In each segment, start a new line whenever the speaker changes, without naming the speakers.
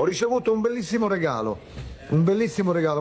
Ho ricevuto un bellissimo regalo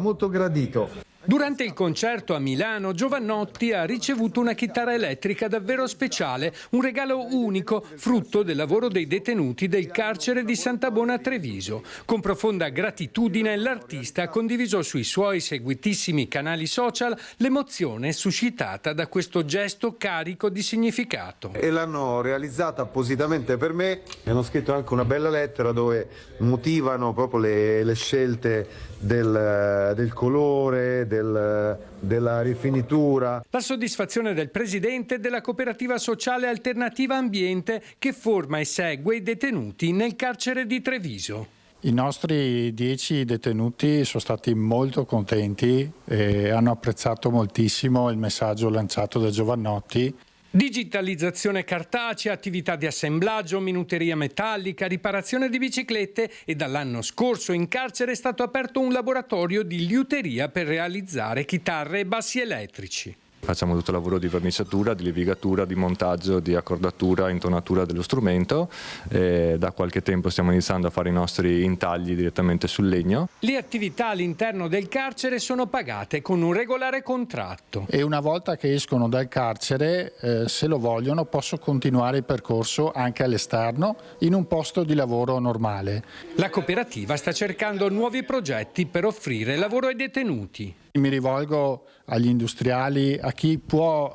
molto gradito.
Durante il concerto a Milano, Jovanotti ha ricevuto una chitarra elettrica davvero speciale, un regalo unico, frutto del lavoro dei detenuti del carcere di Sant'Abona a Treviso. Con profonda gratitudine l'artista ha condiviso sui suoi seguitissimi canali social l'emozione suscitata da questo gesto carico di significato.
E l'hanno realizzata appositamente per me, e hanno scritto anche una bella lettera dove motivano proprio le scelte del colore, della rifinitura.
La soddisfazione del presidente della cooperativa sociale Alternativa Ambiente che forma e segue i detenuti nel carcere di Treviso.
I nostri 10 detenuti sono stati molto contenti e hanno apprezzato moltissimo il messaggio lanciato da Jovanotti.
Digitalizzazione cartacea, attività di assemblaggio, minuteria metallica, riparazione di biciclette e dall'anno scorso in carcere è stato aperto un laboratorio di liuteria per realizzare chitarre e bassi elettrici.
Facciamo tutto il lavoro di verniciatura, di levigatura, di montaggio, di accordatura, intonatura dello strumento. Da qualche tempo stiamo iniziando a fare i nostri intagli direttamente sul legno.
Le attività all'interno del carcere sono pagate con un regolare contratto.
E una volta che escono dal carcere, se lo vogliono, possono continuare il percorso anche all'esterno in un posto di lavoro normale.
La cooperativa sta cercando nuovi progetti per offrire lavoro ai detenuti.
Mi rivolgo agli industriali, a chi può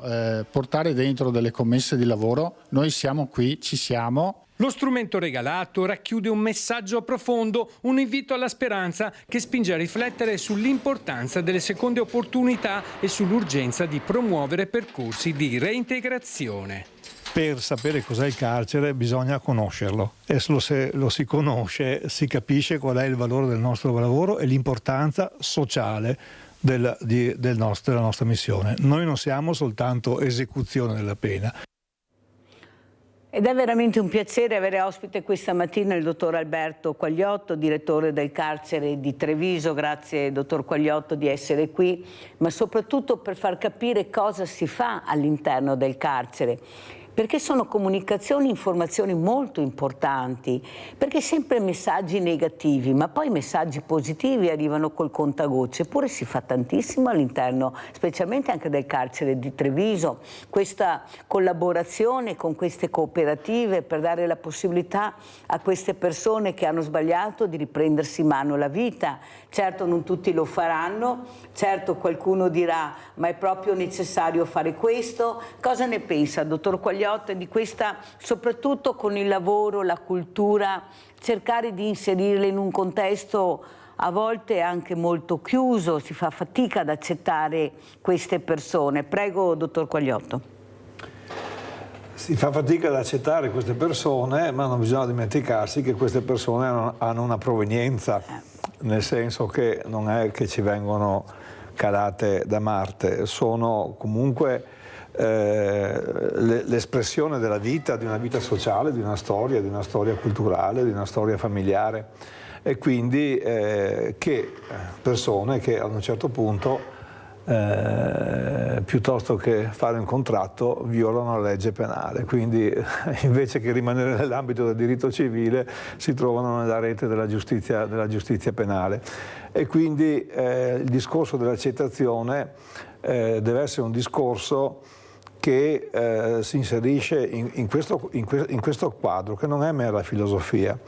portare dentro delle commesse di lavoro. Noi siamo qui, ci siamo.
Lo strumento regalato racchiude un messaggio profondo, un invito alla speranza che spinge a riflettere sull'importanza delle seconde opportunità e sull'urgenza di promuovere percorsi di reintegrazione.
Per sapere cos'è il carcere bisogna conoscerlo e solo se lo si conosce si capisce qual è il valore del nostro lavoro e l'importanza sociale della nostra missione. Noi non siamo soltanto esecuzione della pena.
Ed è veramente un piacere avere ospite questa mattina il dottor Alberto Quagliotto, direttore del carcere di Treviso. Grazie dottor Quagliotto di essere qui, ma soprattutto per far capire cosa si fa all'interno del carcere. Perché sono comunicazioni, informazioni molto importanti, perché sempre messaggi negativi, ma poi messaggi positivi arrivano col contagocce, eppure si fa tantissimo all'interno, specialmente anche del carcere di Treviso, questa collaborazione con queste cooperative per dare la possibilità a queste persone che hanno sbagliato di riprendersi in mano la vita. Certo non tutti lo faranno, certo qualcuno dirà ma è proprio necessario fare questo. Cosa ne pensa dottor Quagliotto di questa, soprattutto con il lavoro, la cultura, cercare di inserirle in un contesto a volte anche molto chiuso, si fa fatica ad accettare queste persone. Prego dottor Quagliotto.
Si fa fatica ad accettare queste persone, ma non bisogna dimenticarsi che queste persone hanno una provenienza, nel senso che non è che ci vengono calate da Marte, sono comunque l'espressione della vita, di una vita sociale, di una storia culturale, di una storia familiare, e quindi che persone che a un certo punto piuttosto che fare un contratto violano la legge penale, quindi invece che rimanere nell'ambito del diritto civile si trovano nella rete della giustizia penale, e quindi il discorso dell'accettazione deve essere un discorso che si inserisce in questo quadro, che non è mera filosofia.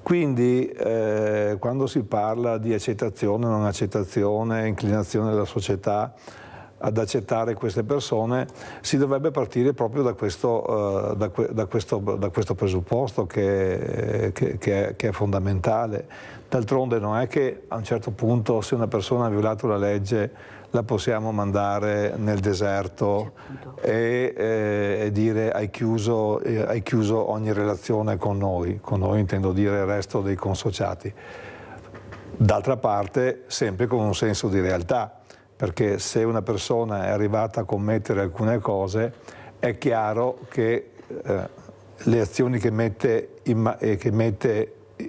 Quindi quando si parla di accettazione, non accettazione, inclinazione della società ad accettare queste persone, si dovrebbe partire proprio da questo presupposto che è fondamentale. D'altronde non è che a un certo punto, se una persona ha violato la legge, la possiamo mandare nel deserto e dire hai chiuso ogni relazione con noi intendo dire il resto dei consociati. D'altra parte sempre con un senso di realtà, perché se una persona è arrivata a commettere alcune cose è chiaro che le azioni che mette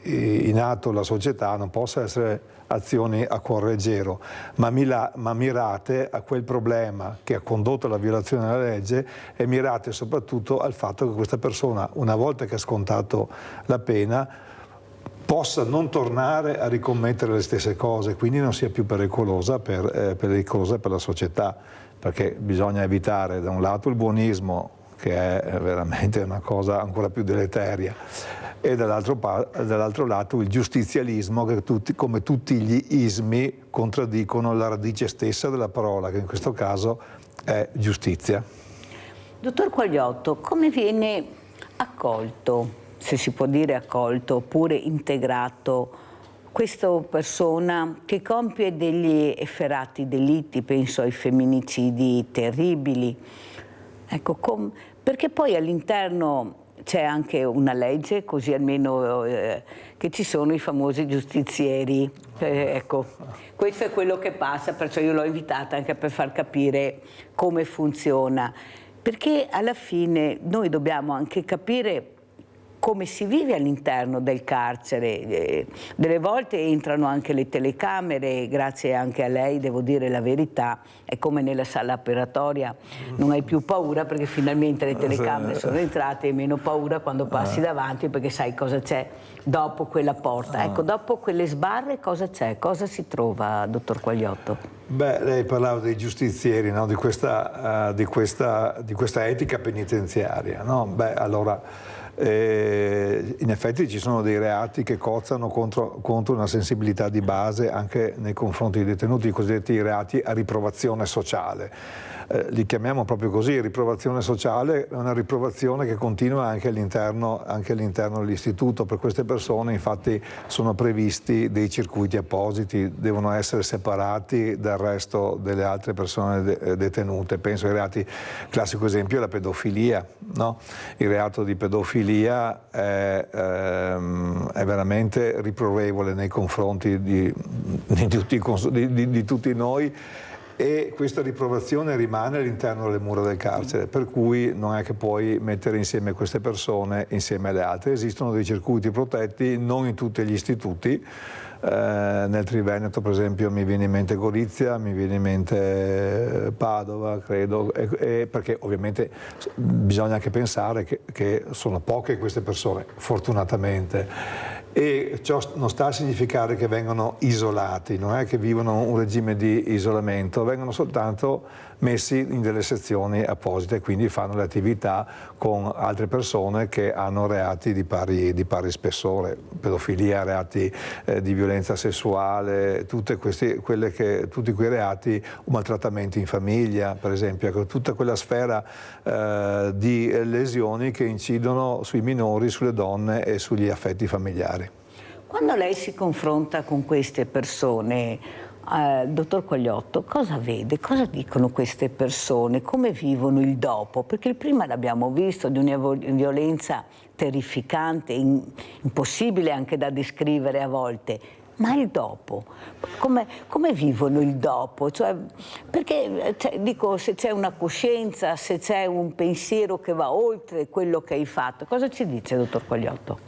in atto la società non possono essere azioni a cuor leggero, ma mirate a quel problema che ha condotto alla violazione della legge, e mirate soprattutto al fatto che questa persona, una volta che ha scontato la pena, possa non tornare a ricommettere le stesse cose, quindi non sia più pericolosa per la società, perché bisogna evitare da un lato il buonismo, che è veramente una cosa ancora più deleteria, e dall'altro lato il giustizialismo, che come tutti gli ismi contraddicono la radice stessa della parola, che in questo caso è giustizia.
Dottor Quagliotto, come viene accolto, se si può dire accolto, oppure integrato questa persona che compie degli efferati delitti, penso ai femminicidi terribili, ecco, perché poi all'interno c'è anche una legge, così almeno che ci sono i famosi giustizieri, ecco, questo è quello che passa, perciò io l'ho invitata anche per far capire come funziona, perché alla fine noi dobbiamo anche capire come si vive all'interno del carcere. Delle volte entrano anche le telecamere, grazie anche a lei, devo dire la verità, è come nella sala operatoria, non hai più paura perché finalmente le telecamere sono entrate e meno paura quando passi davanti perché sai cosa c'è dopo quella porta. Ecco, dopo quelle sbarre cosa c'è? Cosa si trova, dottor Quagliotto?
Beh, lei parlava dei giustizieri, no? di questa etica penitenziaria, no? Beh, allora, in effetti ci sono dei reati che cozzano contro una sensibilità di base anche nei confronti dei detenuti, i cosiddetti reati a riprovazione sociale. Li chiamiamo proprio così, riprovazione sociale, è una riprovazione che continua anche all'interno dell'istituto. Per queste persone infatti sono previsti dei circuiti appositi, devono essere separati dal resto delle altre persone detenute. Penso ai reati, classico esempio è la pedofilia, no? Il reato di pedofilia è veramente riprovevole nei confronti di tutti noi, e questa riprovazione rimane all'interno delle mura del carcere, per cui non è che puoi mettere insieme queste persone insieme alle altre. Esistono dei circuiti protetti, non in tutti gli istituti. Nel Triveneto per esempio mi viene in mente Gorizia, mi viene in mente Padova, credo, perché ovviamente bisogna anche pensare che sono poche queste persone, fortunatamente, e ciò non sta a significare che vengono isolati, non è che vivono un regime di isolamento, vengono soltanto messi in delle sezioni apposite, quindi fanno le attività con altre persone che hanno reati di pari spessore, pedofilia, reati di violenza sessuale, tutti quei reati, o maltrattamenti in famiglia, per esempio, ecco, tutta quella sfera di lesioni che incidono sui minori, sulle donne e sugli affetti familiari.
Quando lei si confronta con queste persone, dottor Quagliotto, cosa vede? Cosa dicono queste persone? Come vivono il dopo? Perché il prima l'abbiamo visto, di una violenza terrificante, impossibile anche da descrivere a volte. Ma il dopo? Come vivono il dopo? Cioè, perché dico, se c'è una coscienza, se c'è un pensiero che va oltre quello che hai fatto, cosa ci dice, dottor Quagliotto?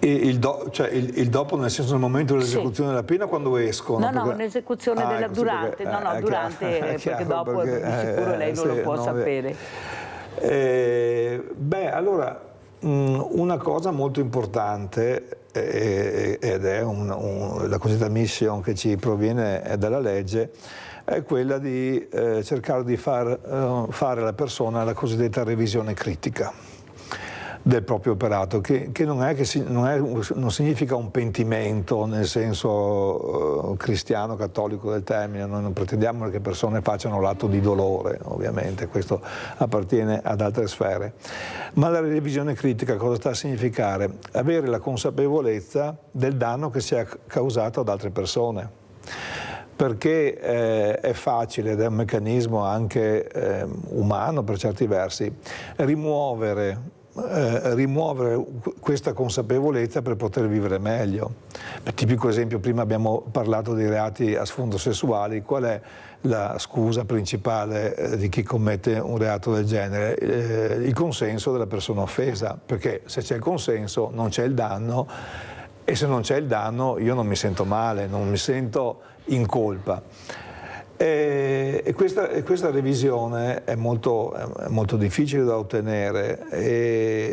Il dopo nel senso del momento dell'esecuzione della pena, quando escono?
No, un'esecuzione durante, perché dopo di sicuro lei non lo può sapere.
Beh, allora, una cosa molto importante, ed è la cosiddetta mission che ci proviene dalla legge, è quella di cercare di fare alla persona la cosiddetta revisione critica del proprio operato, che non significa un pentimento nel senso cristiano, cattolico del termine. Noi non pretendiamo che le persone facciano l'atto di dolore, ovviamente, questo appartiene ad altre sfere. Ma la revisione critica cosa sta a significare? Avere la consapevolezza del danno che si è causato ad altre persone. Perché è facile, ed è un meccanismo anche umano per certi versi, rimuovere questa consapevolezza per poter vivere meglio. Per tipico esempio, prima abbiamo parlato dei reati a sfondo sessuali. Qual è la scusa principale di chi commette un reato del genere? Il consenso della persona offesa, perché se c'è il consenso non c'è il danno, e se non c'è il danno io non mi sento male, non mi sento in colpa. E questa revisione è molto difficile da ottenere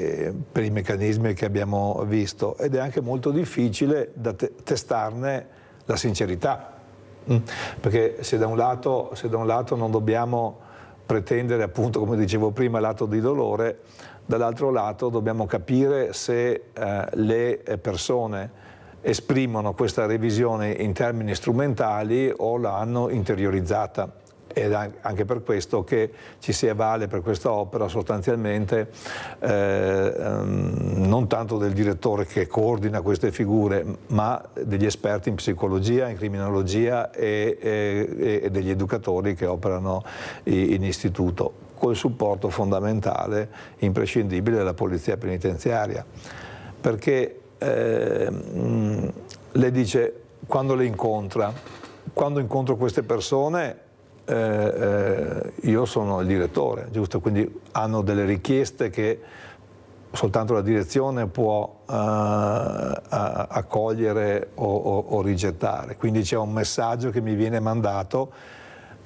per i meccanismi che abbiamo visto, ed è anche molto difficile da testarne la sincerità, perché se da un lato non dobbiamo pretendere, appunto, come dicevo prima, l'atto di dolore, dall'altro lato dobbiamo capire se le persone esprimono questa revisione in termini strumentali o l'hanno interiorizzata. Ed è anche per questo che ci si avvale per questa opera sostanzialmente non tanto del direttore che coordina queste figure, ma degli esperti in psicologia, in criminologia e degli educatori che operano in istituto, col supporto fondamentale, imprescindibile, della polizia penitenziaria. Perché lei dice, quando incontro queste persone, io sono il direttore, giusto? Quindi hanno delle richieste che soltanto la direzione può accogliere o rigettare. Quindi c'è un messaggio che mi viene mandato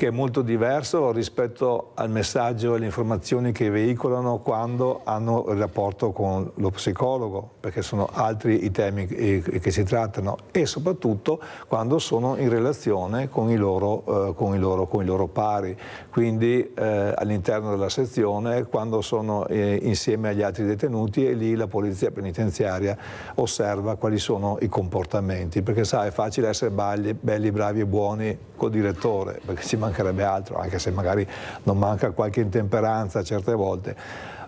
che è molto diverso rispetto al messaggio e alle informazioni che veicolano quando hanno il rapporto con lo psicologo, perché sono altri i temi che si trattano, e soprattutto quando sono in relazione con i loro pari, quindi all'interno della sezione, quando sono insieme agli altri detenuti, e lì la polizia penitenziaria osserva quali sono i comportamenti, perché sa, è facile essere belli, bravi e buoni col direttore, perché ci mancherebbe altro, anche se magari non manca qualche intemperanza certe volte,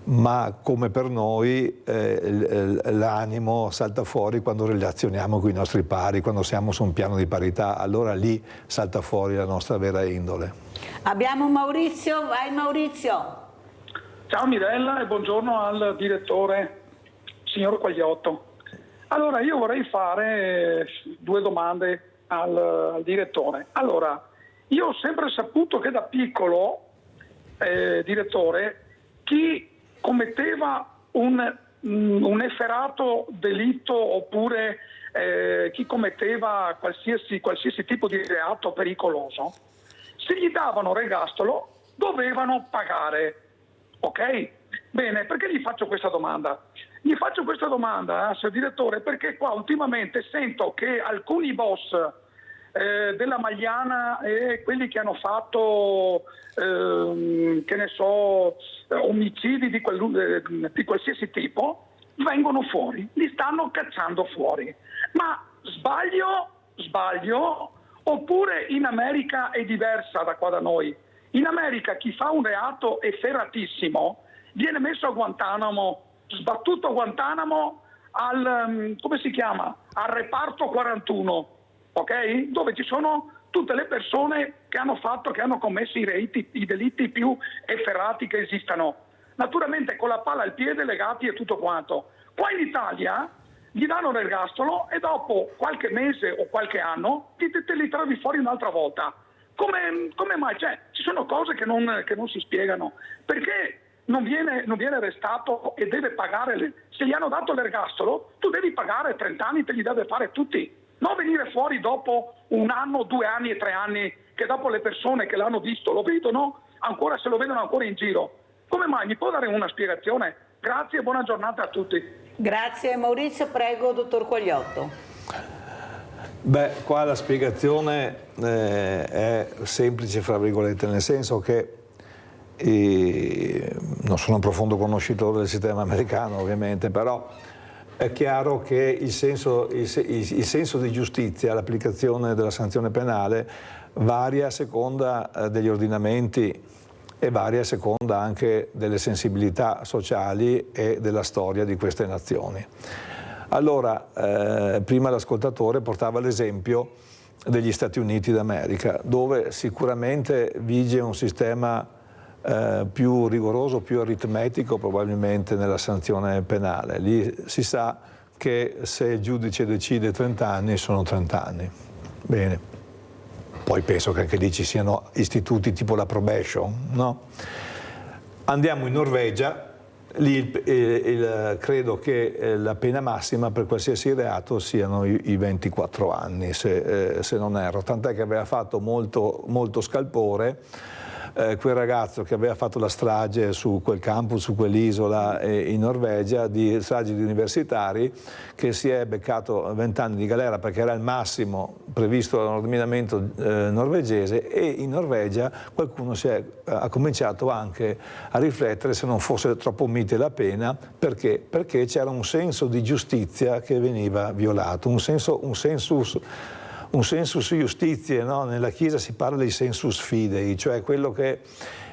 ma come per noi l'animo salta fuori quando relazioniamo con i nostri pari, quando siamo su un piano di parità, allora lì salta fuori la nostra vera indole.
Abbiamo Maurizio, vai Maurizio.
Ciao Mirella e buongiorno al direttore, signor Quagliotto. Allora, io vorrei fare due domande al direttore. Allora, io ho sempre saputo che da piccolo, direttore, chi commetteva un efferato delitto oppure chi commetteva qualsiasi tipo di reato pericoloso, se gli davano l'ergastolo dovevano pagare. Ok? Bene, perché gli faccio questa domanda? Gli faccio questa domanda, signor direttore, perché qua ultimamente sento che alcuni boss della Magliana e quelli che hanno fatto che ne so, omicidi di qualsiasi tipo vengono fuori, li stanno cacciando fuori. Ma sbaglio oppure in America è diversa da qua da noi? In America chi fa un reato efferatissimo viene messo a Guantanamo, sbattuto a Guantanamo al come si chiama? Al reparto 41. Ok? Dove ci sono tutte le persone che hanno commesso i delitti più efferati che esistano. Naturalmente con la palla al piede, legati e tutto quanto. Qua in Italia gli danno l'ergastolo e dopo qualche mese o qualche anno te li trovi fuori un'altra volta. Come mai? Cioè, ci sono cose che non si spiegano. Perché non viene arrestato e deve pagare? Se gli hanno dato l'ergastolo, tu devi pagare 30 anni, te li deve fare tutti. Non venire fuori dopo 1 anno, 2 anni e 3 anni, che dopo le persone che l'hanno visto lo vedono, ancora se lo vedono ancora in giro. Come mai? Mi può dare una spiegazione? Grazie e buona giornata a tutti.
Grazie Maurizio, prego dottor Quagliotto.
Beh, qua la spiegazione è semplice, fra virgolette, nel senso che non sono un profondo conoscitore del sistema americano ovviamente, però è chiaro che il senso di giustizia, l'applicazione della sanzione penale varia a seconda degli ordinamenti e varia a seconda anche delle sensibilità sociali e della storia di queste nazioni. Allora, prima l'ascoltatore portava l'esempio degli Stati Uniti d'America, dove sicuramente vige un sistema più rigoroso, più aritmetico probabilmente nella sanzione penale. Lì si sa che se il giudice decide 30 anni, sono 30 anni. Bene. Poi penso che anche lì ci siano istituti tipo la probation, no? Andiamo in Norvegia, lì credo che la pena massima per qualsiasi reato siano i 24 anni, se non erro, tant'è che aveva fatto molto scalpore quel ragazzo che aveva fatto la strage su quel campus, su quell'isola in Norvegia, di stragi di universitari, che si è beccato 20 anni di galera perché era il massimo previsto dall'ordinamento norvegese, e in Norvegia qualcuno ha cominciato anche a riflettere se non fosse troppo mite la pena, perché c'era un senso di giustizia che veniva violato, un sensus justitiae, no? Nella Chiesa si parla di sensus fidei, cioè quello che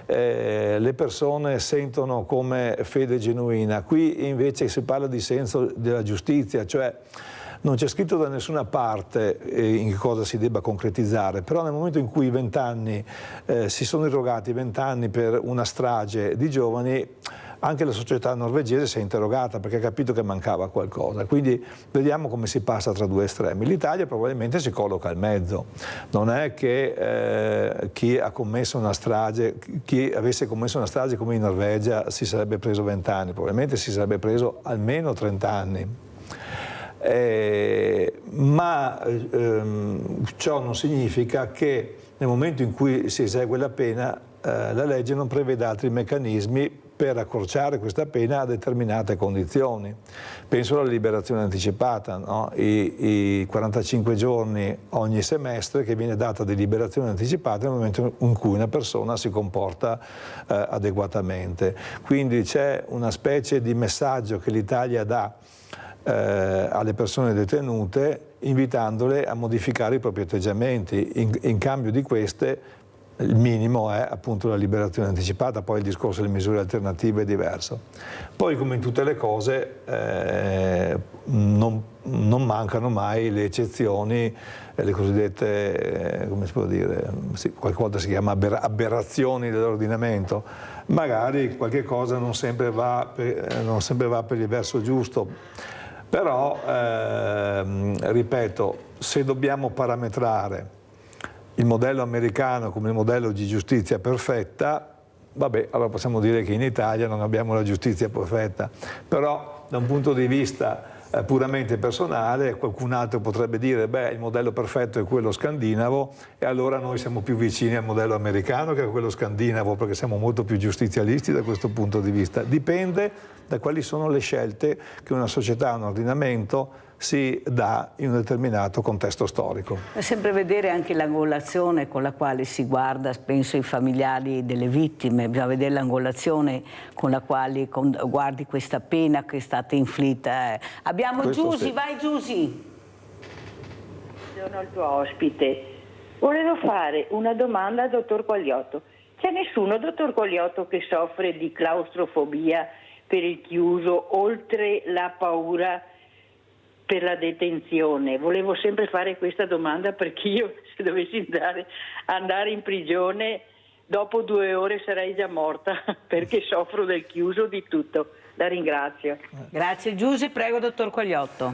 le persone sentono come fede genuina. Qui invece si parla di senso della giustizia, cioè non c'è scritto da nessuna parte in cosa si debba concretizzare, però nel momento in cui 20 anni si sono irrogati 20 anni per una strage di giovani, anche la società norvegese si è interrogata perché ha capito che mancava qualcosa. Quindi vediamo come si passa tra due estremi. L'Italia probabilmente si colloca al mezzo. Non è che chi avesse commesso una strage come in Norvegia si sarebbe preso 20 anni, probabilmente si sarebbe preso almeno 30 anni. Ma ciò non significa che nel momento in cui si esegue la pena la legge non prevede altri meccanismi per accorciare questa pena a determinate condizioni. Penso alla liberazione anticipata, no? I 45 giorni ogni semestre che viene data di liberazione anticipata nel momento in cui una persona si comporta adeguatamente. Quindi c'è una specie di messaggio che l'Italia dà alle persone detenute, invitandole a modificare i propri atteggiamenti. In cambio di queste, il minimo è appunto la liberazione anticipata, poi il discorso delle misure alternative è diverso. Poi, come in tutte le cose, non mancano mai le eccezioni, le cosiddette, come si può dire, qualcosa si chiama aberrazioni dell'ordinamento. Magari qualche cosa non sempre va per il verso giusto, però, ripeto, se dobbiamo parametrare il modello americano come il modello di giustizia perfetta, vabbè, allora possiamo dire che in Italia non abbiamo la giustizia perfetta, però da un punto di vista puramente personale qualcun altro potrebbe dire beh, il modello perfetto è quello scandinavo, e allora noi siamo più vicini al modello americano che a quello scandinavo, perché siamo molto più giustizialisti da questo punto di vista. Dipende da quali sono le scelte che una società, un ordinamento si dà in un determinato contesto storico.
È sempre vedere anche l'angolazione con la quale si guarda, penso ai familiari delle vittime, bisogna vedere l'angolazione con la quale guardi questa pena che è stata inflitta. Abbiamo questo Giusy, sì. Vai Giusy.
Buongiorno al tuo ospite. Volevo fare una domanda al dottor Quagliotto. C'è nessuno, dottor Quagliotto, che soffre di claustrofobia per il chiuso, oltre la paura per la detenzione? Volevo sempre fare questa domanda perché io, se dovessi andare in prigione, dopo 2 ore sarei già morta perché soffro del chiuso, di tutto. La ringrazio.
Grazie Giusy, prego dottor Quagliotto.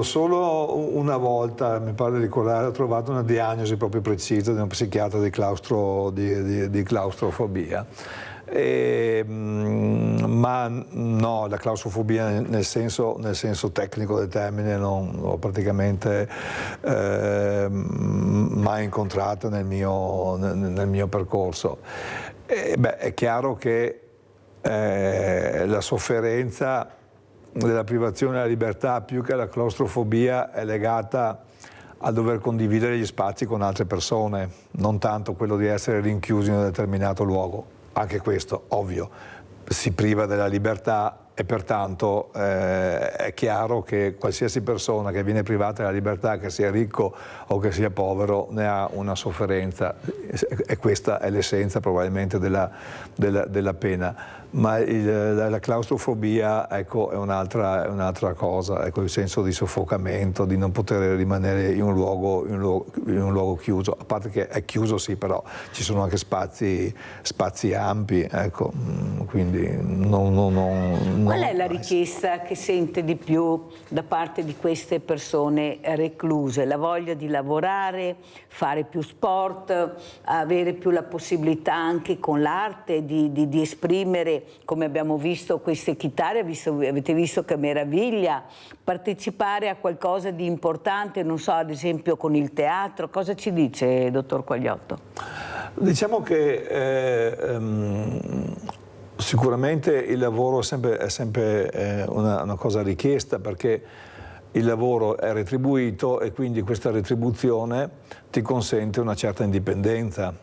Solo una volta, mi pare di ricordare, ho trovato una diagnosi proprio precisa di un psichiatra di claustrofobia. Ma no, la claustrofobia nel senso tecnico del termine non l'ho praticamente mai incontrata nel mio percorso. È chiaro che la sofferenza della privazione della libertà, più che alla claustrofobia, è legata a dover condividere gli spazi con altre persone, non tanto quello di essere rinchiusi in un determinato luogo. Anche questo, ovvio, si priva della libertà, e pertanto è chiaro che qualsiasi persona che viene privata della libertà, che sia ricco o che sia povero, ne ha una sofferenza, e questa è l'essenza probabilmente della pena. Ma la claustrofobia, ecco, è un'altra cosa, ecco, il senso di soffocamento, di non poter rimanere in un luogo chiuso, a parte che è chiuso sì, però ci sono anche spazi ampi, ecco, quindi non
Qual è la richiesta che sente di più da parte di queste persone recluse? La voglia di lavorare, fare più sport, avere più la possibilità anche con l'arte di esprimere, come abbiamo visto queste chitarre, avete visto che meraviglia, partecipare a qualcosa di importante, non so, ad esempio con il teatro. Cosa ci dice, dottor Quagliotto?
Diciamo che sicuramente il lavoro è sempre una cosa richiesta, perché il lavoro è retribuito e quindi questa retribuzione ti consente una certa indipendenza.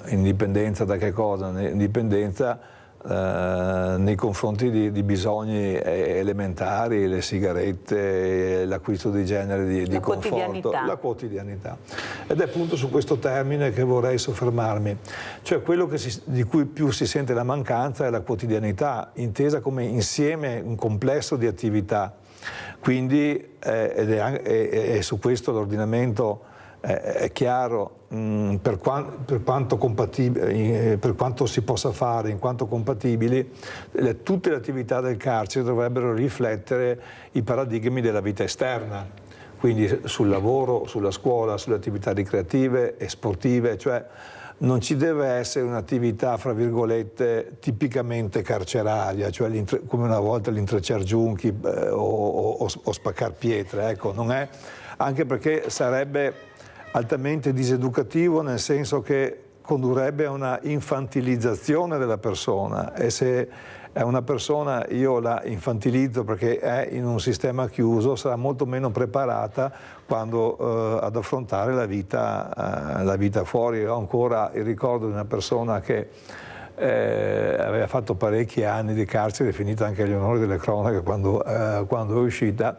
Indipendenza da che cosa? Indipendenza nei confronti di bisogni elementari, le sigarette, l'acquisto di genere di conforto, la quotidianità. Ed è appunto su questo termine che vorrei soffermarmi, cioè quello di cui più si sente la mancanza è la quotidianità, intesa come insieme, un complesso di attività. Quindi e su questo l'ordinamento è chiaro per quanto si possa fare, in quanto compatibili, tutte le attività del carcere dovrebbero riflettere i paradigmi della vita esterna, quindi sul lavoro, sulla scuola, sulle attività ricreative e sportive, cioè non ci deve essere un'attività, fra virgolette, tipicamente carceraria, cioè come una volta l'intrecciar giunchi o spaccar pietre, ecco, non è, anche perché sarebbe altamente diseducativo, nel senso che condurrebbe a una infantilizzazione della persona, e se è una persona, io la infantilizzo perché è in un sistema chiuso, sarà molto meno preparata quando ad affrontare la vita fuori. Ho ancora il ricordo di una persona che aveva fatto parecchi anni di carcere, finita anche agli onori delle cronache quando è uscita,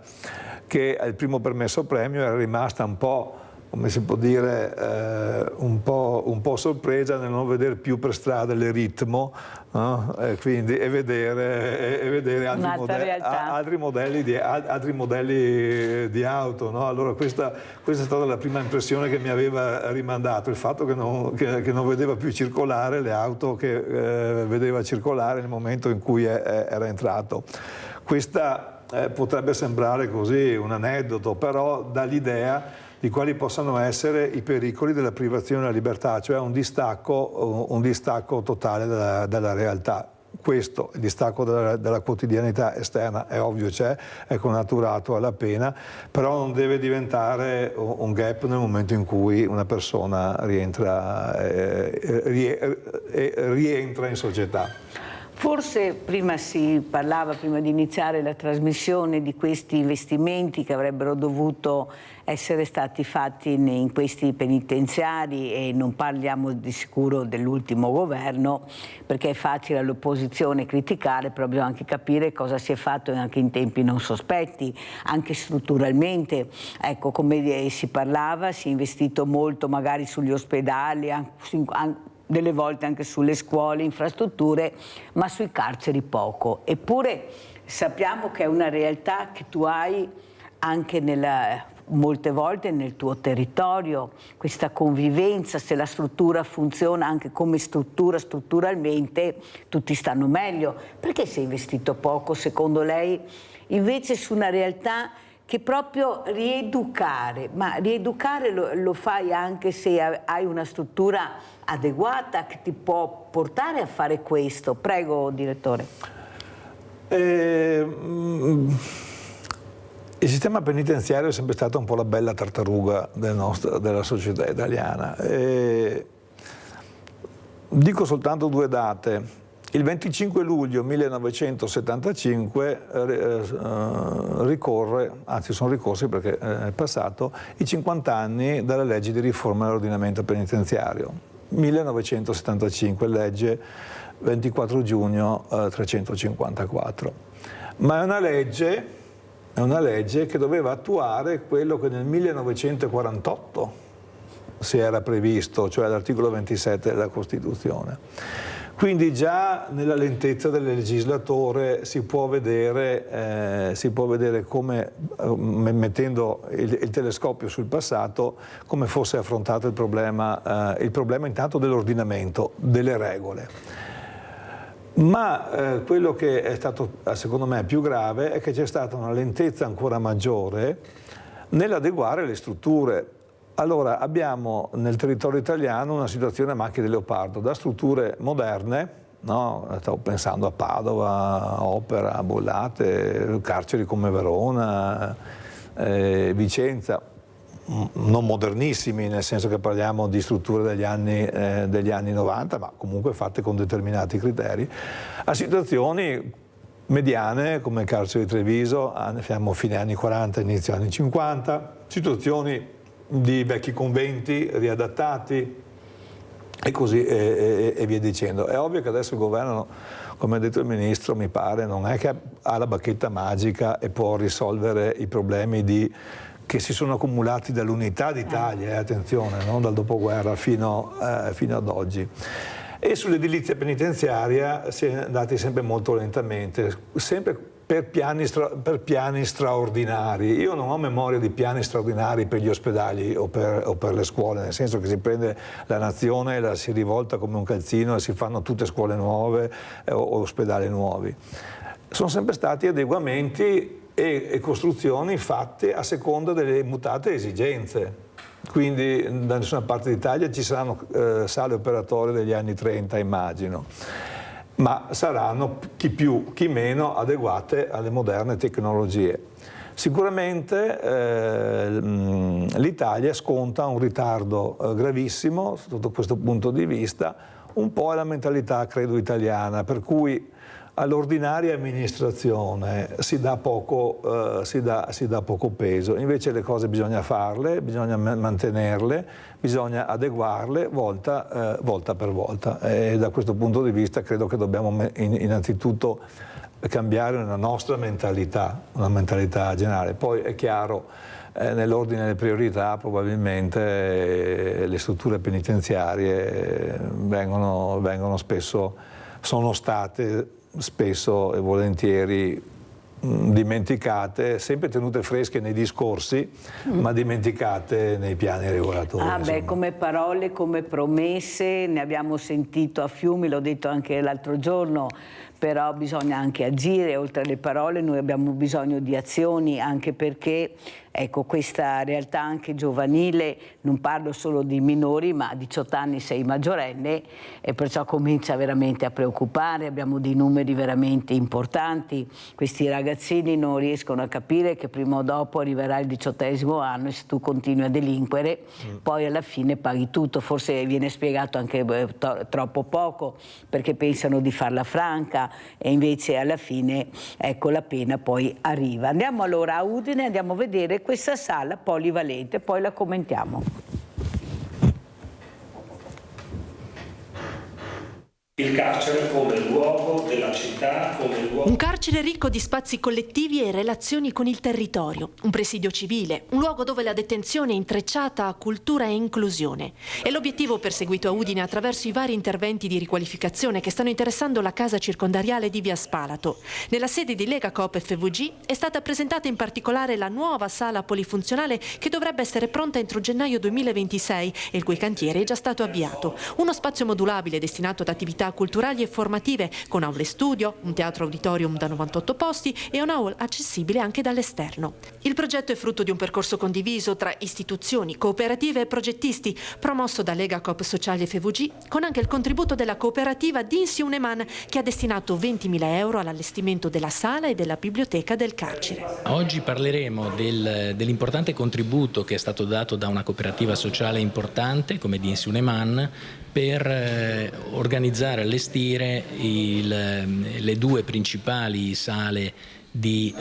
che al primo permesso premio era rimasta un po', come si può dire, un po' sorpresa nel non vedere più per strada il ritmo, no? e vedere altri modelli di auto. No? Allora questa è stata la prima impressione che mi aveva rimandato, il fatto che non vedeva più circolare le auto che vedeva circolare nel momento in cui era entrato. Questa potrebbe sembrare così un aneddoto, però dà l'idea di quali possano essere i pericoli della privazione della libertà, cioè un distacco totale dalla realtà. Questo, il distacco dalla quotidianità esterna, è ovvio c'è, è connaturato alla pena, però non deve diventare un gap nel momento in cui una persona rientra in società.
Forse prima si parlava, prima di iniziare la trasmissione, di questi investimenti che avrebbero dovuto essere stati fatti in questi penitenziari, e non parliamo di sicuro dell'ultimo governo, perché è facile all'opposizione criticare, però bisogna anche capire cosa si è fatto anche in tempi non sospetti, anche strutturalmente. Ecco, come si parlava, si è investito molto magari sugli ospedali, delle volte anche sulle scuole, infrastrutture, ma sui carceri poco. Eppure sappiamo che è una realtà che tu hai anche molte volte nel tuo territorio, questa convivenza. Se la struttura funziona anche come strutturalmente, tutti stanno meglio. Perché si è investito poco, secondo lei, invece su una realtà che proprio rieducare, ma rieducare lo fai anche se hai una struttura adeguata che ti può portare a fare questo? Prego, direttore.
Il sistema penitenziario è sempre stata un po' la bella tartaruga della società italiana. Dico soltanto due date. Il 25 luglio 1975 sono ricorsi perché è passato, i 50 anni dalla legge di riforma dell'ordinamento penitenziario. 1975, legge 24 giugno 354. Ma è una legge che doveva attuare quello che nel 1948 si era previsto, cioè l'articolo 27 della Costituzione. Quindi già nella lentezza del legislatore si può vedere come, mettendo il telescopio sul passato, come fosse affrontato il problema intanto dell'ordinamento, delle regole. Ma quello che è stato secondo me più grave è che c'è stata una lentezza ancora maggiore nell'adeguare le strutture. Allora abbiamo nel territorio italiano una situazione a macchia di leopardo, da strutture moderne, no? Stavo pensando a Padova, a Opera, a Bollate, carceri come Verona, Vicenza, non modernissimi, nel senso che parliamo di strutture degli anni 90, ma comunque fatte con determinati criteri, a situazioni mediane come il carcere di Treviso, siamo fine anni 40, inizio anni 50, situazioni di vecchi conventi riadattati e così e via dicendo. È ovvio che adesso il governo, come ha detto il ministro, mi pare, non è che ha la bacchetta magica e può risolvere i problemi che si sono accumulati dall'unità d'Italia, attenzione, non dal dopoguerra fino ad oggi. E sull'edilizia penitenziaria si è andati sempre molto lentamente, sempre per piani straordinari. Io non ho memoria di piani straordinari per gli ospedali o per le scuole, nel senso che si prende la nazione, la si rivolta come un calzino e si fanno tutte scuole nuove o ospedali nuovi. Sono sempre stati adeguamenti e costruzioni fatte a seconda delle mutate esigenze. Quindi da nessuna parte d'Italia ci saranno sale operatorie degli anni 30, immagino, ma saranno chi più, chi meno adeguate alle moderne tecnologie. Sicuramente l'Italia sconta un ritardo gravissimo sotto questo punto di vista, un po' è la mentalità, credo, italiana, per cui all'ordinaria amministrazione si dà poco peso, invece le cose bisogna farle, bisogna mantenerle, bisogna adeguarle volta per volta, e da questo punto di vista credo che dobbiamo innanzitutto cambiare una nostra mentalità, una mentalità generale. Poi è chiaro, nell'ordine delle priorità probabilmente le strutture penitenziarie sono state spesso e volentieri dimenticate, sempre tenute fresche nei discorsi, ma dimenticate nei piani regolatori.
Come parole, come promesse, ne abbiamo sentito a fiumi, l'ho detto anche l'altro giorno, però bisogna anche agire, oltre alle parole noi abbiamo bisogno di azioni, anche perché ecco, questa realtà anche giovanile, non parlo solo di minori, ma a 18 anni sei maggiorenne e perciò comincia veramente a preoccupare, abbiamo dei numeri veramente importanti, questi ragazzini non riescono a capire che prima o dopo arriverà il 18° anno e se tu continui a delinquere poi alla fine paghi tutto, forse viene spiegato anche troppo poco perché pensano di farla franca e invece alla fine ecco la pena poi arriva. Andiamo allora a Udine, andiamo a vedere questa sala polivalente, poi la commentiamo.
Il carcere come luogo della città, come luogo...
Un carcere ricco di spazi collettivi e relazioni con il territorio, un presidio civile, un luogo dove la detenzione è intrecciata a cultura e inclusione. È l'obiettivo perseguito a Udine attraverso i vari interventi di riqualificazione che stanno interessando la casa circondariale di Via Spalato. Nella sede di Lega Coop FVG è stata presentata in particolare la nuova sala polifunzionale che dovrebbe essere pronta entro gennaio 2026 e il cui cantiere è già stato avviato. Uno spazio modulabile destinato ad attività culturali e formative con aule studio, un teatro auditorium da 98 posti e un hall accessibile anche dall'esterno. Il progetto è frutto di un percorso condiviso tra istituzioni, cooperative e progettisti, promosso da Lega Coop Sociali FVG, con anche il contributo della cooperativa Dinsi Uneman che ha destinato 20.000 euro all'allestimento della sala e della biblioteca del carcere.
Oggi parleremo dell'importante contributo che è stato dato da una cooperativa sociale importante come Dinsi Uneman per organizzare e allestire le due principali sale di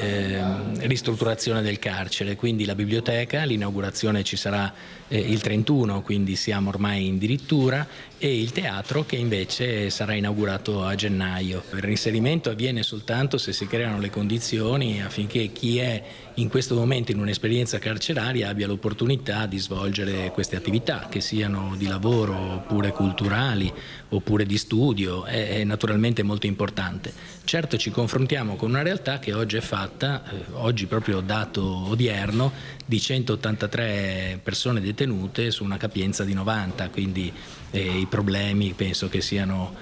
ristrutturazione del carcere, quindi la biblioteca, l'inaugurazione ci sarà il 31, quindi siamo ormai in dirittura, e il teatro che invece sarà inaugurato a gennaio. Il reinserimento avviene soltanto se si creano le condizioni affinché chi è in questo momento in un'esperienza carceraria abbia l'opportunità di svolgere queste attività, che siano di lavoro oppure culturali oppure di studio, è naturalmente molto importante. Certo ci confrontiamo con una realtà che oggi è fatta, oggi proprio dato odierno, di 183 persone detenute su una capienza di 90, quindi i problemi penso che siano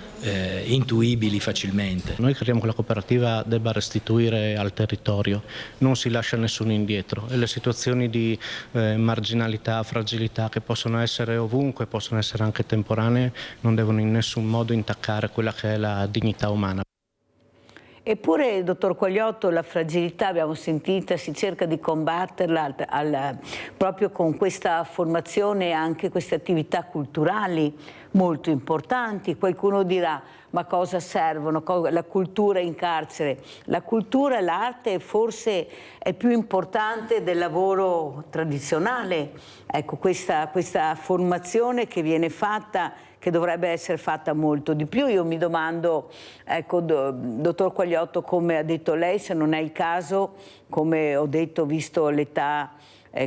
intuibili facilmente.
Noi crediamo che la cooperativa debba restituire al territorio, non si lascia nessuno indietro, e le situazioni di marginalità, fragilità che possono essere ovunque, possono essere anche temporanee, non devono in nessun modo intaccare quella che è la dignità umana.
Eppure, dottor Quagliotto, la fragilità, abbiamo sentito, si cerca di combatterla proprio con questa formazione e anche queste attività culturali molto importanti. Qualcuno dirà, ma cosa servono? La cultura in carcere. La cultura e l'arte forse è più importante del lavoro tradizionale. Ecco, questa formazione che viene fatta, che dovrebbe essere fatta molto di più. Io mi domando, ecco, dottor Quagliotto, come ha detto lei, se non è il caso, come ho detto, visto l'età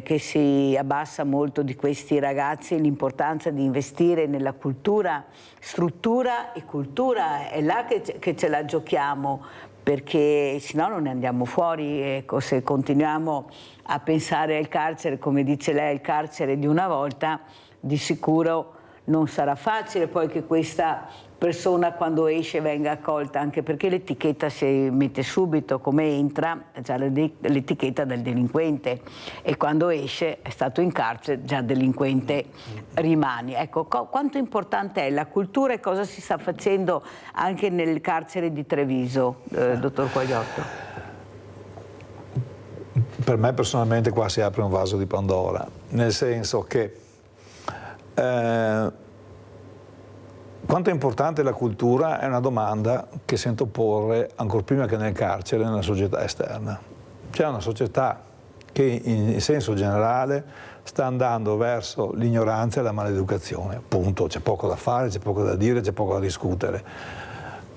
che si abbassa molto di questi ragazzi, l'importanza di investire nella cultura, struttura e cultura, è là che ce la giochiamo, perché se no non ne andiamo fuori. Ecco, se continuiamo a pensare al carcere, come dice lei, il carcere di una volta, di sicuro non sarà facile poi che questa persona quando esce venga accolta, anche perché l'etichetta si mette subito, come entra già l'etichetta del delinquente, e quando esce è stato in carcere, già delinquente rimani. Ecco, quanto importante è la cultura e cosa si sta facendo anche nel carcere di Treviso, dottor Quagliotto?
Per me personalmente qua si apre un vaso di Pandora, nel senso che quanto è importante la cultura è una domanda che sento porre ancora prima che nel carcere nella società esterna. C'è una società che in senso generale sta andando verso l'ignoranza e la maleducazione, punto. C'è poco da fare, c'è poco da dire, c'è poco da discutere.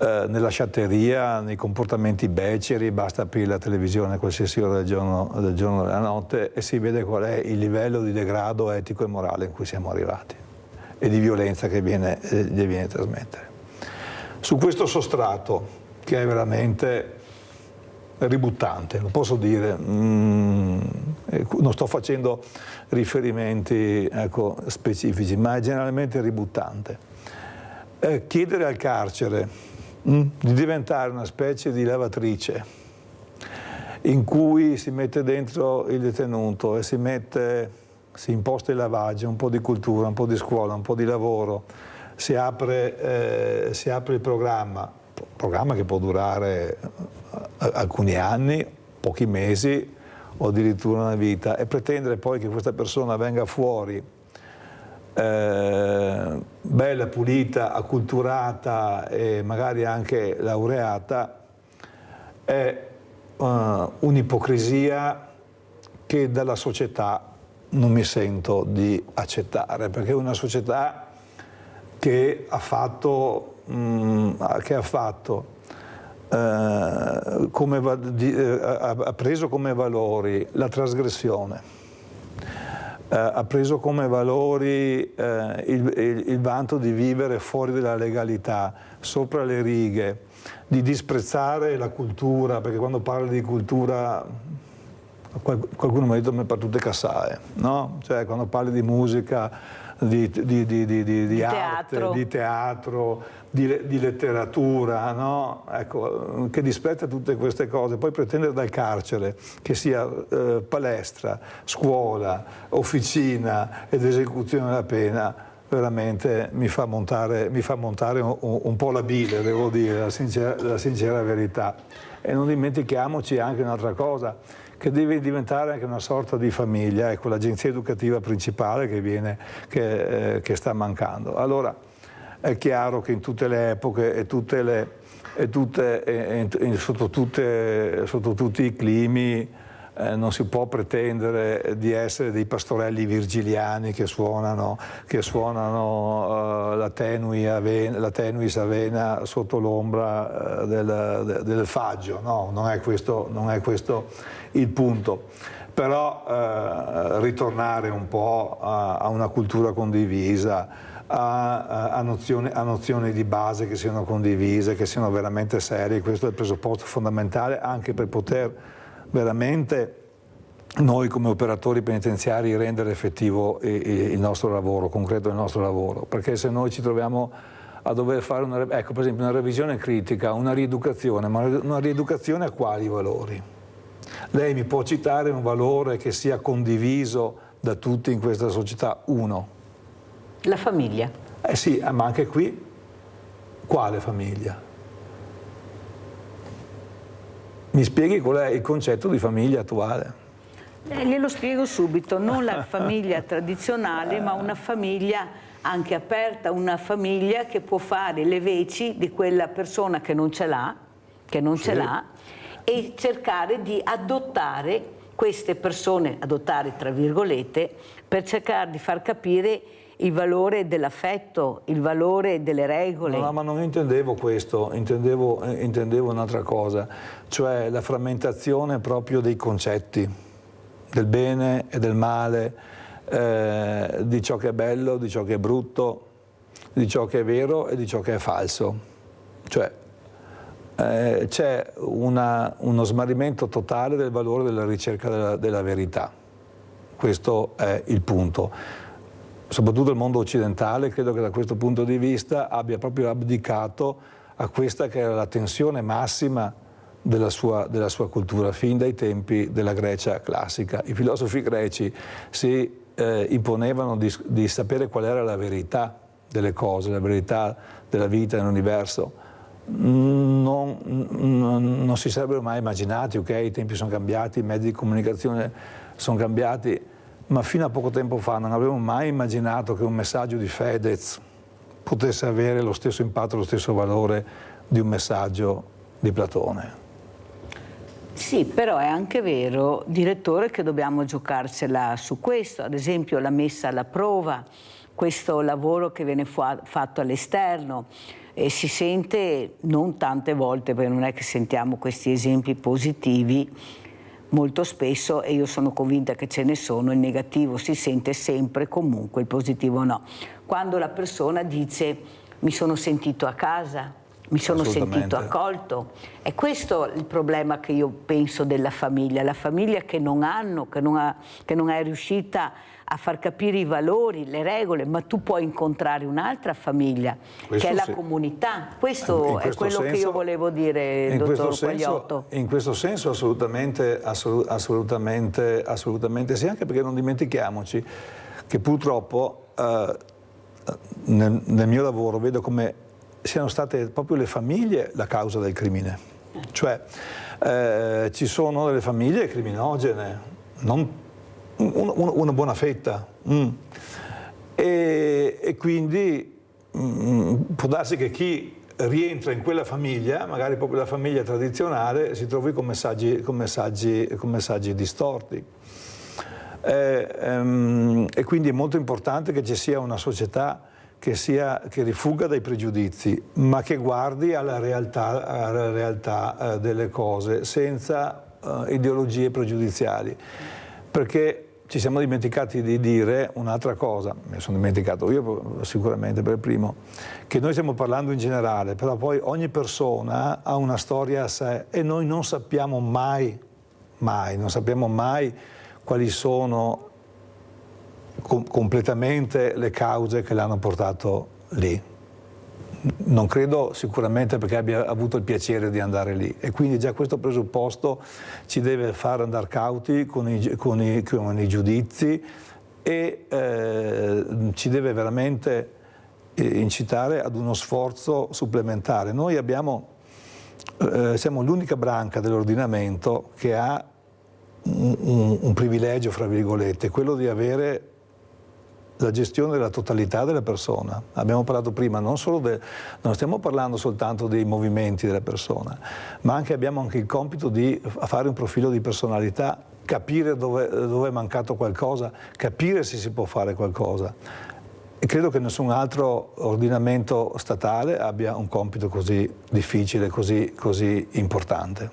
Nella sciatteria, nei comportamenti beceri, basta aprire la televisione a qualsiasi ora del giorno e della notte e si vede qual è il livello di degrado etico e morale in cui siamo arrivati e di violenza che viene trasmettere. Su questo sostrato, che è veramente ributtante, lo posso dire, non sto facendo riferimenti, ecco, specifici, ma è generalmente ributtante. Chiedere al carcere di diventare una specie di lavatrice in cui si mette dentro il detenuto e si imposta il lavaggio, un po' di cultura, un po' di scuola, un po' di lavoro, si apre il programma che può durare alcuni anni, pochi mesi o addirittura una vita, e pretendere poi che questa persona venga fuori bella, pulita, acculturata e magari anche laureata, è un'ipocrisia che dalla società non mi sento di accettare, perché è una società che ha preso come valori la trasgressione, ha preso come valori il vanto di vivere fuori dalla legalità, sopra le righe, di disprezzare la cultura, perché quando parli di cultura qualcuno mi ha detto mi pare tutte cassaie, no? Cioè quando parli di musica, di arte, di teatro, di letteratura, no? Ecco, che disprezza tutte queste cose, poi pretendere dal carcere che sia palestra, scuola, officina ed esecuzione della pena, veramente mi fa montare un po' la bile, devo dire, la sincera verità. E non dimentichiamoci anche un'altra cosa, che deve diventare anche una sorta di famiglia, ecco, l'agenzia educativa principale che sta mancando. Allora è chiaro che in tutte le epoche sotto tutti i climi non si può pretendere di essere dei pastorelli virgiliani che suonano la tenuis avena sotto l'ombra del faggio. No, non è questo il punto. Però ritornare un po' a una cultura condivisa, a nozioni di base che siano condivise, che siano veramente serie. Questo è il presupposto fondamentale anche per poter veramente noi come operatori penitenziari rendere effettivo il nostro lavoro, concreto il nostro lavoro, perché se noi ci troviamo a dover fare ecco, per esempio una revisione critica, una rieducazione, ma una rieducazione a quali valori? Lei mi può citare un valore che sia condiviso da tutti in questa società? Uno.
La famiglia.
Sì, ma anche qui quale famiglia? Mi spieghi qual è il concetto di famiglia attuale?
Glielo spiego subito, non la famiglia tradizionale, ma una famiglia anche aperta, una famiglia che può fare le veci di quella persona che non ce l'ha, e cercare di adottare queste persone, adottare tra virgolette, per cercare di far capire il valore dell'affetto, il valore delle regole.
No, ma non intendevo questo, intendevo un'altra cosa, cioè la frammentazione proprio dei concetti, del bene e del male, di ciò che è bello, di ciò che è brutto, di ciò che è vero e di ciò che è falso. Cioè c'è uno smarrimento totale del valore della ricerca della verità. Questo è il punto. Soprattutto il mondo occidentale, credo che da questo punto di vista abbia proprio abdicato a questa che era la tensione massima della sua cultura, fin dai tempi della Grecia classica. I filosofi greci si imponevano di sapere qual era la verità delle cose, la verità della vita nell'universo. Non si sarebbero mai immaginati, ok, i tempi sono cambiati, i mezzi di comunicazione sono cambiati, ma fino a poco tempo fa non avremmo mai immaginato che un messaggio di Fedez potesse avere lo stesso impatto, lo stesso valore di un messaggio di Platone.
Sì, però è anche vero, direttore, che dobbiamo giocarcela su questo, ad esempio la messa alla prova, questo lavoro che viene fatto all'esterno, e si sente non tante volte, perché non è che sentiamo questi esempi positivi, molto spesso, e io sono convinta che ce ne sono, il negativo si sente sempre, comunque il positivo no. Quando la persona dice mi sono sentito a casa, mi sono sentito accolto. È questo il problema che io penso della famiglia, la famiglia che non è riuscita a far capire i valori, le regole, ma tu puoi incontrare un'altra famiglia, questo che è la comunità. Questo è quello che io volevo dire, dottor Quagliotto.
In questo senso assolutamente sì, anche perché non dimentichiamoci che purtroppo nel mio lavoro vedo come siano state proprio le famiglie la causa del crimine. Cioè ci sono delle famiglie criminogene, non una buona fetta, e quindi può darsi che chi rientra in quella famiglia, magari proprio la famiglia tradizionale, si trovi con messaggi distorti. E quindi è molto importante che ci sia una società che rifugga dai pregiudizi, ma che guardi alla realtà delle cose, senza ideologie pregiudiziali. Perché ci siamo dimenticati di dire un'altra cosa, me ne sono dimenticato io sicuramente per primo, che noi stiamo parlando in generale, però poi ogni persona ha una storia a sé e noi non sappiamo mai quali sono completamente le cause che l'hanno portato lì. Non credo sicuramente perché abbia avuto il piacere di andare lì, e quindi già questo presupposto ci deve far andare cauti con i giudizi e ci deve veramente incitare ad uno sforzo supplementare. Noi siamo l'unica branca dell'ordinamento che ha un privilegio, fra virgolette, quello di avere la gestione della totalità della persona. Abbiamo parlato prima, non stiamo parlando soltanto dei movimenti della persona, ma abbiamo anche il compito di fare un profilo di personalità, capire dove è mancato qualcosa, capire se si può fare qualcosa. E credo che nessun altro ordinamento statale abbia un compito così difficile, così importante.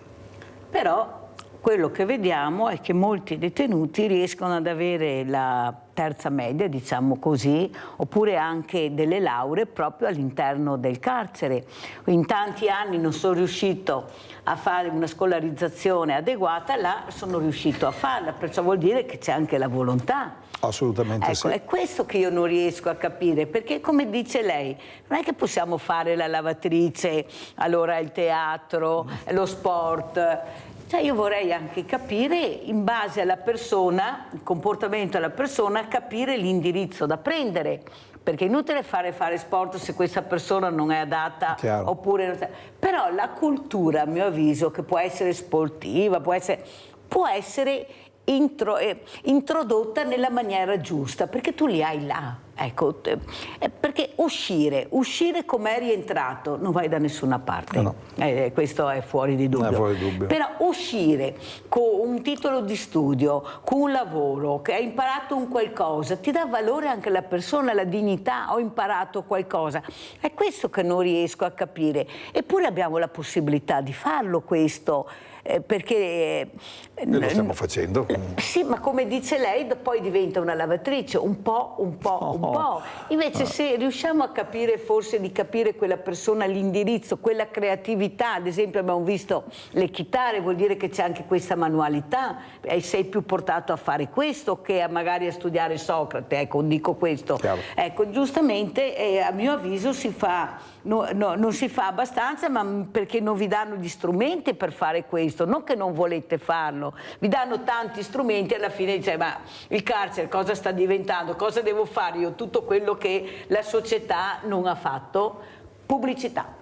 Però quello che vediamo è che molti detenuti riescono ad avere la terza media, diciamo così, oppure anche delle lauree proprio all'interno del carcere. In tanti anni non sono riuscito a fare una scolarizzazione adeguata, là sono riuscito a farla, perciò vuol dire che c'è anche la volontà.
Assolutamente
ecco,
sì.
È questo che io non riesco a capire, perché come dice lei, non è che possiamo fare la lavatrice, allora il teatro, lo sport. Cioè io vorrei anche capire, in base alla persona, il comportamento della persona, capire l'indirizzo da prendere. Perché è inutile fare sport se questa persona non è adatta.
Chiaro.
Oppure... Però la cultura, a mio avviso, che può essere sportiva, può essere introdotta nella maniera giusta, perché tu li hai là. Ecco, perché uscire come è rientrato non vai da nessuna parte.
No.
Questo è fuori di dubbio.
È fuori di dubbio.
Però uscire con un titolo di studio, con un lavoro, che hai imparato un qualcosa, ti dà valore anche alla persona, la dignità, ho imparato qualcosa. È questo che non riesco a capire. Eppure abbiamo la possibilità di farlo questo. Perché
lo stiamo facendo.
Sì, ma come dice lei, poi diventa una lavatrice, un po'. Invece se riusciamo a capire, forse di capire quella persona, l'indirizzo, quella creatività, ad esempio abbiamo visto le chitarre, vuol dire che c'è anche questa manualità, sei più portato a fare questo che magari a studiare Socrate, ecco, dico questo. Chiaro. Ecco, giustamente a mio avviso si fa... non si fa abbastanza, ma perché non vi danno gli strumenti per fare questo, non che non volete farlo, vi danno tanti strumenti e alla fine dice ma il carcere cosa sta diventando, cosa devo fare io, tutto quello che la società non ha fatto, pubblicità.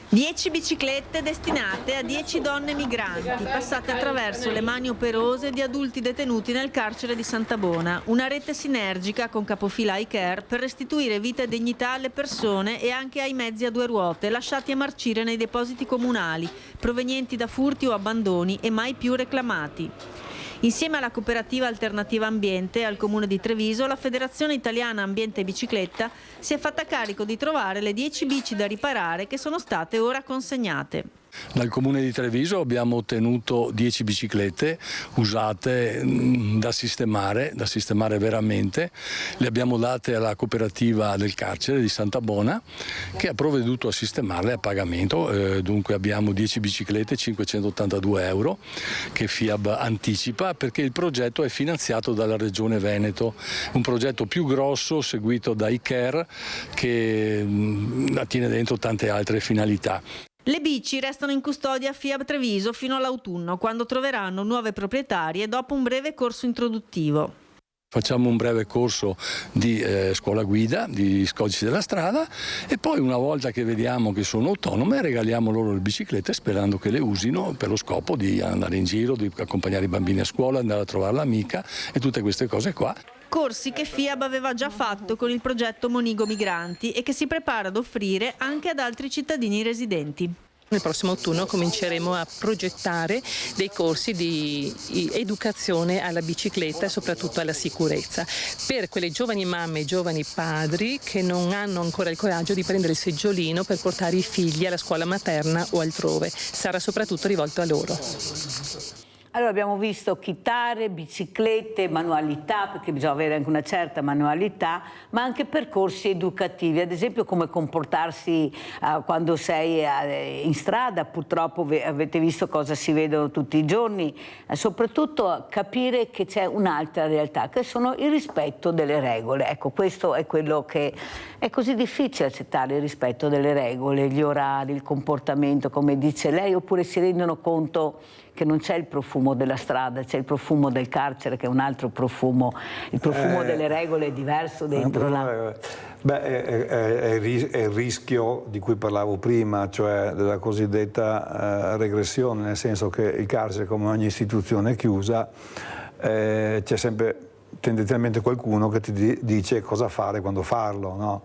Dieci biciclette destinate a 10 donne migranti, passate attraverso le mani operose di adulti detenuti nel carcere di Santabona. Una rete sinergica con capofila iCare per restituire vita e dignità alle persone e anche ai mezzi a due ruote lasciati a marcire nei depositi comunali, provenienti da furti o abbandoni e mai più reclamati. Insieme alla cooperativa Alternativa Ambiente e al Comune di Treviso, la Federazione Italiana Ambiente e Bicicletta si è fatta carico di trovare le 10 bici da riparare che sono state ora consegnate.
Dal Comune di Treviso abbiamo ottenuto 10 biciclette usate da sistemare veramente. Le abbiamo date alla cooperativa del carcere di Santabona che ha provveduto a sistemarle a pagamento. Dunque abbiamo 10 biciclette, 582 euro che FIAB anticipa perché il progetto è finanziato dalla Regione Veneto. Un progetto più grosso seguito da iCare che tiene dentro tante altre finalità.
Le bici restano in custodia a FIAB Treviso fino all'autunno, quando troveranno nuove proprietarie dopo un breve corso introduttivo.
Facciamo un breve corso di scuola guida, di codici della strada e poi una volta che vediamo che sono autonome regaliamo loro le biciclette sperando che le usino per lo scopo di andare in giro, di accompagnare i bambini a scuola, andare a trovare l'amica e tutte queste cose qua.
Corsi che FIAB aveva già fatto con il progetto Monigo Migranti e che si prepara ad offrire anche ad altri cittadini residenti.
Nel prossimo autunno cominceremo a progettare dei corsi di educazione alla bicicletta e soprattutto alla sicurezza per quelle giovani mamme e giovani padri che non hanno ancora il coraggio di prendere il seggiolino per portare i figli alla scuola materna o altrove. Sarà soprattutto rivolto a loro.
Allora abbiamo visto chitarre, biciclette, manualità, perché bisogna avere anche una certa manualità, ma anche percorsi educativi, ad esempio come comportarsi quando sei in strada, purtroppo avete visto cosa si vedono tutti i giorni, soprattutto capire che c'è un'altra realtà, che sono il rispetto delle regole. Ecco, questo è quello che è così difficile accettare, il rispetto delle regole, gli orari, il comportamento, come dice lei, oppure si rendono conto che non c'è il profumo della strada, c'è il profumo del carcere che è un altro profumo, il profumo delle regole è diverso dentro là.
È il rischio di cui parlavo prima, cioè della cosiddetta regressione, nel senso che il carcere, come ogni istituzione chiusa, c'è sempre tendenzialmente qualcuno che ti dice cosa fare quando farlo, no?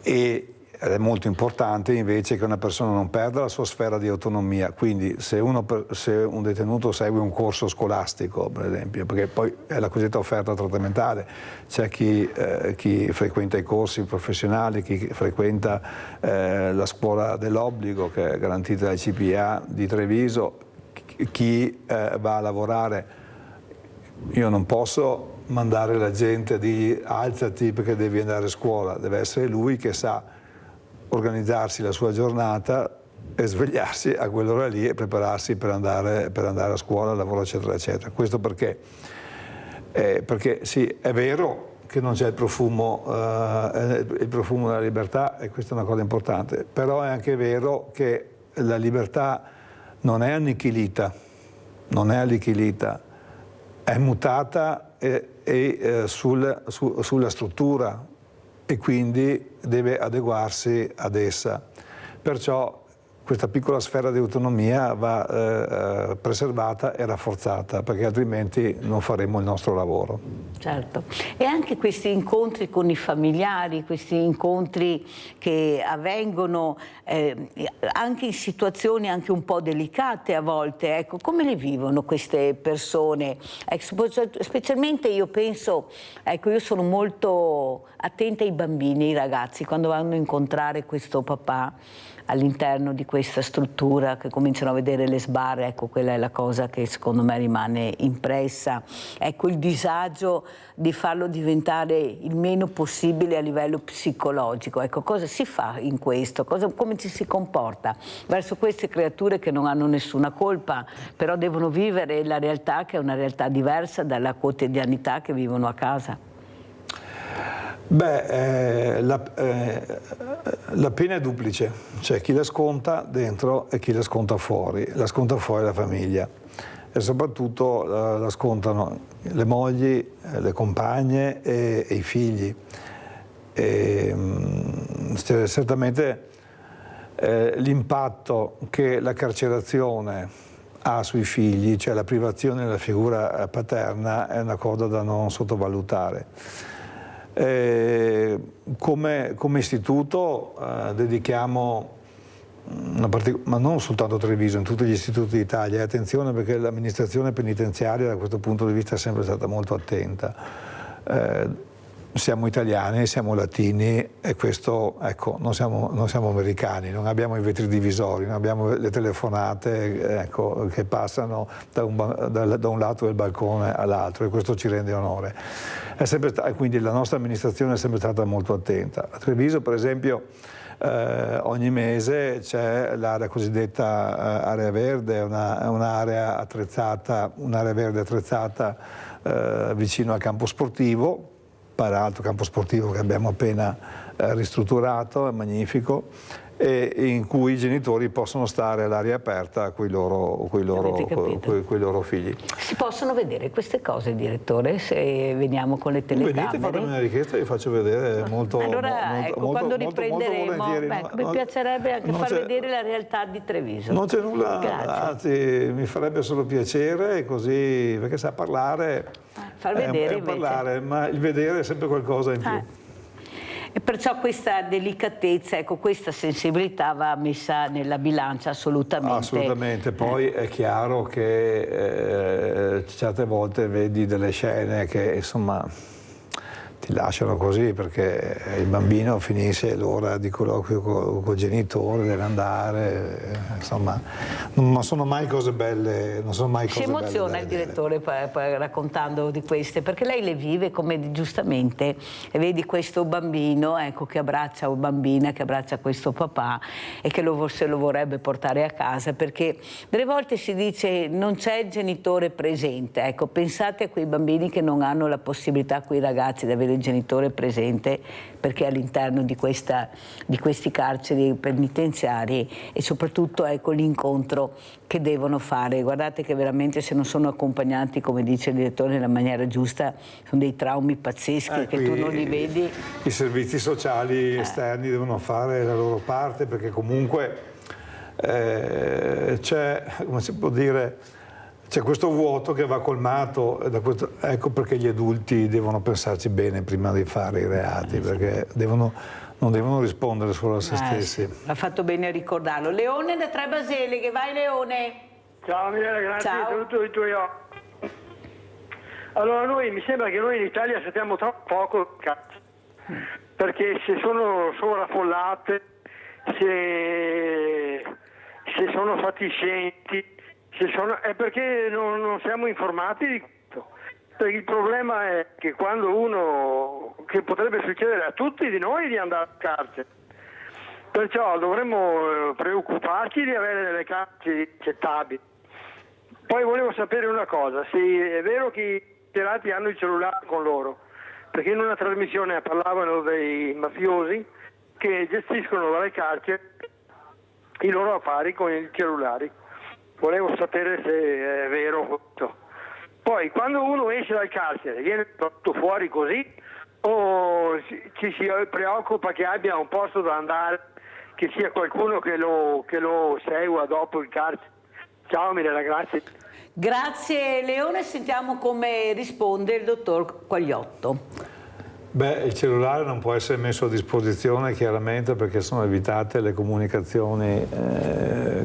E ed è molto importante invece che una persona non perda la sua sfera di autonomia, quindi se un detenuto segue un corso scolastico, per esempio, perché poi è la cosiddetta offerta trattamentale, c'è chi frequenta i corsi professionali, chi frequenta la scuola dell'obbligo che è garantita dai CPA di Treviso, chi va a lavorare. Io non posso mandare la gente a dire alzati perché devi andare a scuola, deve essere lui che sa organizzarsi la sua giornata e svegliarsi a quell'ora lì e prepararsi per andare a scuola, al lavoro, eccetera, eccetera. Questo perché? Perché sì, è vero che non c'è il profumo della libertà, e questa è una cosa importante, però è anche vero che la libertà non è annichilita, è mutata sulla struttura e quindi deve adeguarsi ad essa. Perciò questa piccola sfera di autonomia va preservata e rafforzata, perché altrimenti non faremo il nostro lavoro.
Certo, e anche questi incontri con i familiari, questi incontri che avvengono anche in situazioni anche un po' delicate a volte, ecco, come le vivono queste persone? Ecco, specialmente io penso, ecco, io sono molto attenta ai bambini, ai ragazzi, quando vanno a incontrare questo papà all'interno di questa struttura, che cominciano a vedere le sbarre, ecco, quella è la cosa che secondo me rimane impressa, ecco, il disagio di farlo diventare il meno possibile a livello psicologico, ecco, cosa si fa in questo, come ci si comporta verso queste creature che non hanno nessuna colpa, però devono vivere la realtà che è una realtà diversa dalla quotidianità che vivono a casa.
Beh, la pena è duplice, c'è chi la sconta dentro e chi la sconta fuori. La sconta fuori la famiglia e soprattutto la scontano le mogli, le compagne e i figli. Certamente l'impatto che la carcerazione ha sui figli, cioè la privazione della figura paterna, è una cosa da non sottovalutare. Come istituto dedichiamo, ma non soltanto a Treviso, in tutti gli istituti d'Italia, attenzione perché l'amministrazione penitenziaria da questo punto di vista è sempre stata molto attenta. Siamo italiani, siamo latini e questo, ecco, non siamo americani, non abbiamo i vetri divisori, non abbiamo le telefonate, ecco, che passano da un lato del balcone all'altro, e questo ci rende onore. Quindi la nostra amministrazione è sempre stata molto attenta. A Treviso, per esempio, ogni mese c'è l'area cosiddetta area verde, un'area verde attrezzata vicino al campo sportivo, peraltro campo sportivo che abbiamo appena ristrutturato, è magnifico, e in cui i genitori possono stare all'aria aperta con i loro figli.
Si possono vedere queste cose, direttore, se veniamo con le telecamere?
Venite, fatemi una richiesta, vi faccio vedere molto.
Allora, ecco, quando riprenderemo, mi piacerebbe anche far vedere la realtà di Treviso.
Non c'è nulla,
grazie.
Anzi, mi farebbe solo piacere, così, perché sa parlare,
far vedere
è parlare, ma il vedere è sempre qualcosa in più.
E perciò questa delicatezza, ecco, questa sensibilità va messa nella bilancia assolutamente.
Assolutamente, poi è chiaro che certe volte vedi delle scene che insomma ti lasciano così, perché il bambino finisce l'ora di colloquio col genitore, deve andare, insomma, non sono mai cose belle, non sono mai cose belle.
Si emoziona il direttore raccontando di queste, perché lei le vive come giustamente, e vedi questo bambino, ecco, che abbraccia, o bambina che abbraccia questo papà e che se lo vorrebbe portare a casa, perché delle volte si dice non c'è il genitore presente, ecco, pensate a quei bambini che non hanno la possibilità, quei ragazzi, di avere il genitore presente, perché all'interno di questi carceri penitenziari, e soprattutto, ecco, l'incontro che devono fare. Guardate che veramente, se non sono accompagnati, come dice il direttore, nella maniera giusta, sono dei traumi pazzeschi che tu non li vedi.
I servizi sociali esterni devono fare la loro parte, perché comunque c'è, come si può dire, c'è questo vuoto che va colmato, ecco perché gli adulti devono pensarci bene prima di fare i reati, perché devono non devono rispondere solo a se stessi.
Ha fatto bene a ricordarlo. Leone da Tre Baseleghe, vai Leone.
Ciao Mirella, grazie.
Ciao.
Saluto i tuoi occhi. Allora mi sembra che noi in Italia sappiamo troppo poco perché se sono sovraffollate, se sono fatiscenti, è perché non siamo informati di questo. Perché il problema è che quando che potrebbe succedere a tutti di noi di andare a carcere, perciò dovremmo preoccuparci di avere delle carceri accettabili. Poi volevo sapere una cosa, se è vero che i carcerati hanno il cellulare con loro, perché in una trasmissione parlavano dei mafiosi che gestiscono dalle carceri i loro affari con i cellulari. Volevo sapere se è vero questo. Poi quando uno esce dal carcere viene tratto fuori così o ci si preoccupa che abbia un posto da andare, che sia qualcuno che lo segua dopo il carcere? Ciao Mirella, grazie.
Grazie Leone, sentiamo come risponde il dottor Quagliotto.
Beh, il cellulare non può essere messo a disposizione chiaramente perché sono evitate le comunicazioni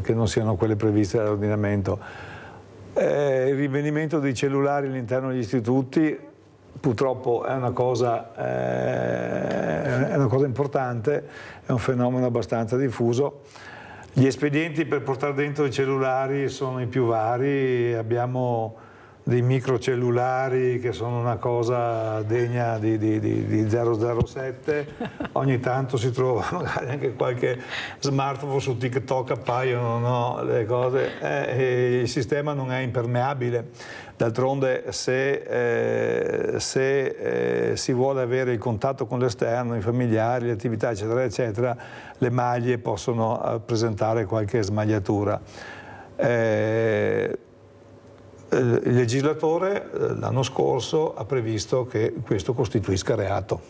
che non siano quelle previste dall'ordinamento. Il rinvenimento dei cellulari all'interno degli istituti purtroppo è una cosa importante, è un fenomeno abbastanza diffuso. Gli espedienti per portare dentro i cellulari sono i più vari, abbiamo dei microcellulari che sono una cosa degna di 007, ogni tanto si trova magari anche qualche smartphone su TikTok, appaiono le cose, e il sistema non è impermeabile. D'altronde se si vuole avere il contatto con l'esterno, i familiari, le attività eccetera eccetera, le maglie possono presentare qualche smagliatura. Il legislatore l'anno scorso ha previsto che questo costituisca reato.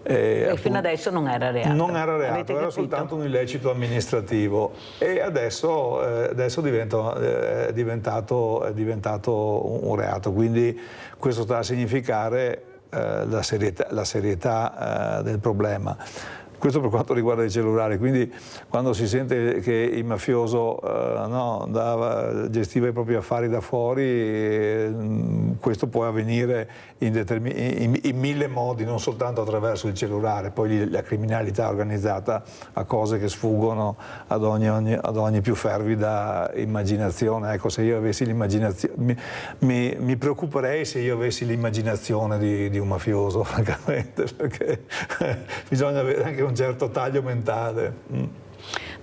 E fino adesso non era reato.
Non era reato, era soltanto un illecito amministrativo e adesso è diventato un reato, quindi questo sta a significare la serietà del problema. Questo per quanto riguarda i cellulari, quindi quando si sente che il mafioso gestiva i propri affari da fuori, questo può avvenire in mille modi, non soltanto attraverso il cellulare. Poi la criminalità organizzata ha cose che sfuggono ad ogni più fervida immaginazione. Ecco, se io avessi l'immaginazione, mi preoccuperei se io avessi l'immaginazione di un mafioso, francamente, perché bisogna avere anche un certo taglio mentale.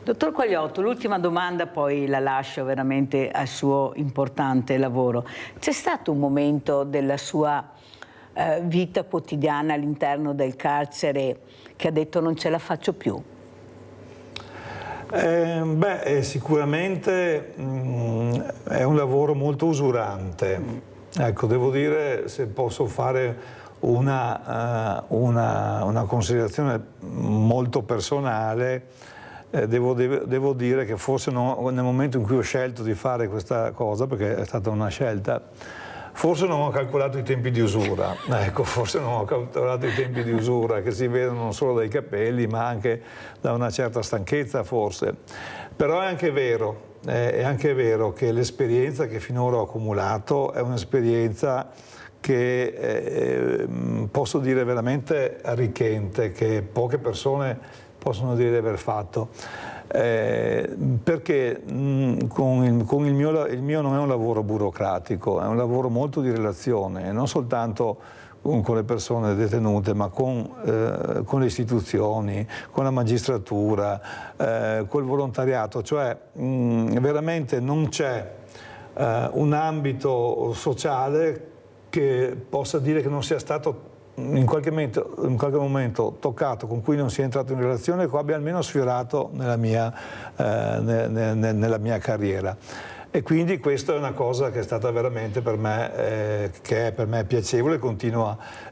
Dottor Quagliotto, l'ultima domanda, poi la lascio veramente al suo importante lavoro. C'è stato un momento della sua vita quotidiana all'interno del carcere che ha detto non ce la faccio più?
Sicuramente è un lavoro molto usurante. Ecco, devo dire, se posso fare una considerazione molto personale, devo dire che forse nel momento in cui ho scelto di fare questa cosa, perché è stata una scelta, forse non ho calcolato i tempi di usura, ecco, forse non ho calcolato i tempi di usura che si vedono non solo dai capelli ma anche da una certa stanchezza forse, però è anche vero che l'esperienza che finora ho accumulato è un'esperienza che posso dire veramente arricchente, che poche persone possono dire di aver fatto, perché il mio non è un lavoro burocratico, è un lavoro molto di relazione, non soltanto con le persone detenute, ma con le istituzioni, con la magistratura, col volontariato, cioè veramente non c'è un ambito sociale che possa dire che non sia stato in qualche momento toccato, con cui non sia entrato in relazione, che abbia almeno sfiorato nella mia carriera. E quindi questa è una cosa che è stata veramente per me, che è per me piacevole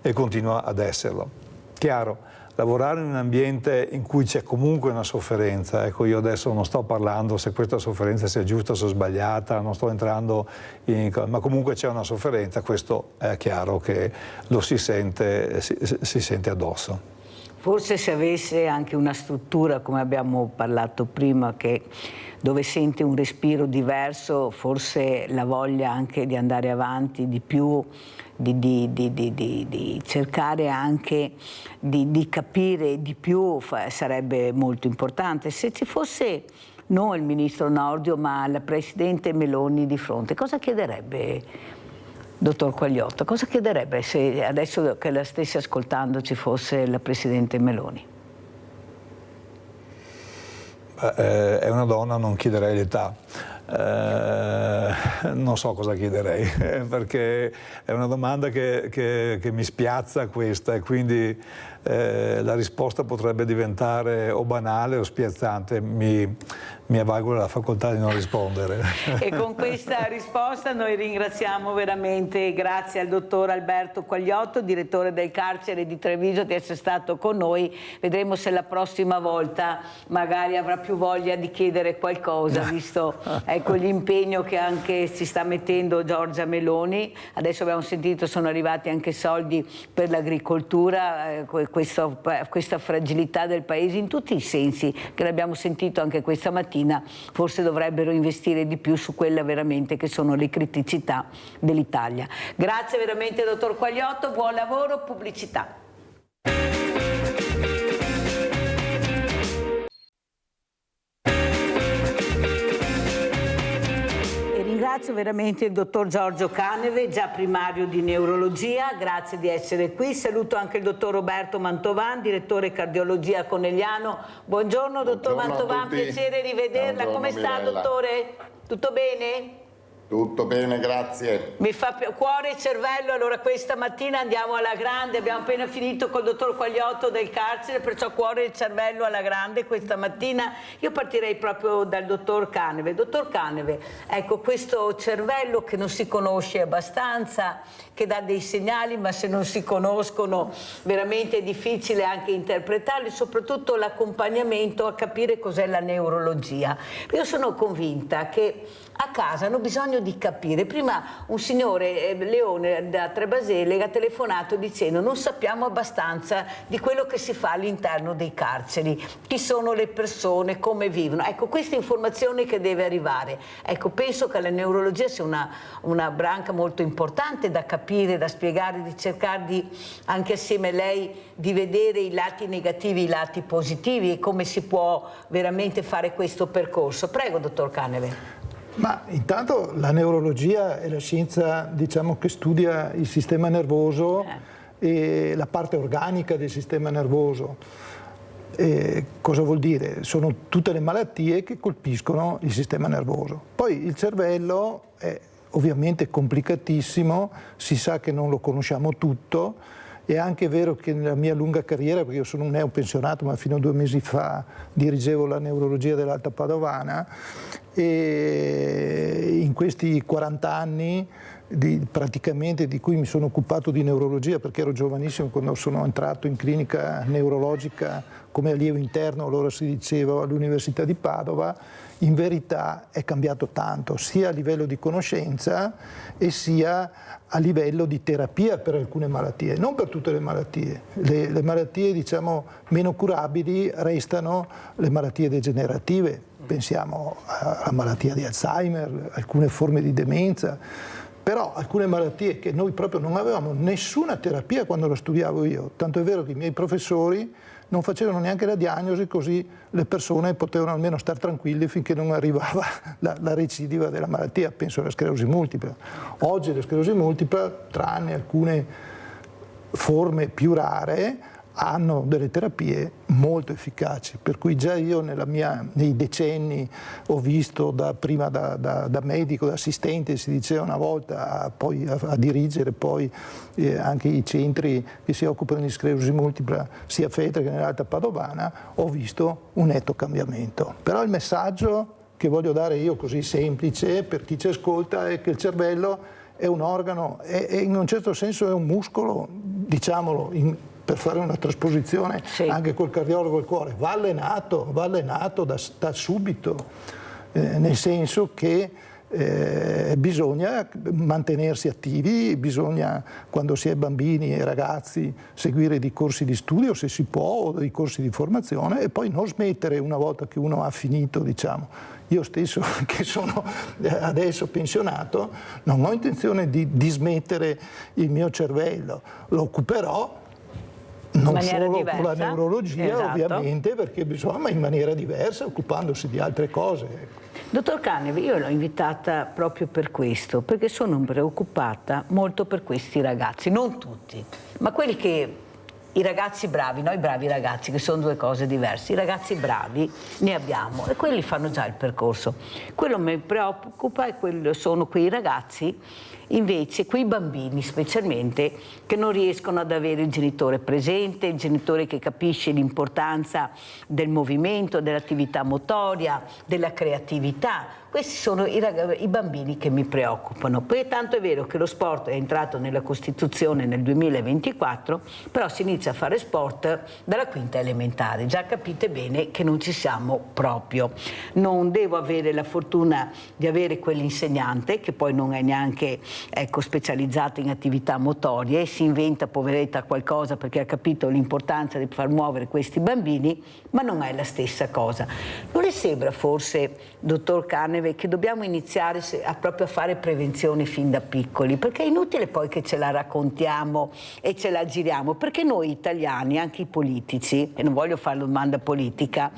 e continua ad esserlo. Chiaro, lavorare in un ambiente in cui c'è comunque una sofferenza, ecco, io adesso non sto parlando se questa sofferenza sia giusta o sbagliata, non sto entrando ma comunque c'è una sofferenza, questo è chiaro che lo si sente addosso.
Forse se avesse anche una struttura, come abbiamo parlato prima, dove sente un respiro diverso, forse la voglia anche di andare avanti di più, di cercare anche di capire di più sarebbe molto importante. Se ci fosse non il ministro Nordio ma la Presidente Meloni di fronte, cosa chiederebbe, dottor Quagliotto? Cosa chiederebbe se adesso che la stesse ascoltando ci fosse la Presidente Meloni?
È una donna, non chiederei l'età. Non so cosa chiederei, perché è una domanda che mi spiazza questa, e quindi la risposta potrebbe diventare o banale o spiazzante. Mi avvalgo della facoltà di non rispondere.
E con questa risposta noi ringraziamo veramente, grazie al dottor Alberto Quagliotto, direttore del carcere di Treviso, di essere stato con noi. Vedremo se la prossima volta magari avrà più voglia di chiedere qualcosa, visto l'impegno che anche si sta mettendo Giorgia Meloni. Adesso abbiamo sentito, sono arrivati anche soldi per l'agricoltura, questa fragilità del paese in tutti i sensi, che l'abbiamo sentito anche questa mattina. Forse dovrebbero investire di più su quelle veramente che sono le criticità dell'Italia. Grazie veramente dottor Quagliotto, buon lavoro, pubblicità. Ringrazio veramente il dottor Giorgio Caneve, già primario di neurologia, grazie di essere qui. Saluto anche il dottor Roberto Mantovan, direttore cardiologia Conegliano. Buongiorno dottor Mantovan, piacere rivederla. Come sta dottore? Tutto bene?
Tutto bene, grazie.
Mi fa cuore e cervello, allora questa mattina andiamo alla grande, abbiamo appena finito col dottor Quagliotto del carcere, perciò cuore e cervello alla grande questa mattina. Io partirei proprio dal dottor Caneve. Dottor Caneve, ecco, questo cervello che non si conosce abbastanza, che dà dei segnali, ma se non si conoscono veramente è difficile anche interpretarli, soprattutto l'accompagnamento a capire cos'è la neurologia. Io sono convinta che a casa hanno bisogno di capire. Prima un signore, Leone da Trebasele, ha telefonato dicendo: non sappiamo abbastanza di quello che si fa all'interno dei carceri, chi sono le persone, come vivono. Ecco, questa informazione che deve arrivare. Ecco, penso che la neurologia sia una branca molto importante da capire, da spiegare, di cercare di, anche assieme a lei, di vedere i lati negativi, i lati positivi e come si può veramente fare questo percorso. Prego, dottor Caneve.
Ma intanto la neurologia è la scienza, diciamo, che studia il sistema nervoso e la parte organica del sistema nervoso. Cosa vuol dire? Sono tutte le malattie che colpiscono il sistema nervoso. Poi il cervello è ovviamente complicatissimo, si sa che non lo conosciamo tutto. È anche vero che nella mia lunga carriera, perché io sono un neopensionato, ma fino a 2 mesi fa dirigevo la neurologia dell'Alta Padovana, e in questi 40 anni praticamente di cui mi sono occupato di neurologia, perché ero giovanissimo quando sono entrato in clinica neurologica come allievo interno, allora si diceva, all'Università di Padova, in verità è cambiato tanto, sia a livello di conoscenza e sia a livello di terapia per alcune malattie, non per tutte le malattie. Le malattie, diciamo, meno curabili restano le malattie degenerative, pensiamo alla malattia di Alzheimer, alcune forme di demenza, però alcune malattie che noi proprio non avevamo nessuna terapia quando lo studiavo io, tanto è vero che i miei professori non facevano neanche la diagnosi, così le persone potevano almeno stare tranquilli finché non arrivava la recidiva della malattia, penso alla sclerosi multipla. Oggi la sclerosi multipla, tranne alcune forme più rare, hanno delle terapie molto efficaci, per cui già io nei decenni ho visto prima da medico, da assistente, si diceva una volta, poi a dirigere poi anche i centri che si occupano di sclerosi multipla sia a Feltre che nell'Alta Padovana, ho visto un netto cambiamento. Però il messaggio che voglio dare io, così semplice per chi ci ascolta, è che il cervello è un organo e in un certo senso è un muscolo, diciamolo, per fare una trasposizione anche col cardiologo del cuore, va allenato da subito, nel senso che bisogna mantenersi attivi, bisogna quando si è bambini e ragazzi seguire dei corsi di studio se si può, o dei corsi di formazione, e poi non smettere una volta che uno ha finito, diciamo. Io stesso, che sono adesso pensionato, non ho intenzione di dismettere il mio cervello, lo occuperò non solo diversa, con la neurologia, esatto, ovviamente, perché bisogna, ma in maniera diversa, occupandosi di altre cose.
Dottor Caneve, io l'ho invitata proprio per questo, perché sono preoccupata molto per questi ragazzi, non tutti, ma quelli che, i ragazzi bravi, noi bravi ragazzi, che sono due cose diverse. I ragazzi bravi ne abbiamo e quelli fanno già il percorso. Quello che mi preoccupa sono quei ragazzi, invece, quei bambini specialmente, che non riescono ad avere il genitore presente, il genitore che capisce l'importanza del movimento, dell'attività motoria, della creatività. Questi sono i bambini che mi preoccupano, perché tanto è vero che lo sport è entrato nella Costituzione nel 2024, però si inizia a fare sport dalla quinta elementare. Già capite bene che non ci siamo proprio. Non devo avere la fortuna di avere quell'insegnante, che poi non è neanche specializzato in attività motorie, e si inventa, poveretta, qualcosa perché ha capito l'importanza di far muovere questi bambini, ma non è la stessa cosa. Non le sembra forse, dottor Caneve, che dobbiamo iniziare proprio a fare prevenzione fin da piccoli, perché è inutile poi che ce la raccontiamo e ce la giriamo, perché noi italiani, anche i politici, e non voglio fare la domanda politica,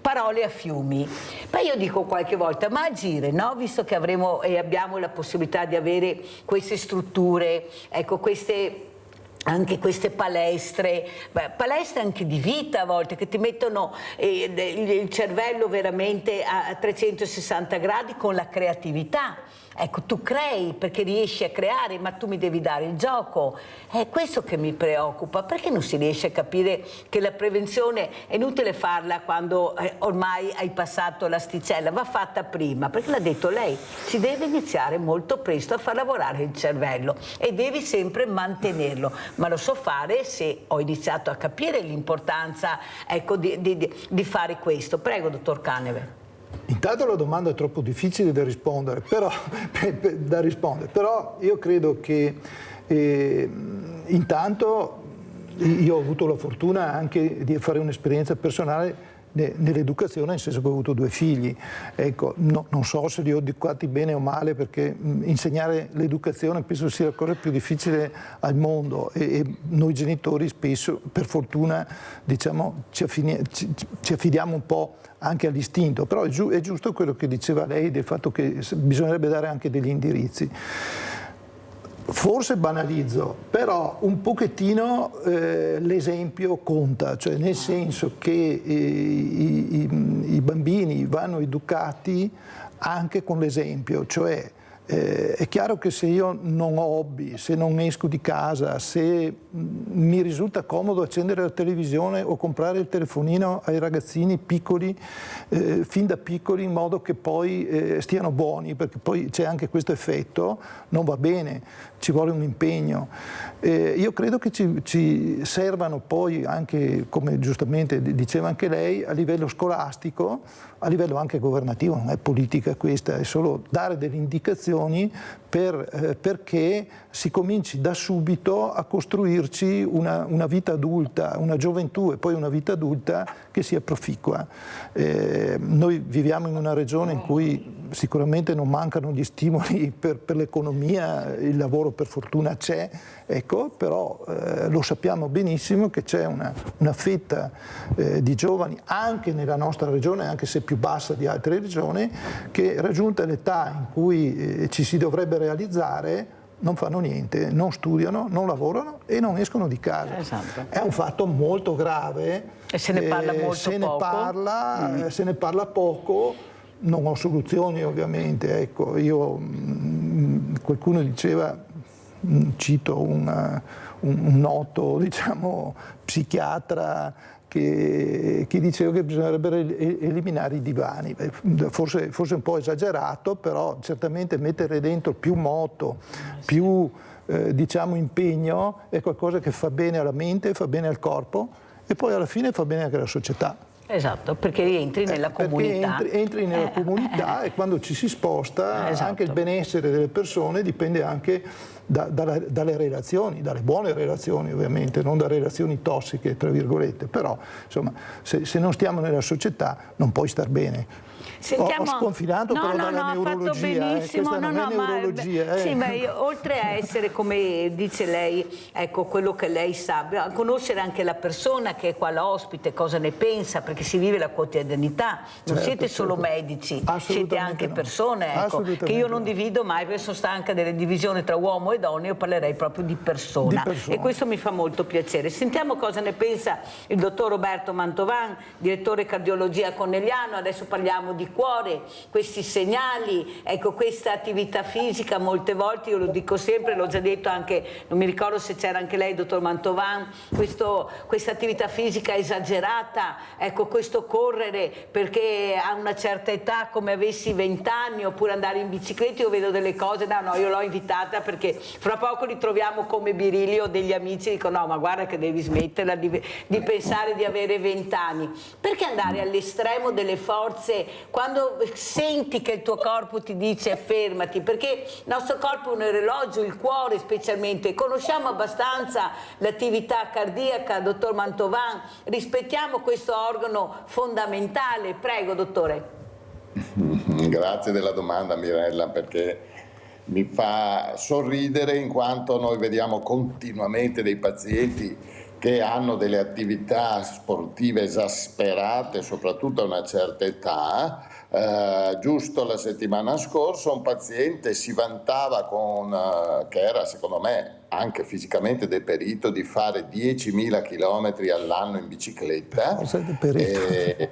parole a fiumi. Ma io dico qualche volta, ma agire, no? Visto che avremo e abbiamo la possibilità di avere queste strutture, ecco, anche queste palestre anche di vita a volte, che ti mettono il cervello veramente a 360 gradi con la creatività. Ecco, tu crei perché riesci a creare, ma tu mi devi dare il gioco. È questo che mi preoccupa, perché non si riesce a capire che la prevenzione è inutile farla quando ormai hai passato l'asticella, va fatta prima, perché l'ha detto lei, si deve iniziare molto presto a far lavorare il cervello e devi sempre mantenerlo, ma lo so fare se ho iniziato a capire l'importanza, ecco, di fare questo. Prego, dottor Caneve.
Intanto la domanda è troppo difficile da rispondere, però io credo che intanto io ho avuto la fortuna anche di fare un'esperienza personale nell'educazione, nel senso che ho avuto 2 figli. Ecco, non so se li ho educati bene o male, perché insegnare l'educazione penso sia la cosa più difficile al mondo, e noi genitori spesso, per fortuna, diciamo, ci affidiamo un po' anche all'istinto, però è giusto quello che diceva lei del fatto che bisognerebbe dare anche degli indirizzi. Forse banalizzo, però un pochettino l'esempio conta, cioè nel senso che i bambini vanno educati anche con l'esempio, cioè è chiaro che se io non ho hobby, se non esco di casa, se mi risulta comodo accendere la televisione o comprare il telefonino ai ragazzini piccoli, fin da piccoli, in modo che poi stiano buoni, perché poi c'è anche questo effetto, non va bene, ci vuole un impegno. Io credo che ci servano poi anche, come giustamente diceva anche lei, a livello scolastico, a livello anche governativo, non è politica questa, è solo dare delle indicazioni perché si cominci da subito a costruirci una vita adulta, una gioventù e poi una vita adulta che sia proficua. Noi viviamo in una regione in cui sicuramente non mancano gli stimoli per l'economia, il lavoro per fortuna c'è, ecco, però lo sappiamo benissimo che c'è una fetta di giovani anche nella nostra regione, anche se più bassa di altre regioni, che raggiunta l'età in cui ci si dovrebbe realizzare non fanno niente, non studiano, non lavorano e non escono di casa.
Esatto.
È un fatto molto grave.
E se ne parla molto poco.
Se ne parla poco. Non ho soluzioni ovviamente, ecco, qualcuno diceva, cito un noto, diciamo, psichiatra che diceva che bisognerebbe eliminare i divani, forse un po' esagerato, però certamente mettere dentro più moto, più diciamo impegno è qualcosa che fa bene alla mente, fa bene al corpo e poi alla fine fa bene anche alla società.
Esatto, perché rientri nella comunità.
Entri nella comunità e quando ci si sposta anche il benessere delle persone dipende anche dalle relazioni, dalle buone relazioni ovviamente, non da relazioni tossiche tra virgolette, però insomma se non stiamo nella società non puoi star bene.
Sentiamo...
Ho sconfinato però dalla neurologia,
ha fatto benissimo.
Questa non è neurologia.
Sì, ma oltre a essere, come dice lei, ecco, quello che lei sa, conoscere anche la persona che è qua l'ospite, cosa ne pensa, perché si vive la quotidianità, non siete solo medici, siete anche persone, ecco, che io non divido mai, perché sono stanca delle divisioni tra uomo e donna, io parlerei proprio di persona. E questo mi fa molto piacere. Sentiamo cosa ne pensa il dottor Roberto Mantovan, direttore cardiologia Conegliano. Adesso parliamo di cuore, questi segnali, ecco, questa attività fisica molte volte, io lo dico sempre, l'ho già detto anche, non mi ricordo se c'era anche lei dottor Mantovan, questa attività fisica esagerata, ecco, questo correre perché a una certa età come avessi 20 anni oppure andare in bicicletta, io vedo delle cose, no, io l'ho invitata perché fra poco li troviamo come birilli o degli amici, dico no, ma guarda che devi smetterla di pensare di avere 20 anni, perché andare all'estremo delle forze quando senti che il tuo corpo ti dice fermati, perché il nostro corpo è un orologio, il cuore specialmente, conosciamo abbastanza l'attività cardiaca, dottor Mantovan, rispettiamo questo organo fondamentale. Prego, dottore.
Grazie della domanda, Mirella, perché mi fa sorridere in quanto noi vediamo continuamente dei pazienti che hanno delle attività sportive esasperate, soprattutto a una certa età. Giusto la settimana scorsa un paziente si vantava che era secondo me anche fisicamente deperito, di fare 10.000 km all'anno in bicicletta e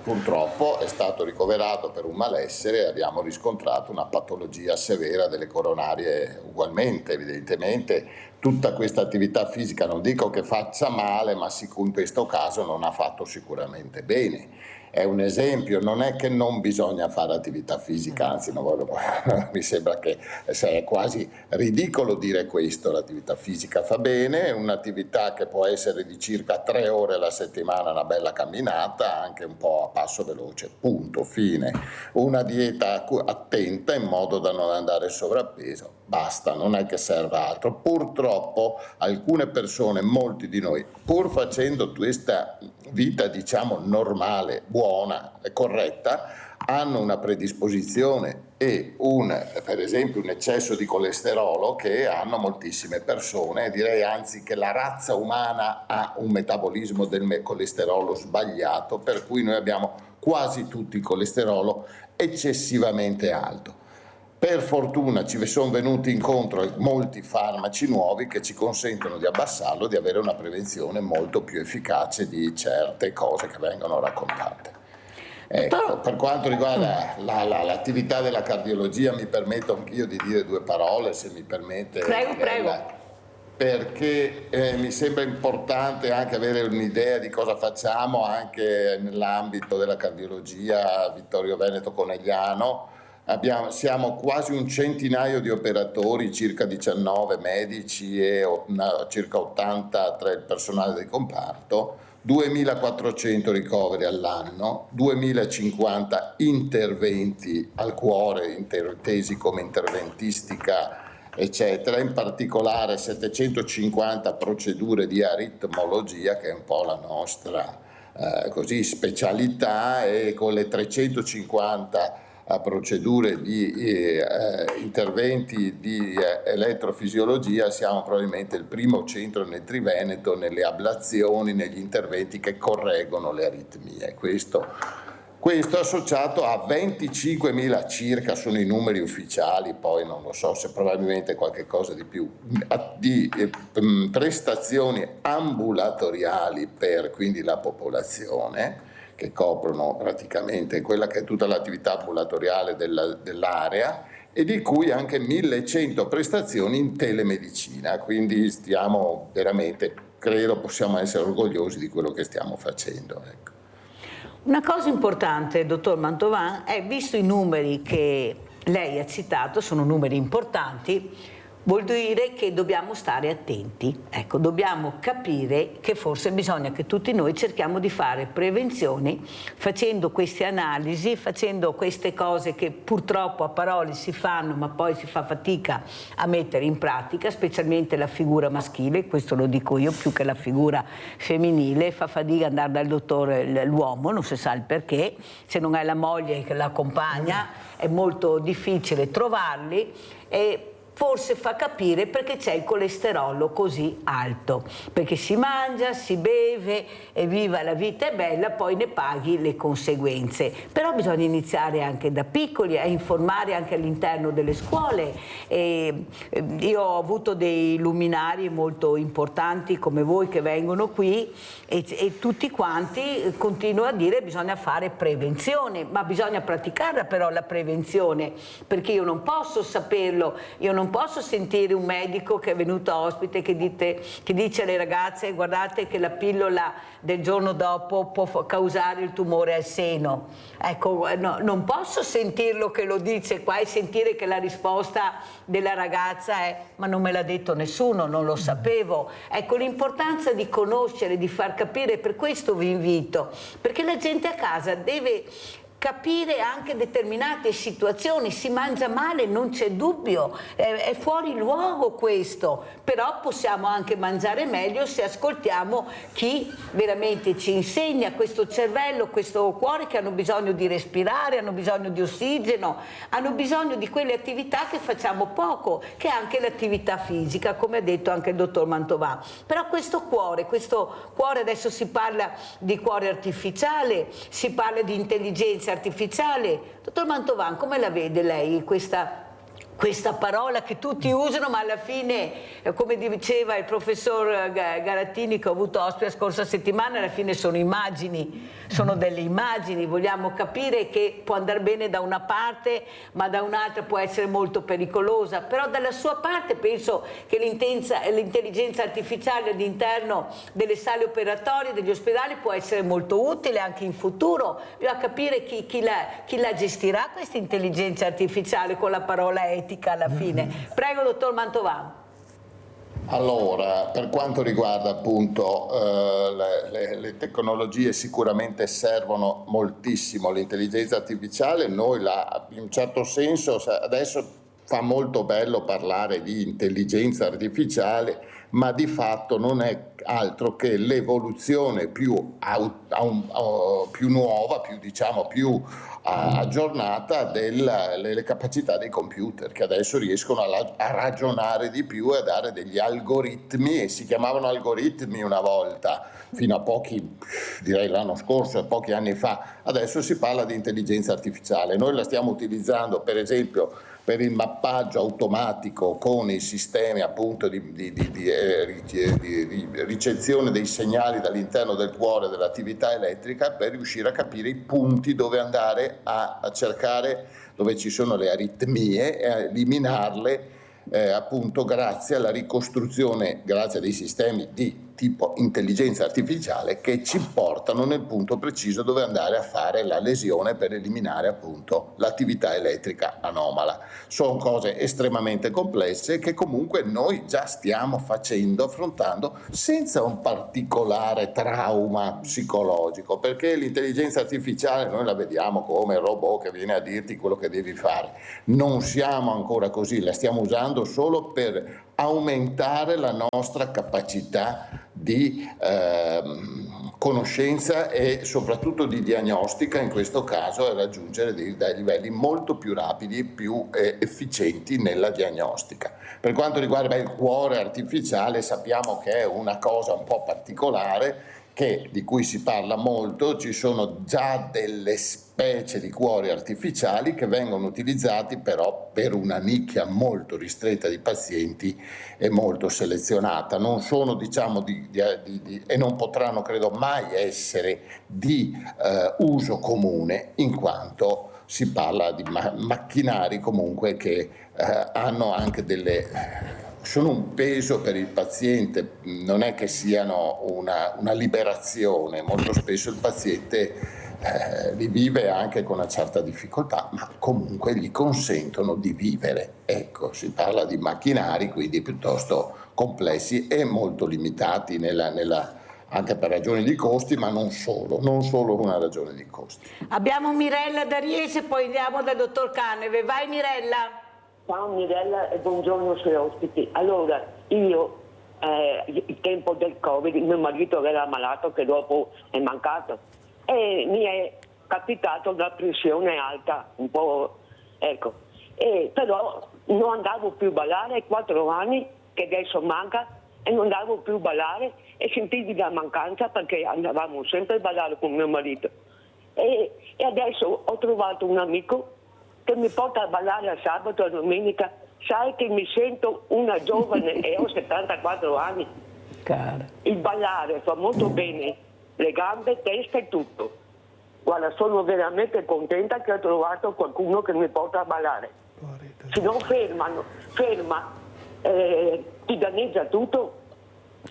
purtroppo è stato ricoverato per un malessere e abbiamo riscontrato una patologia severa delle coronarie ugualmente. Evidentemente tutta questa attività fisica non dico che faccia male, ma in questo caso non ha fatto sicuramente bene. È un esempio, non è che non bisogna fare attività fisica, anzi mi sembra che è quasi ridicolo dire questo, l'attività fisica fa bene, è un'attività che può essere di circa 3 ore alla settimana, una bella camminata, anche un po' a passo veloce, punto, fine. Una dieta attenta in modo da non andare sovrappeso, basta, non è che serva altro. Purtroppo alcune persone, molti di noi, pur facendo questa vita diciamo normale, buona e corretta, hanno una predisposizione e per esempio un eccesso di colesterolo che hanno moltissime persone, direi anzi che la razza umana ha un metabolismo del colesterolo sbagliato, per cui noi abbiamo quasi tutti il colesterolo eccessivamente alto. Per fortuna ci sono venuti incontro molti farmaci nuovi che ci consentono di abbassarlo, di avere una prevenzione molto più efficace di certe cose che vengono raccontate. Ecco, per quanto riguarda l'attività della cardiologia, mi permetto anch'io di dire 2 parole, se mi permette.
Prego.
Perché mi sembra importante anche avere un'idea di cosa facciamo anche nell'ambito della cardiologia Vittorio Veneto Conegliano. Siamo quasi un centinaio di operatori, circa 19 medici e circa 80 tra il personale del comparto, 2.400 ricoveri all'anno, 2.050 interventi al cuore, intesi come interventistica, eccetera, in particolare 750 procedure di aritmologia, che è un po' la nostra specialità, e con le 350 a procedure di interventi di elettrofisiologia siamo probabilmente il primo centro nel Triveneto nelle ablazioni, negli interventi che correggono le aritmie. Questo associato a 25.000 circa, sono i numeri ufficiali, poi non lo so se probabilmente qualche cosa di più, di prestazioni ambulatoriali per quindi la popolazione, che coprono praticamente quella che è tutta l'attività ambulatoriale dell'area, e di cui anche 1.100 prestazioni in telemedicina, quindi stiamo veramente, credo possiamo essere orgogliosi di quello che stiamo facendo. Ecco.
Una cosa importante, dottor Mantovan, è, visto i numeri che lei ha citato, sono numeri importanti, vuol dire che dobbiamo stare attenti, ecco, dobbiamo capire che forse bisogna che tutti noi cerchiamo di fare prevenzioni facendo queste analisi, facendo queste cose che purtroppo a parole si fanno ma poi si fa fatica a mettere in pratica, specialmente la figura maschile, questo lo dico io più che la figura femminile, fa fatica andare dal dottore l'uomo, non si sa il perché, se non è la moglie che l'accompagna è molto difficile trovarli e forse fa capire perché c'è il colesterolo così alto, perché si mangia, si beve, evviva la vita è bella, poi ne paghi le conseguenze. Però bisogna iniziare anche da piccoli a informare anche all'interno delle scuole. Io ho avuto dei luminari molto importanti come voi che vengono qui e tutti quanti continuano a dire che bisogna fare prevenzione, ma bisogna praticarla però la prevenzione, perché io non posso saperlo, io non posso sentire un medico che è venuto ospite che dice alle ragazze guardate che la pillola del giorno dopo può causare il tumore al seno. Ecco, no, non posso sentirlo che lo dice qua e sentire che la risposta della ragazza è ma non me l'ha detto nessuno, non lo sapevo. Ecco, l'importanza di conoscere, di far capire, per questo vi invito, perché la gente a casa deve capire anche determinate situazioni, si mangia male, non c'è dubbio, è fuori luogo questo, però possiamo anche mangiare meglio se ascoltiamo chi veramente ci insegna, questo cervello, questo cuore che hanno bisogno di respirare, hanno bisogno di ossigeno, hanno bisogno di quelle attività che facciamo poco, che è anche l'attività fisica, come ha detto anche il dottor Mantovà. Però questo cuore, adesso si parla di cuore artificiale, si parla di intelligenza artificiale. Dottor Mantovan, come la vede lei questa parola che tutti usano, ma alla fine, come diceva il professor Garattini che ho avuto ospite la scorsa settimana, alla fine sono immagini, sono delle immagini, vogliamo capire che può andare bene da una parte ma da un'altra può essere molto pericolosa, però dalla sua parte penso che l'intelligenza artificiale all'interno delle sale operatorie, degli ospedali può essere molto utile anche in futuro, bisogna capire chi la gestirà questa intelligenza artificiale con la parola etica alla fine. Prego, dottor Mantovà.
Allora, per quanto riguarda appunto le tecnologie, sicuramente servono moltissimo l'intelligenza artificiale, noi in un certo senso adesso fa molto bello parlare di intelligenza artificiale, ma di fatto non è altro che l'evoluzione più nuova, più aggiornata delle capacità dei computer, che adesso riescono a ragionare di più e a dare degli algoritmi, e si chiamavano algoritmi una volta, fino a direi l'anno scorso e pochi anni fa. Adesso si parla di intelligenza artificiale. Noi la stiamo utilizzando per esempio per il mappaggio automatico con i sistemi appunto di ricezione dei segnali dall'interno del cuore dell'attività elettrica, per riuscire a capire i punti dove andare a cercare, dove ci sono le aritmie, e a eliminarle appunto grazie alla ricostruzione, grazie a dei sistemi di tipo intelligenza artificiale che ci portano nel punto preciso dove andare a fare la lesione per eliminare appunto l'attività elettrica anomala. Sono cose estremamente complesse che comunque noi già stiamo affrontando senza un particolare trauma psicologico, perché l'intelligenza artificiale noi la vediamo come il robot che viene a dirti quello che devi fare. Non siamo ancora così, la stiamo usando solo per aumentare la nostra capacità di conoscenza e soprattutto di diagnostica, in questo caso, e raggiungere dei livelli molto più rapidi e più efficienti nella diagnostica. Per quanto riguarda il cuore artificiale, sappiamo che è una cosa un po' particolare, di cui si parla molto. Ci sono già delle specie di cuori artificiali che vengono utilizzati però per una nicchia molto ristretta di pazienti e molto selezionata. Non sono, diciamo, e non potranno, credo, mai essere di uso comune, in quanto si parla di macchinari comunque che hanno anche sono un peso per il paziente, non è che siano una liberazione. Molto spesso il paziente li vive anche con una certa difficoltà, ma comunque gli consentono di vivere. Ecco, si parla di macchinari quindi piuttosto complessi e molto limitati anche per ragioni di costi, ma non solo una ragione di costi.
Abbiamo Mirella da Riese, poi andiamo dal dottor Caneve. Vai Mirella.
Ciao Mirella e buongiorno ai suoi ospiti. Allora, io il tempo del Covid, mio marito era malato che dopo è mancato e mi è capitato la pressione alta, un po', ecco. Però non andavo più a ballare, 4 anni che adesso manca e non andavo più a ballare e sentivi la mancanza perché andavamo sempre a ballare con mio marito. E adesso ho trovato un amico che mi porta a ballare a sabato e domenica. Sai che mi sento una giovane e ho 74 anni.
Cara.
Il ballare fa molto bene, le gambe, testa e tutto. Guarda, sono veramente contenta che ho trovato qualcuno che mi porta a ballare. Se no ferma, ti danneggia tutto.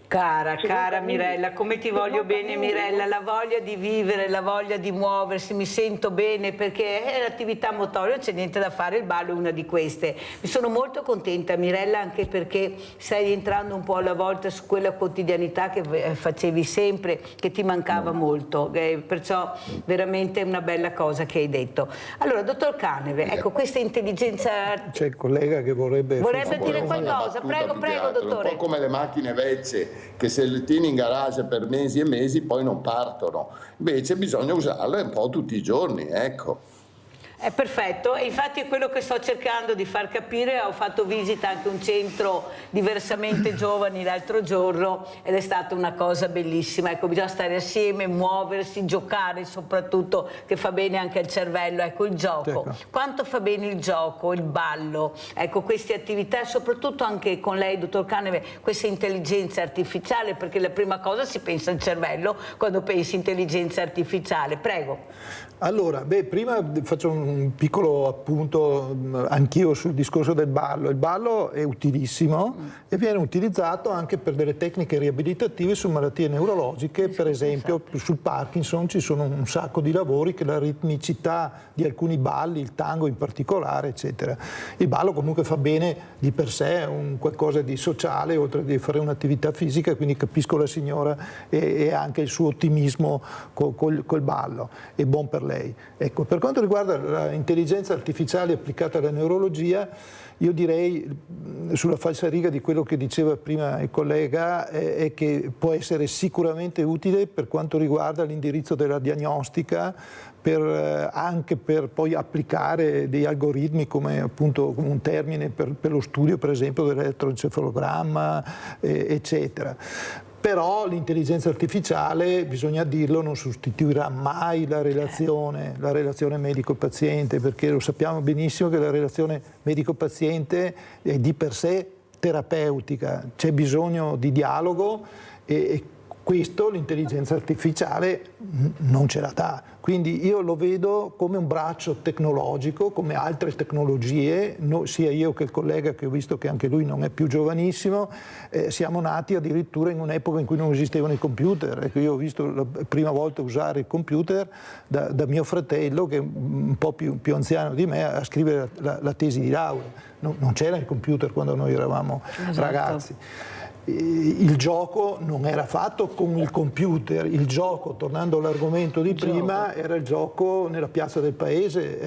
Cara Mirella, come ti voglio bene Mirella, la voglia di vivere, la voglia di muoversi, mi sento bene perché è l'attività motoria, non c'è niente da fare, il ballo è una di queste. Mi sono molto contenta Mirella anche perché stai entrando un po' alla volta su quella quotidianità che facevi sempre, che ti mancava molto, perciò veramente è una bella cosa che hai detto. Allora, dottor Caneve, ecco questa intelligenza...
C'è il collega che vorrebbe
dire qualcosa, prego dottore.
Un po' come le macchine vecchie che se le tieni in garage per mesi e mesi poi non partono, invece bisogna usarle un po' tutti i giorni, ecco.
È perfetto, e infatti è quello che sto cercando di far capire. Ho fatto visita anche a un centro diversamente giovani l'altro giorno ed è stata una cosa bellissima. Ecco, bisogna stare assieme, muoversi, giocare soprattutto, che fa bene anche al cervello. Ecco, il gioco. Certo. Quanto fa bene il gioco, il ballo, ecco, queste attività e soprattutto anche con lei, dottor Caneve, questa intelligenza artificiale, perché la prima cosa si pensa al cervello quando pensi intelligenza artificiale. Prego.
Allora, prima faccio un piccolo appunto anch'io sul discorso del ballo. Il ballo è utilissimo e viene utilizzato anche per delle tecniche riabilitative su malattie neurologiche, per esempio sul Parkinson ci sono un sacco di lavori che la ritmicità di alcuni balli, il tango in particolare, eccetera. Il ballo comunque fa bene di per sé, è un qualcosa di sociale, oltre a fare un'attività fisica, quindi capisco la signora e anche il suo ottimismo col ballo, è buon per lei. Ecco, per quanto riguarda l'intelligenza artificiale applicata alla neurologia, io direi, sulla falsariga di quello che diceva prima il collega, è che può essere sicuramente utile per quanto riguarda l'indirizzo della diagnostica, anche per poi applicare dei algoritmi come appunto un termine per lo studio per esempio dell'elettroencefalogramma, eccetera. Però l'intelligenza artificiale, bisogna dirlo, non sostituirà mai la relazione medico-paziente, perché lo sappiamo benissimo che la relazione medico-paziente è di per sé terapeutica, c'è bisogno di dialogo e questo l'intelligenza artificiale non ce la dà. Quindi io lo vedo come un braccio tecnologico, come altre tecnologie, sia io che il collega, che ho visto che anche lui non è più giovanissimo, siamo nati addirittura in un'epoca in cui non esistevano i computer. Ecco, io ho visto la prima volta usare il computer da mio fratello, che è un po' più anziano di me, a scrivere la tesi di laurea. Non c'era il computer quando noi eravamo ragazzi. Il gioco non era fatto con il computer, il gioco, tornando all'argomento di prima, era il gioco nella piazza del paese.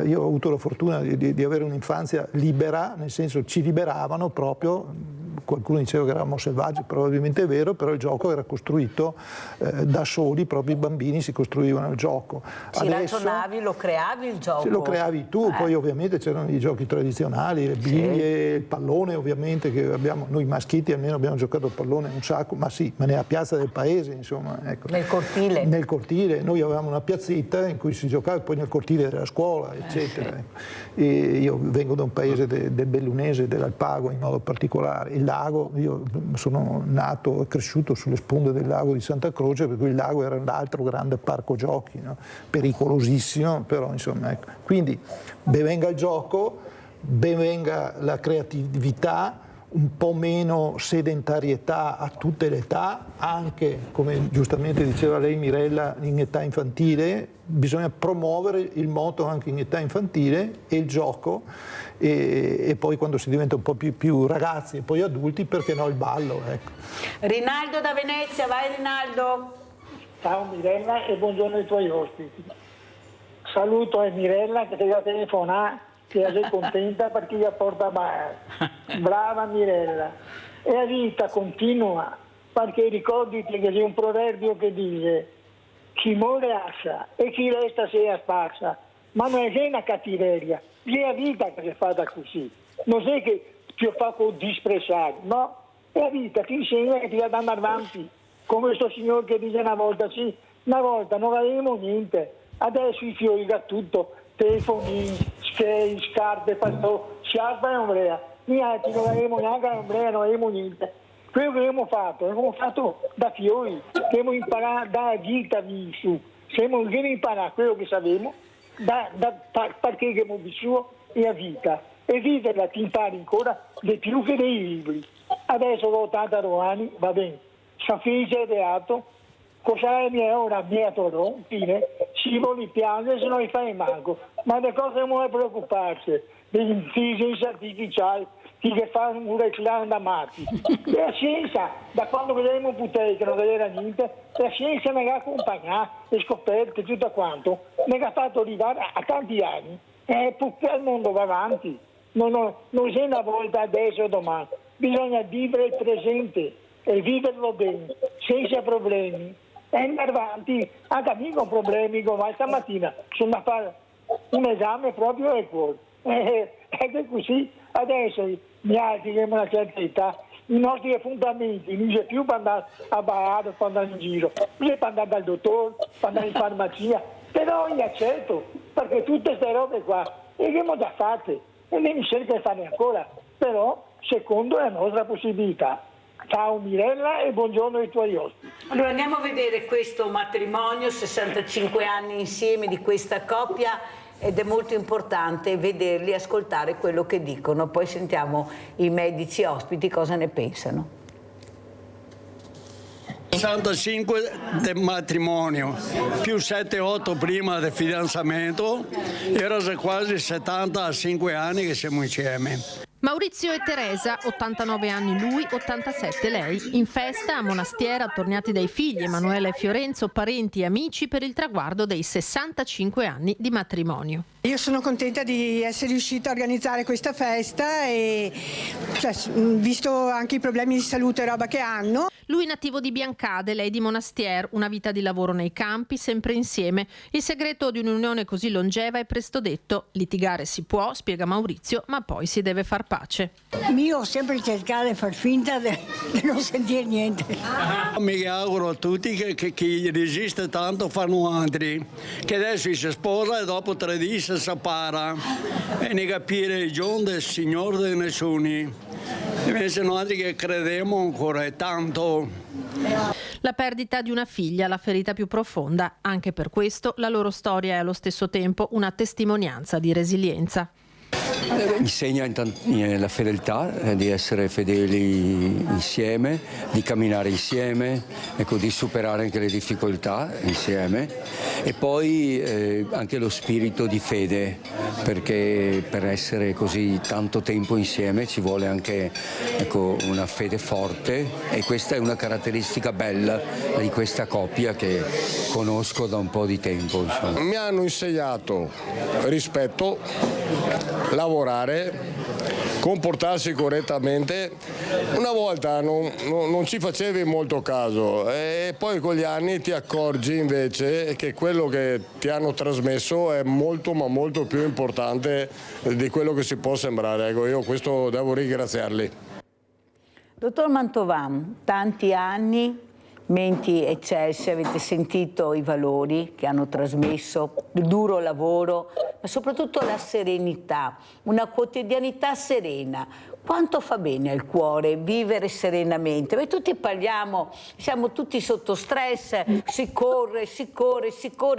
Io ho avuto la fortuna di avere un'infanzia libera, nel senso ci liberavano proprio. Qualcuno diceva che eravamo selvaggi, probabilmente è vero, però il gioco era costruito da soli, proprio i bambini si costruivano il gioco.
Ci ragionavi, lo creavi il gioco?
Lo creavi tu, poi ovviamente c'erano i giochi tradizionali, le biglie, il pallone ovviamente, che abbiamo, noi maschiti almeno abbiamo giocato a pallone un sacco, ma nella piazza del paese, insomma. Ecco.
Nel cortile?
Nel cortile, noi avevamo una piazzetta in cui si giocava, poi nel cortile della scuola, eccetera. E io vengo da un paese del Bellunese, dell'Alpago in modo particolare. Il lago, io sono nato e cresciuto sulle sponde del lago di Santa Croce, per cui il lago era l'altro grande parco giochi, no? Pericolosissimo, però insomma, ecco. Quindi ben venga il gioco, ben venga la creatività, un po' meno sedentarietà a tutte le età, anche, come giustamente diceva lei Mirella, in età infantile. Bisogna promuovere il moto anche in età infantile e il gioco, e poi quando si diventa un po' più ragazzi e poi adulti, perché no, il ballo, ecco.
Rinaldo da Venezia, vai Rinaldo.
Ciao Mirella e buongiorno ai tuoi ospiti. Saluto a Mirella che ti ha telefonato, che sei contenta perché gli porta a mare. Brava Mirella. E la vita continua, perché ricordati che c'è un proverbio che dice: chi muore assa e chi resta si spassa. Ma non è una cattiveria, è la vita che è fatta così. Non è che ti fa con disprezzare, no? È la vita, ti insegna che ti va andare avanti. Come questo signore che dice una volta, sì, una volta non avevamo niente, adesso i fiori da tutto, telefoni, schei, scarpe, pastò, sciarpa e ombrea. Niente, non avevamo neanche l'ombrea, non avevamo niente. Quello che abbiamo fatto da fiori, abbiamo imparato dalla vita su, abbiamo imparato quello che sapevamo, perché abbiamo vissuto la vita. E viverla ti impari ancora di più che dei libri. Adesso ho 80 anni, va bene, sono felice e beato, cosa è mia ora, mia torò, fine, si vuole piangere se non li fai manco. Ma le cose non è preoccuparsi, degli intelligenze artificiali, che fanno un reclamo da matti. La scienza, da quando vedevamo Putei che non vedeva niente, la scienza mi ha accompagnato, le scoperte, tutto quanto, mi ha fatto arrivare a tanti anni. Perché il mondo va avanti, non c'è una volta adesso o domani, bisogna vivere il presente e viverlo bene, senza problemi. E andare avanti, anche a me con problemi, come stamattina sono a fare un esame proprio al cuore. Ed è così, adesso gli altri che hanno una certa età, i nostri appuntamenti non c'è più per andare a ballare, per andare in giro, non c'è per andare dal dottore, per andare in farmacia, però io accetto, perché tutte queste robe qua le abbiamo già fatte e ne mi cerca di farne ancora, però secondo la nostra possibilità. Ciao Mirella e buongiorno ai tuoi ospiti.
Allora andiamo a vedere questo matrimonio, 65 anni insieme di questa coppia, ed è molto importante vederli, ascoltare quello che dicono. Poi sentiamo i medici ospiti cosa ne pensano.
65 del matrimonio, più 7-8 prima del fidanzamento, era quasi 75 anni che siamo insieme.
Maurizio e Teresa, 89 anni lui, 87 lei, in festa a Monastiera, attorniati dai figli Emanuela e Fiorenzo, parenti e amici per il traguardo dei 65 anni di matrimonio.
Io sono contenta di essere riuscita a organizzare questa festa e visto anche i problemi di salute e roba che hanno.
Lui nativo di Biancade, lei di Monastier, una vita di lavoro nei campi, sempre insieme. Il segreto di un'unione così longeva è presto detto: litigare si può, spiega Maurizio, ma poi si deve far pace.
Io ho sempre cercato di far finta di non sentire niente.
Mi auguro a tutti che chi resiste tanto fanno altri, che adesso si sposa e dopo 3 giorni si separa e ne capire il giorno del Signore di nessuno. Invece noi altri che crediamo ancora è tanto.
La perdita di una figlia, la ferita più profonda. Anche per questo la loro storia è allo stesso tempo una testimonianza di resilienza.
Insegna la fedeltà, di essere fedeli insieme, di camminare insieme, ecco, di superare anche le difficoltà insieme, e poi anche lo spirito di fede, perché per essere così tanto tempo insieme ci vuole anche, ecco, una fede forte, e questa è una caratteristica bella di questa coppia che conosco da un po' di tempo, insomma.
Mi hanno insegnato rispetto, lavorare, comportarsi correttamente. Una volta non ci facevi molto caso e poi con gli anni ti accorgi invece che quello che ti hanno trasmesso è molto ma molto più importante di quello che si può sembrare. Ecco, io questo devo ringraziarli.
Dottor Mantovan, tanti anni, menti eccelse, avete sentito i valori che hanno trasmesso, il duro lavoro, ma soprattutto la serenità, una quotidianità serena. quanto fa bene al cuore vivere serenamente? Noi tutti parliamo, siamo tutti sotto stress, si corre.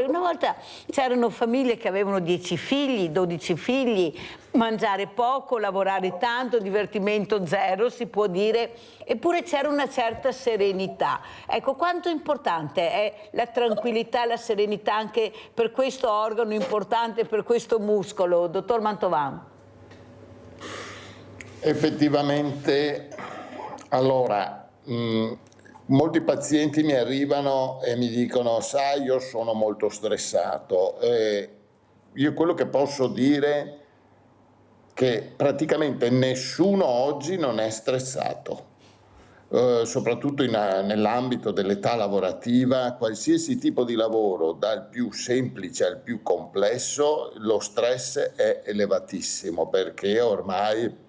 Una volta c'erano famiglie che avevano 10 figli, 12 figli, mangiare poco, lavorare tanto, divertimento zero, si può dire, eppure c'era una certa serenità. Ecco, quanto importante è la tranquillità e la serenità anche per questo organo importante, per questo muscolo, dottor Mantovan?
Effettivamente, allora, molti pazienti mi arrivano e mi dicono: sai, io sono molto stressato. Io quello che posso dire che praticamente nessuno oggi non è stressato, soprattutto nell'ambito dell'età lavorativa. Qualsiasi tipo di lavoro, dal più semplice al più complesso, lo stress è elevatissimo, perché ormai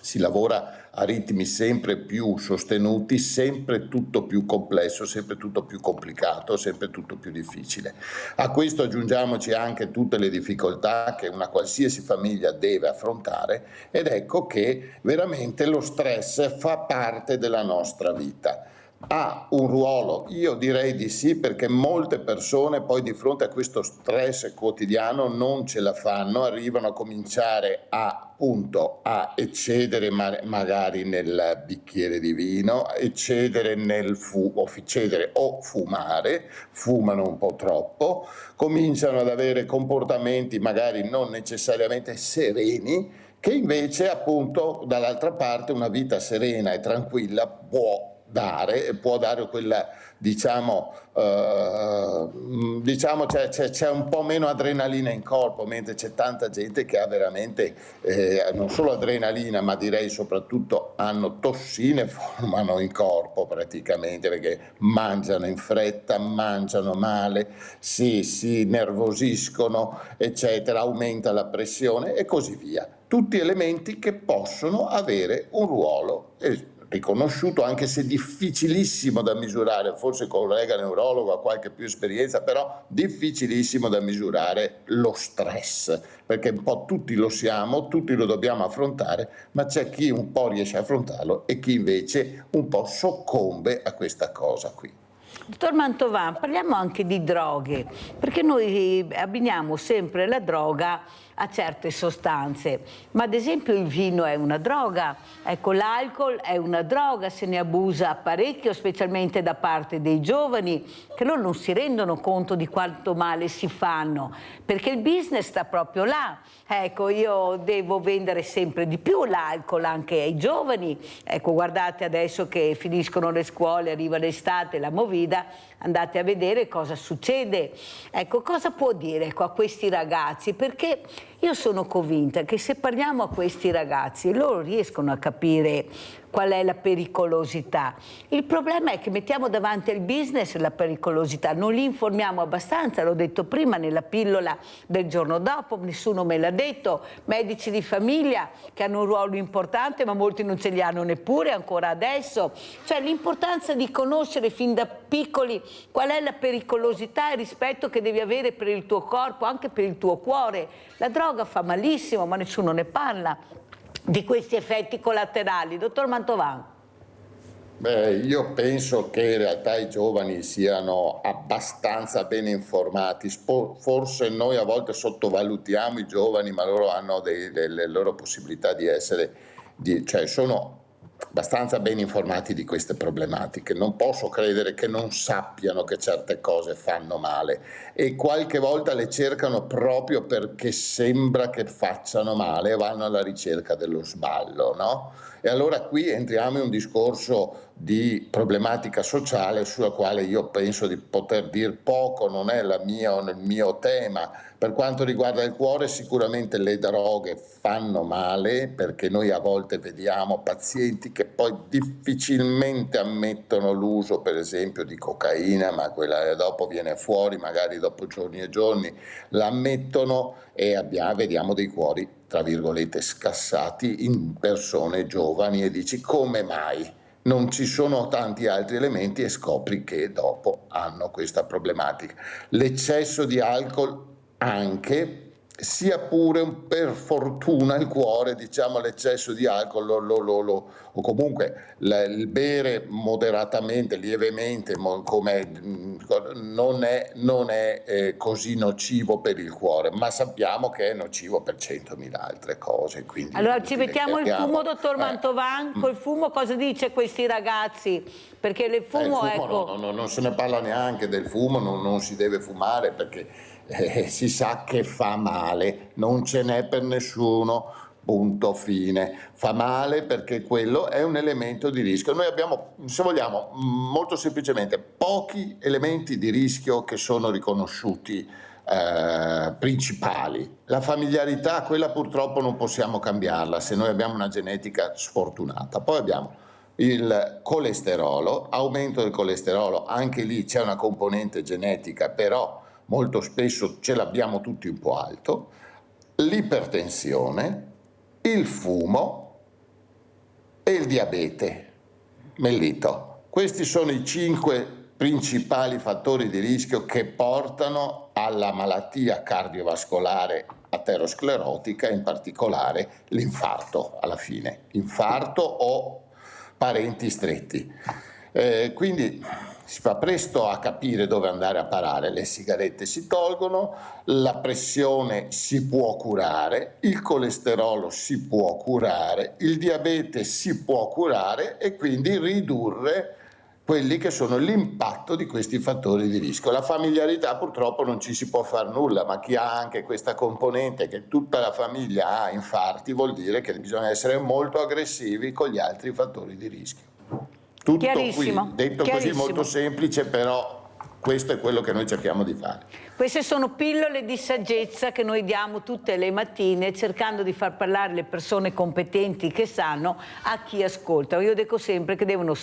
si lavora a ritmi sempre più sostenuti, sempre tutto più complesso, sempre tutto più complicato, sempre tutto più difficile. A questo aggiungiamoci anche tutte le difficoltà che una qualsiasi famiglia deve affrontare, ed ecco che veramente lo stress fa parte della nostra vita. Ha un ruolo? Io direi di sì, perché molte persone poi di fronte a questo stress quotidiano non ce la fanno, arrivano a cominciare appunto a eccedere magari nel bicchiere di vino, eccedere o fumare, fumano un po' troppo, cominciano ad avere comportamenti magari non necessariamente sereni, che invece appunto dall'altra parte una vita serena e tranquilla può dare quella, diciamo c'è un po' meno adrenalina in corpo, mentre c'è tanta gente che ha veramente non solo adrenalina, ma direi soprattutto hanno tossine, formano in corpo praticamente, perché mangiano in fretta, mangiano male, si nervosiscono, eccetera, aumenta la pressione e così via. Tutti elementi che possono avere un ruolo riconosciuto, anche se difficilissimo da misurare. Forse il collega neurologo ha qualche più esperienza, però difficilissimo da misurare lo stress, perché un po' tutti lo siamo, tutti lo dobbiamo affrontare, ma c'è chi un po' riesce a affrontarlo e chi invece un po' soccombe a questa cosa qui.
Dottor Mantovan, parliamo anche di droghe, perché noi abbiniamo sempre la droga a certe sostanze, ma ad esempio il vino è una droga, ecco, l'alcol è una droga, se ne abusa parecchio, specialmente da parte dei giovani, che loro non si rendono conto di quanto male si fanno, perché il business sta proprio là. Ecco, io devo vendere sempre di più l'alcol anche ai giovani. Ecco, guardate adesso che finiscono le scuole, arriva l'estate, la movida, andate a vedere cosa succede. Ecco, cosa può dire a questi ragazzi? Perché io sono convinta che se parliamo a questi ragazzi, loro riescono a capire qual è la pericolosità. Il problema è che mettiamo davanti al business la pericolosità, non li informiamo abbastanza, l'ho detto prima nella pillola del giorno dopo, nessuno me l'ha detto, medici di famiglia che hanno un ruolo importante, ma molti non ce li hanno neppure ancora adesso. Cioè l'importanza di conoscere fin da piccoli qual è la pericolosità e il rispetto che devi avere per il tuo corpo, anche per il tuo cuore. La droga fa malissimo, ma nessuno ne parla di questi effetti collaterali. Dottor Mantovan.
Beh, io penso che in realtà i giovani siano abbastanza ben informati. Forse noi a volte sottovalutiamo i giovani, ma loro hanno delle loro possibilità di essere, cioè sono abbastanza ben informati di queste problematiche. Non posso credere che non sappiano che certe cose fanno male, e qualche volta le cercano proprio perché sembra che facciano male e vanno alla ricerca dello sballo, no? E allora qui entriamo in un discorso di problematica sociale sulla quale io penso di poter dir poco, non è il mio tema. Per quanto riguarda il cuore, sicuramente le droghe fanno male, perché noi a volte vediamo pazienti che poi difficilmente ammettono l'uso, per esempio, di cocaina, ma quella dopo viene fuori, magari dopo giorni e giorni l'ammettono, e vediamo dei cuori, tra virgolette, scassati in persone giovani, e dici: come mai? Non ci sono tanti altri elementi, e scopri che dopo hanno questa problematica. L'eccesso di alcol anche, sia pure per fortuna il cuore, diciamo, l'eccesso di alcol o comunque il bere moderatamente, lievemente, non è così nocivo per il cuore, ma sappiamo che è nocivo per 100.000 altre cose. Quindi
allora ci mettiamo il fumo, dottor Mantovan, col fumo cosa dice questi ragazzi? Perché il fumo, ecco...
non se ne parla neanche del fumo, non si deve fumare perché si sa che fa male, non ce n'è per nessuno, punto, fine. Fa male perché quello è un elemento di rischio. Noi abbiamo, se vogliamo, molto semplicemente pochi elementi di rischio che sono riconosciuti principali. La familiarità, quella purtroppo non possiamo cambiarla se noi abbiamo una genetica sfortunata. Poi abbiamo il colesterolo, aumento del colesterolo, anche lì c'è una componente genetica, però molto spesso ce l'abbiamo tutti un po' alto, l'ipertensione, il fumo e il diabete mellito. Questi sono i 5 principali fattori di rischio che portano alla malattia cardiovascolare aterosclerotica, in particolare l'infarto alla fine, infarto o parenti stretti. Quindi si fa presto a capire dove andare a parare, le sigarette si tolgono, la pressione si può curare, il colesterolo si può curare, il diabete si può curare e quindi ridurre quelli che sono l'impatto di questi fattori di rischio. La familiarità purtroppo non ci si può fare nulla, ma chi ha anche questa componente che tutta la famiglia ha infarti vuol dire che bisogna essere molto aggressivi con gli altri fattori di rischio. Tutto qui, detto così molto semplice, però questo è quello che noi cerchiamo di fare.
Queste sono pillole di saggezza che noi diamo tutte le mattine cercando di far parlare le persone competenti che sanno a chi ascolta. Io dico sempre che devono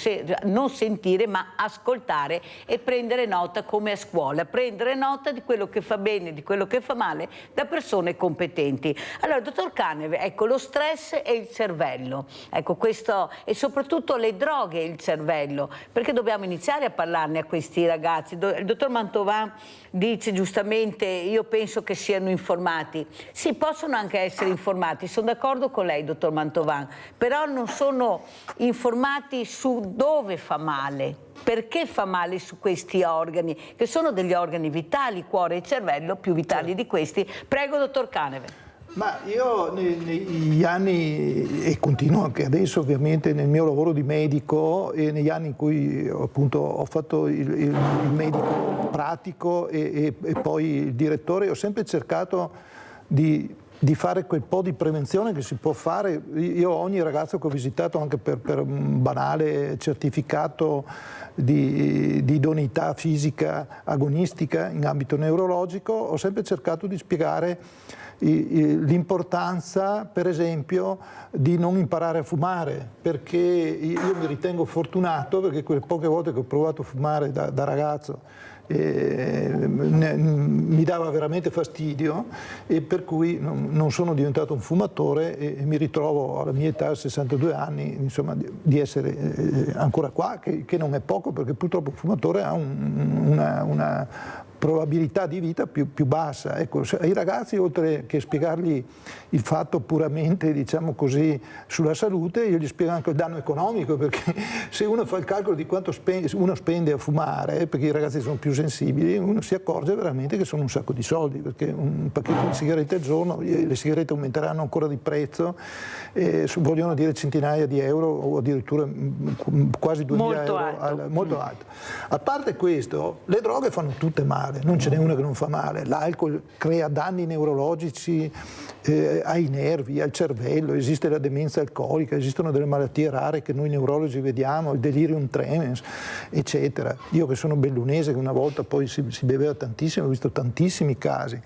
non sentire ma ascoltare e prendere nota come a scuola, prendere nota di quello che fa bene, di quello che fa male da persone competenti. Allora, dottor Caneve, ecco, lo stress e il cervello, ecco questo, e soprattutto le droghe e il cervello, perché dobbiamo iniziare a parlarne a questi ragazzi. Il dottor Mantovan dice giustamente, io penso che siano informati. Sì, possono anche essere informati, sono d'accordo con lei, dottor Mantovan, però non sono informati su dove fa male, perché fa male su questi organi, che sono degli organi vitali, cuore e cervello, più vitali di questi. Prego, dottor Caneve.
Ma io negli anni, e continuo anche adesso ovviamente nel mio lavoro di medico e negli anni in cui appunto ho fatto il medico pratico e poi il direttore, ho sempre cercato di fare quel po' di prevenzione che si può fare. Io ogni ragazzo che ho visitato, anche per un banale certificato di idoneità fisica agonistica in ambito neurologico, ho sempre cercato di spiegare l'importanza, per esempio, di non imparare a fumare, perché io mi ritengo fortunato, perché quelle poche volte che ho provato a fumare da ragazzo mi dava veramente fastidio, e per cui non sono diventato un fumatore e mi ritrovo alla mia età, 62 anni, insomma, di essere ancora qua, che non è poco, perché purtroppo il fumatore ha una probabilità di vita più bassa. Ecco, ai ragazzi, oltre che spiegargli il fatto puramente, diciamo così, sulla salute, io gli spiego anche il danno economico, perché se uno fa il calcolo di quanto uno spende a fumare, perché i ragazzi sono più sensibili, uno si accorge veramente che sono un sacco di soldi, perché un pacchetto di sigarette al giorno, le sigarette aumenteranno ancora di prezzo, vogliono dire centinaia di euro o addirittura quasi 2000 euro, molto alto. A parte questo, le droghe fanno tutte male. Non ce n'è una che non fa male. L'alcol crea danni neurologici ai nervi, al cervello, esiste la demenza alcolica, esistono delle malattie rare che noi neurologi vediamo, il delirium tremens, eccetera. Io che sono bellunese, che una volta poi si beveva tantissimo, ho visto tantissimi casi.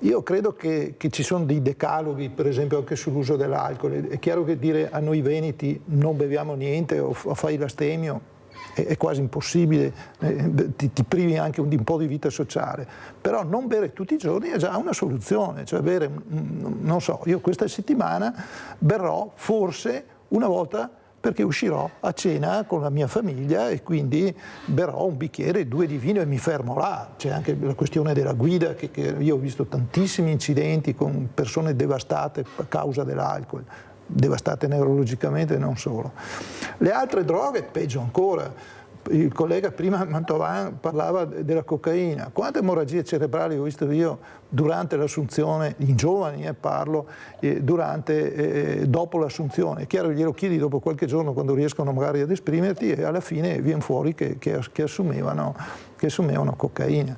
Io credo che ci sono dei decaloghi, per esempio, anche sull'uso dell'alcol. È chiaro che dire a noi veneti non beviamo niente o fai l'astemio è quasi impossibile, ti privi anche di un po' di vita sociale, però non bere tutti i giorni è già una soluzione, cioè bere, non so, io questa settimana berrò forse una volta perché uscirò a cena con la mia famiglia e quindi berrò un bicchiere, 2 di vino e mi fermo là. C'è anche la questione della guida, che io ho visto tantissimi incidenti con persone devastate a causa dell'alcol, devastate neurologicamente e non solo. Le altre droghe, peggio ancora. Il collega prima Mantovan parlava della cocaina. Quante emorragie cerebrali ho visto io durante l'assunzione, in giovani parlo, dopo l'assunzione. È chiaro che glielo chiedi dopo qualche giorno quando riescono magari ad esprimerti e alla fine viene fuori che assumevano cocaina.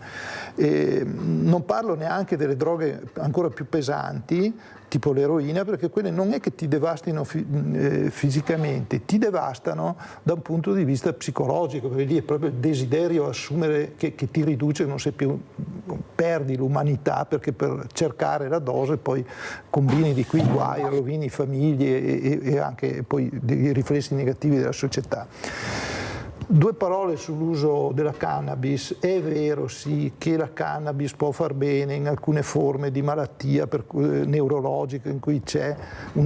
Non parlo neanche delle droghe ancora più pesanti, tipo l'eroina, perché quelle non è che ti devastino fisicamente, ti devastano da un punto di vista psicologico, perché lì è proprio il desiderio assumere che ti riduce, non sei più, perdi l'umanità, perché per cercare la dose poi combini di qui guai, rovini famiglie e anche poi dei riflessi negativi della società. 2 parole sull'uso della cannabis. È vero sì che la cannabis può far bene in alcune forme di malattia neurologica in cui c'è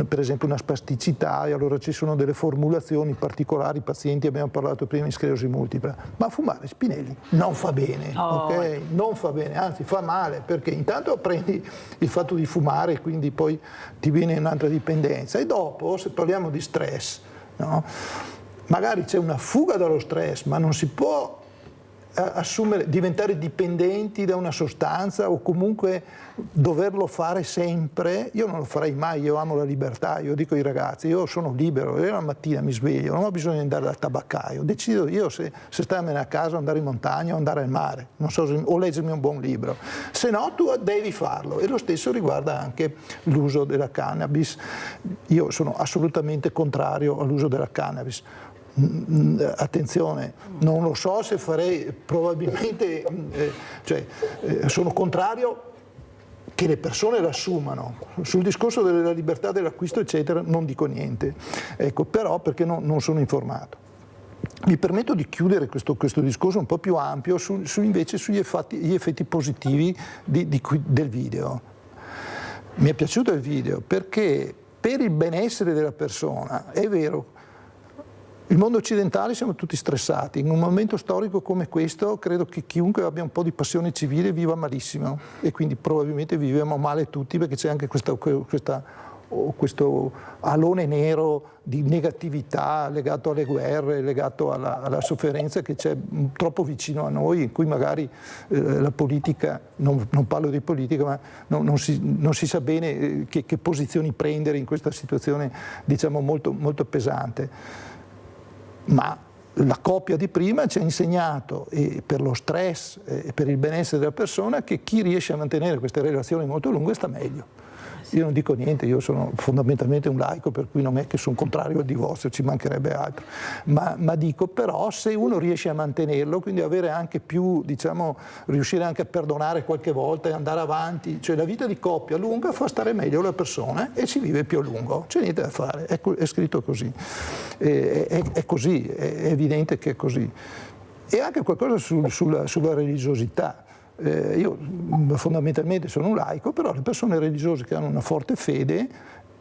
per esempio una spasticità, e allora ci sono delle formulazioni particolari, pazienti, abbiamo parlato prima, di sclerosi multipla, ma fumare, Spinelli, non fa bene, ok? Non fa bene, anzi fa male, perché intanto prendi il fatto di fumare e quindi poi ti viene un'altra dipendenza, e dopo, se parliamo di stress, no? Magari c'è una fuga dallo stress, ma non si può diventare dipendenti da una sostanza o comunque doverlo fare sempre. Io non lo farei mai, io amo la libertà, io dico ai ragazzi, io sono libero, io la mattina mi sveglio, non ho bisogno di andare dal tabaccaio, decido io se starmene a casa, andare in montagna o andare al mare, non so o leggermi un buon libro, se no tu devi farlo. E lo stesso riguarda anche l'uso della cannabis. Io sono assolutamente contrario all'uso della cannabis. Attenzione, non lo so se farei, probabilmente, sono contrario che le persone l'assumano. Sul discorso della libertà dell'acquisto eccetera non dico niente, ecco, però perché non sono informato. Mi permetto di chiudere questo discorso un po' più ampio invece sugli effetti positivi del video. Mi è piaciuto il video perché per il benessere della persona, è vero, il mondo occidentale siamo tutti stressati, in un momento storico come questo credo che chiunque abbia un po' di passione civile viva malissimo, e quindi probabilmente viviamo male tutti, perché c'è anche questo alone nero di negatività legato alle guerre, legato alla sofferenza che c'è troppo vicino a noi, in cui magari la politica, non parlo di politica, ma non si sa bene che posizioni prendere in questa situazione, diciamo, molto, molto pesante. Ma la coppia di prima ci ha insegnato, per lo stress e per il benessere della persona, che chi riesce a mantenere queste relazioni molto lunghe sta meglio. Io non dico niente, io sono fondamentalmente un laico, per cui non è che sono contrario al divorzio, ci mancherebbe altro, ma dico però se uno riesce a mantenerlo, quindi avere anche più, diciamo, riuscire anche a perdonare qualche volta e andare avanti, cioè la vita di coppia lunga fa stare meglio la persona e si vive più a lungo, c'è niente da fare, è scritto così, è così, è evidente che è così. E anche qualcosa sulla religiosità. Io fondamentalmente sono un laico, però le persone religiose che hanno una forte fede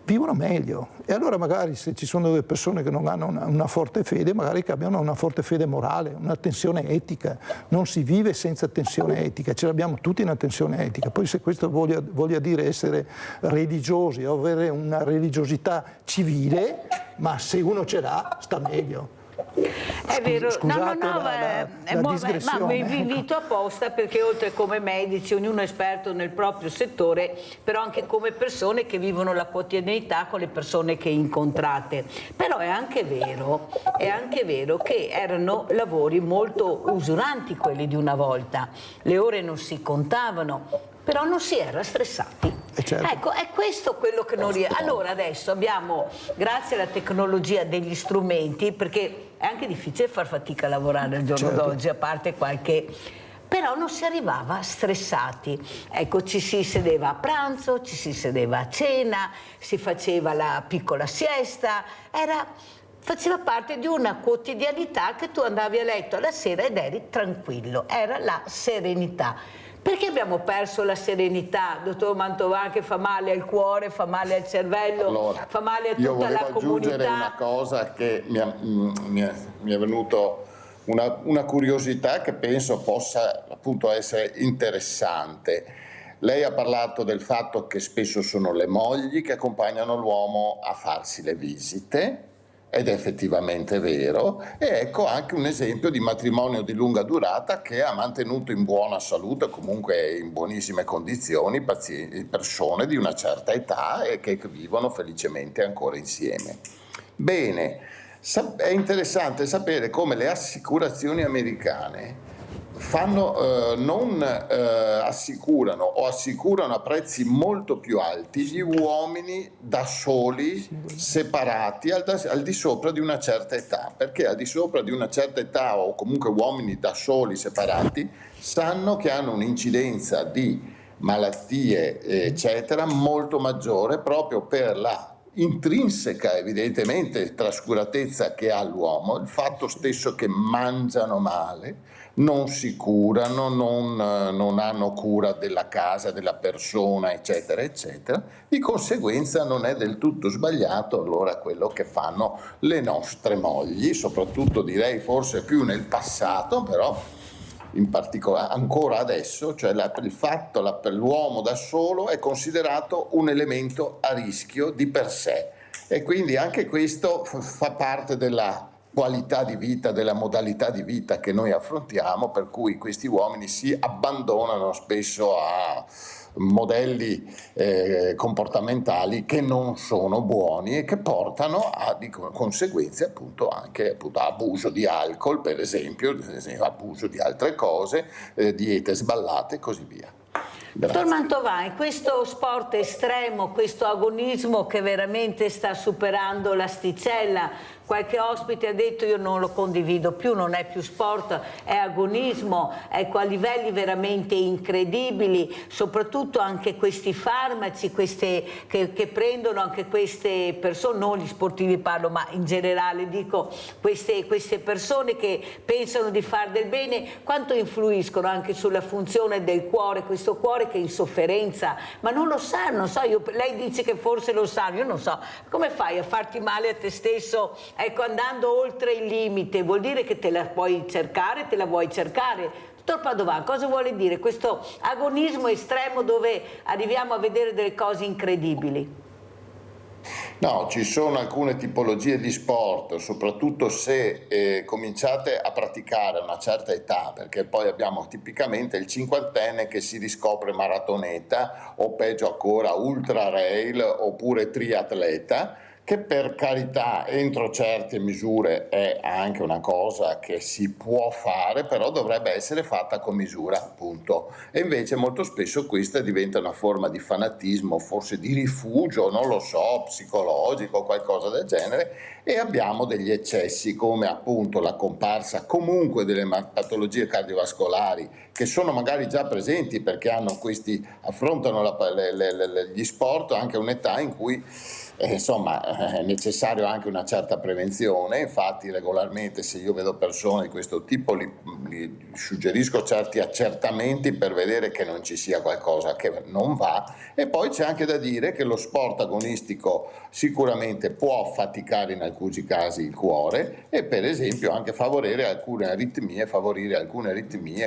vivono meglio, e allora magari se ci sono delle persone che non hanno una forte fede, magari che abbiano una forte fede morale, una tensione etica. Non si vive senza tensione etica, ce l'abbiamo tutti una tensione etica. Poi se questo voglia dire essere religiosi o avere una religiosità civile, ma se uno ce l'ha sta meglio.
È vero,
scusate
ma vi invito apposta, perché oltre come medici, ognuno è esperto nel proprio settore, però anche come persone che vivono la quotidianità con le persone che incontrate. Però è anche vero che erano lavori molto usuranti quelli di una volta, le ore non si contavano, però non si era stressati.
Certo.
Ecco, è questo quello che non riesce. Allora adesso abbiamo, grazie alla tecnologia, degli strumenti, perché è anche difficile far fatica a lavorare al giorno d'oggi, a parte qualche... Però non si arrivava stressati. Ecco, ci si sedeva a pranzo, ci si sedeva a cena, si faceva la piccola siesta, faceva parte di una quotidianità che tu andavi a letto alla sera ed eri tranquillo, era la serenità. Perché abbiamo perso la serenità, dottor Mantovan, che fa male al cuore, fa male al cervello, fa male a tutta la comunità?
Io volevo aggiungere una cosa che mi è venuto una curiosità che penso possa appunto essere interessante. Lei ha parlato del fatto che spesso sono le mogli che accompagnano l'uomo a farsi le visite, ed è effettivamente vero, e ecco anche un esempio di matrimonio di lunga durata che ha mantenuto in buona salute, comunque in buonissime condizioni, persone di una certa età e che vivono felicemente ancora insieme. Bene, è interessante sapere come le assicurazioni americane assicurano o assicurano a prezzi molto più alti gli uomini da soli, separati, al di sopra di una certa età, perché al di sopra di una certa età, o comunque uomini da soli, separati, sanno che hanno un'incidenza di malattie eccetera molto maggiore, proprio per la intrinseca evidentemente trascuratezza che ha l'uomo, il fatto stesso che mangiano male, non si curano, non hanno cura della casa, della persona, eccetera, eccetera. Di conseguenza non è del tutto sbagliato allora quello che fanno le nostre mogli, soprattutto direi forse più nel passato, però in particolare ancora adesso, cioè il fatto per l'uomo da solo è considerato un elemento a rischio di per sé, e quindi anche questo fa parte della qualità di vita, della modalità di vita che noi affrontiamo, per cui questi uomini si abbandonano spesso a modelli comportamentali che non sono buoni e che portano a di conseguenze appunto anche a abuso di alcol, per esempio abuso di altre cose, diete sballate e così via.
Dottor Mantovan, questo sport estremo, questo agonismo che veramente sta superando l'asticella, qualche ospite ha detto io non lo condivido più, non è più sport, è agonismo, ecco, a livelli veramente incredibili, soprattutto anche questi farmaci che prendono anche queste persone, non gli sportivi parlo, ma in generale dico queste persone che pensano di far del bene, quanto influiscono anche sulla funzione del cuore, questo cuore che è in sofferenza, ma non lo sanno, lei dice che forse lo sanno, io non so, come fai a farti male a te stesso? Ecco, andando oltre il limite, vuol dire che te la puoi cercare, te la vuoi cercare. Dottor Padovan, cosa vuole dire questo agonismo estremo dove arriviamo a vedere delle cose incredibili?
No, ci sono alcune tipologie di sport, soprattutto se cominciate a praticare a una certa età, perché poi abbiamo tipicamente il cinquantenne che si riscopre maratoneta o peggio ancora ultra rail oppure triatleta, che per carità entro certe misure è anche una cosa che si può fare, però dovrebbe essere fatta con misura, appunto. E invece molto spesso questa diventa una forma di fanatismo, forse di rifugio, non lo so, psicologico, qualcosa del genere, e abbiamo degli eccessi come appunto la comparsa comunque delle patologie cardiovascolari che sono magari già presenti perché affrontano gli sport anche a un'età in cui insomma è necessario anche una certa prevenzione. Infatti regolarmente se io vedo persone di questo tipo li suggerisco certi accertamenti per vedere che non ci sia qualcosa che non va. E poi c'è anche da dire che lo sport agonistico sicuramente può affaticare in alcuni casi il cuore e per esempio anche favorire alcune aritmie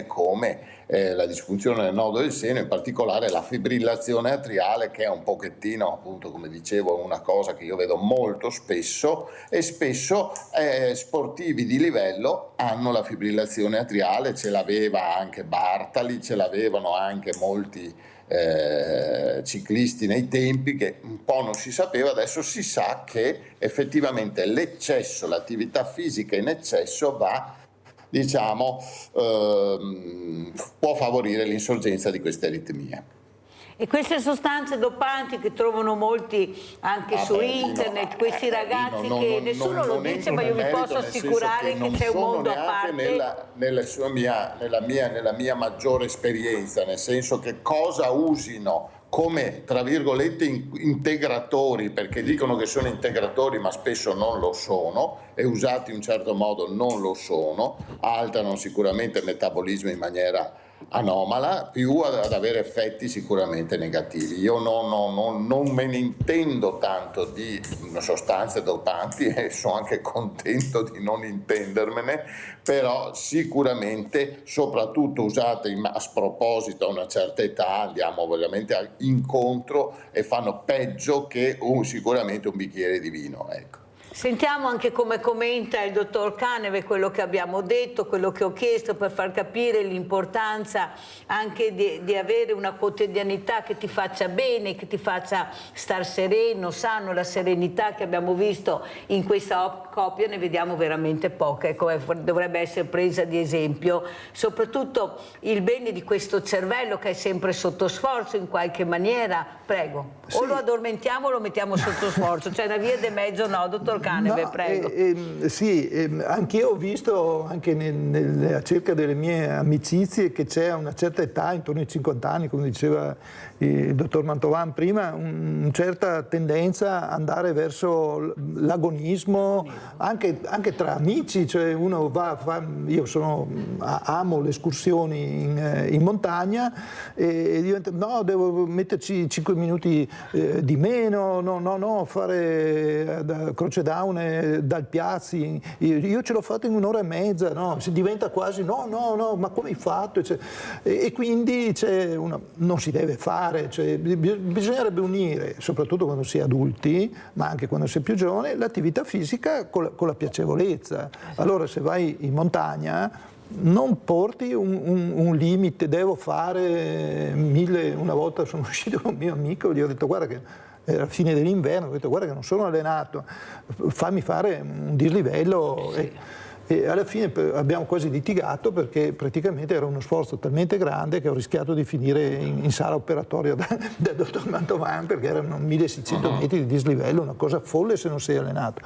come la disfunzione del nodo del seno, in particolare la fibrillazione atriale, che è un pochettino appunto, come dicevo, una cosa che io vedo molto spesso, e spesso sportivi di livello hanno la fibrillazione atriale. Ce l'aveva anche Bartali, ce l'avevano anche molti ciclisti nei tempi, che un po' non si sapeva, adesso si sa che effettivamente l'eccesso, l'attività fisica in eccesso può favorire l'insorgenza di queste aritmie.
E queste sostanze dopanti che trovano molti anche su internet, questi ragazzi che nessuno lo dice, ma io vi posso assicurare che c'è un mondo a parte.
Nella mia maggiore esperienza, nel senso che cosa usino come tra virgolette integratori, perché dicono che sono integratori ma spesso non lo sono, e usati in un certo modo non lo sono, alterano sicuramente il metabolismo in maniera anomala, più ad avere effetti sicuramente negativi. Io non me ne intendo tanto di sostanze dopanti e sono anche contento di non intendermene, però sicuramente, soprattutto usate a sproposito a una certa età, andiamo veramente incontro e fanno peggio che sicuramente un bicchiere di vino, ecco.
Sentiamo anche come commenta il dottor Caneve quello che abbiamo detto, quello che ho chiesto, per far capire l'importanza anche di avere una quotidianità che ti faccia bene, che ti faccia star sereno, sano. La serenità che abbiamo visto in questa coppia ne vediamo veramente poca, ecco, dovrebbe essere presa di esempio, soprattutto il bene di questo cervello che è sempre sotto sforzo in qualche maniera. Prego, o lo addormentiamo o lo mettiamo sotto sforzo, c'è una via di mezzo, no, dottor Caneve, no, prego.
Sì, anch'io ho visto anche nella cerca delle mie amicizie che c'è a una certa età, intorno ai 50 anni, come diceva il dottor Mantovan prima, una certa tendenza ad andare verso l'agonismo, anche tra amici, cioè uno io amo le escursioni in montagna e diventa, no, devo metterci 5 minuti di meno, no, fare croce down dal Piazzi, io ce l'ho fatto in un'ora e mezza, no, si diventa quasi no, ma come hai fatto? E quindi non si deve fare, cioè, bisognerebbe unire, soprattutto quando si è adulti, ma anche quando si è più giovane, l'attività fisica con la piacevolezza. Allora se vai in montagna non porti un limite, devo fare 1000, una volta sono uscito con un mio amico, gli ho detto guarda che era la fine dell'inverno, ho detto guarda che non sono allenato, fammi fare un dislivello. Sì. E alla fine abbiamo quasi litigato perché praticamente era uno sforzo talmente grande che ho rischiato di finire in sala operatoria dal dottor Mantovan perché erano 1600 metri di dislivello, una cosa folle se non sei allenato.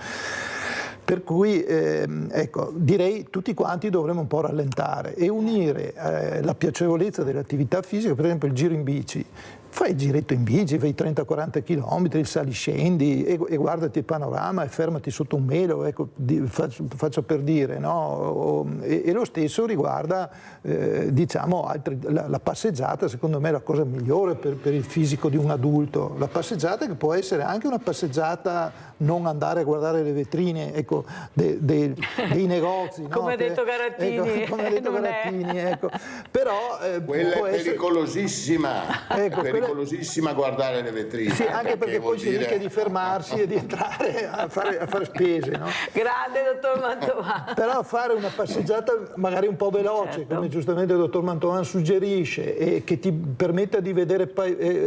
Per cui ecco, direi tutti quanti dovremmo un po' rallentare e unire la piacevolezza dell'attività fisica, per esempio il giro in bici. Fai il giretto in bici, fai 30-40 km, sali, scendi e guardati il panorama e fermati sotto un melo, ecco, faccio per dire, no? E lo stesso riguarda diciamo la passeggiata, secondo me è la cosa migliore per il fisico di un adulto. La passeggiata che può essere anche una passeggiata, non andare a guardare le vetrine, ecco, dei negozi.
Come ha detto Garattini.
Ecco, come ha detto Garattini, ecco. Però
quella
può
è pericolosissima.
Ecco,
pericolosissima guardare le vetrine.
Sì, anche perché poi si rischia di fermarsi e di entrare a fare spese, no?
Grande dottor Mantovan.
Però fare una passeggiata magari un po' veloce, certo, come giustamente il dottor Mantovan suggerisce, e che ti permetta di vedere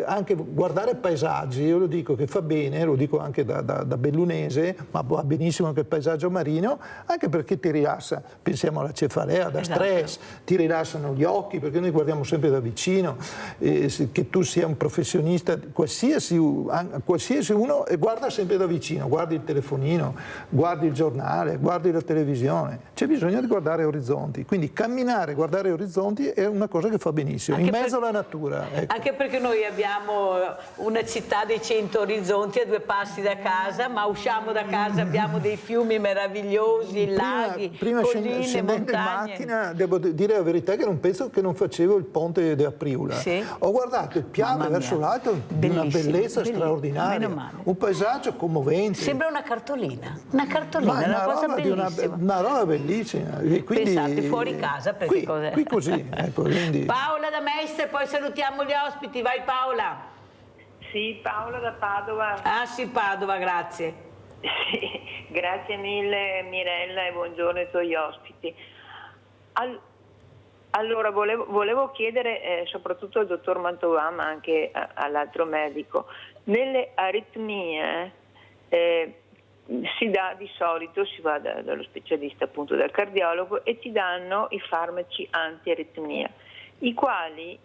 anche guardare paesaggi, io lo dico che fa bene, lo dico anche da bellunese, ma va benissimo anche il paesaggio marino, anche perché ti rilassa, pensiamo alla cefalea, da stress, ti rilassano gli occhi, perché noi guardiamo sempre da vicino, che tu sia un professionista, qualsiasi uno, e guarda sempre da vicino, guardi il telefonino, guardi il giornale, guardi la televisione, c'è bisogno di guardare orizzonti, quindi camminare, guardare orizzonti è una cosa che fa benissimo, anche in mezzo alla natura. Ecco.
Anche perché noi abbiamo una città dei 100 orizzonti a 2 passi da casa, ma usciamo da casa, abbiamo dei fiumi meravigliosi, laghi, colline,
scendendo
montagne.
In macchina, devo dire la verità che non penso che non facevo il ponte di Apriula. Sì. Ho guardato il Piave verso l'alto di una bellezza straordinaria, un paesaggio commovente.
Sembra una cartolina, una cosa bellissima.
Una roba bellissima. E quindi,
pensate, fuori casa, perché
qui così. Ecco, quindi.
Paola da Mestre, poi salutiamo gli ospiti, vai Paola.
Sì, Paola da Padova.
Ah sì, Padova, grazie.
Sì, grazie mille Mirella e buongiorno ai tuoi ospiti. Allora, volevo chiedere soprattutto al dottor Mantovan, ma anche all'altro medico, nelle aritmie di solito si va dallo specialista, appunto dal cardiologo, e ti danno i farmaci anti-aritmia, i quali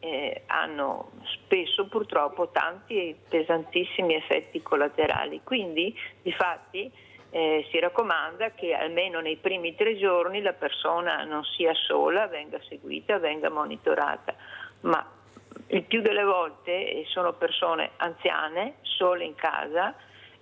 hanno spesso purtroppo tanti e pesantissimi effetti collaterali, quindi difatti si raccomanda che almeno nei primi 3 giorni la persona non sia sola, venga seguita, venga monitorata, ma il più delle volte sono persone anziane, sole in casa,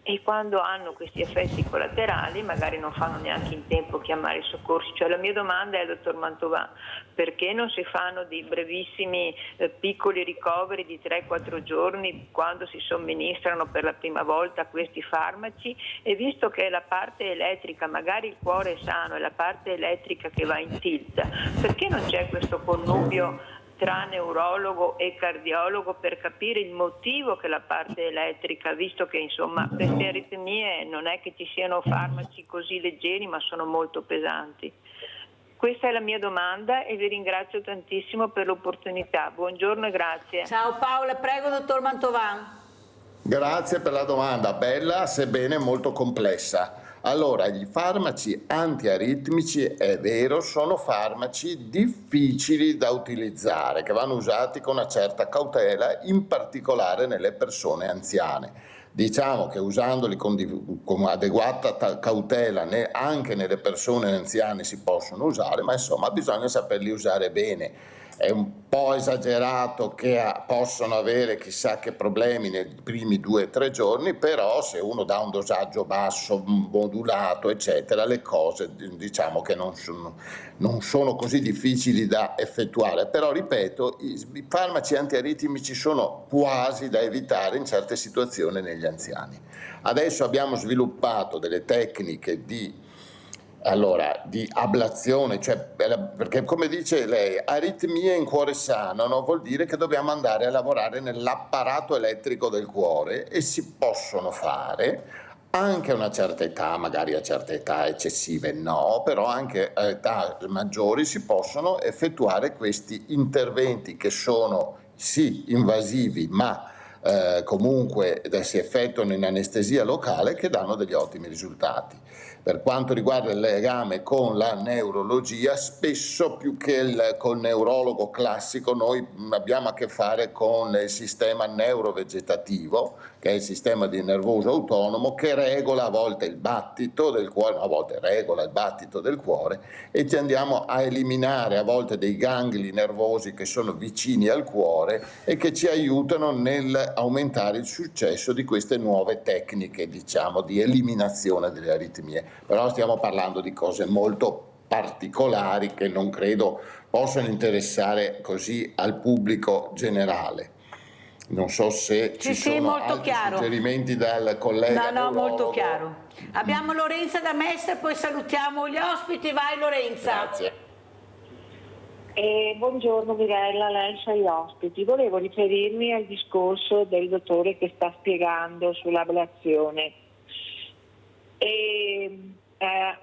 e quando hanno questi effetti collaterali magari non fanno neanche in tempo a chiamare i soccorsi. Cioè la mia domanda è al dottor Mantovan: perché non si fanno dei brevissimi piccoli ricoveri di 3-4 giorni quando si somministrano per la prima volta questi farmaci? E visto che la parte elettrica, magari il cuore è sano, è la parte elettrica che va in tilt, perché non c'è questo connubio tra neurologo e cardiologo per capire il motivo che la parte elettrica, visto che insomma queste aritmie non è che ci siano farmaci così leggeri ma sono molto pesanti? Questa è la mia domanda e vi ringrazio tantissimo per l'opportunità. Buongiorno e grazie.
Ciao Paola, prego dottor Mantovan.
Grazie per la domanda, bella sebbene molto complessa. Allora, i farmaci antiaritmici, è vero, sono farmaci difficili da utilizzare, che vanno usati con una certa cautela, in particolare nelle persone anziane. Diciamo che usandoli con adeguata cautela anche nelle persone anziane si possono usare, ma insomma bisogna saperli usare bene. È un po' esagerato che possono avere chissà che problemi nei primi 2 o 3 giorni, però se uno dà un dosaggio basso, modulato, eccetera, le cose diciamo che non sono così difficili da effettuare. Però ripeto, i farmaci antiaritmici sono quasi da evitare in certe situazioni negli anziani. Adesso abbiamo sviluppato delle tecniche di ablazione, cioè, perché come dice lei, aritmie in cuore sano vuol dire che dobbiamo andare a lavorare nell'apparato elettrico del cuore e si possono fare anche a una certa età, magari a certe età eccessive no, però anche a età maggiori si possono effettuare questi interventi che sono sì invasivi ma comunque si effettuano in anestesia locale, che danno degli ottimi risultati. Per quanto riguarda il legame con la neurologia, spesso più che col neurologo classico noi abbiamo a che fare con il sistema neurovegetativo, che è il sistema di nervoso autonomo, che regola a volte il battito del cuore, a volte regola il battito del cuore, e ci andiamo a eliminare a volte dei gangli nervosi che sono vicini al cuore e che ci aiutano nell'aumentare il successo di queste nuove tecniche, diciamo, di eliminazione delle aritmie. Però stiamo parlando di cose molto particolari che non credo possano interessare così al pubblico generale. Non so se ci sono altri suggerimenti dal collega.
No, molto chiaro. Abbiamo Lorenza da Mestre, poi salutiamo gli ospiti. Vai Lorenza.
Grazie.
Buongiorno Mirella, lei e i suoi ospiti. Volevo riferirmi al discorso del dottore che sta spiegando sull'ablazione.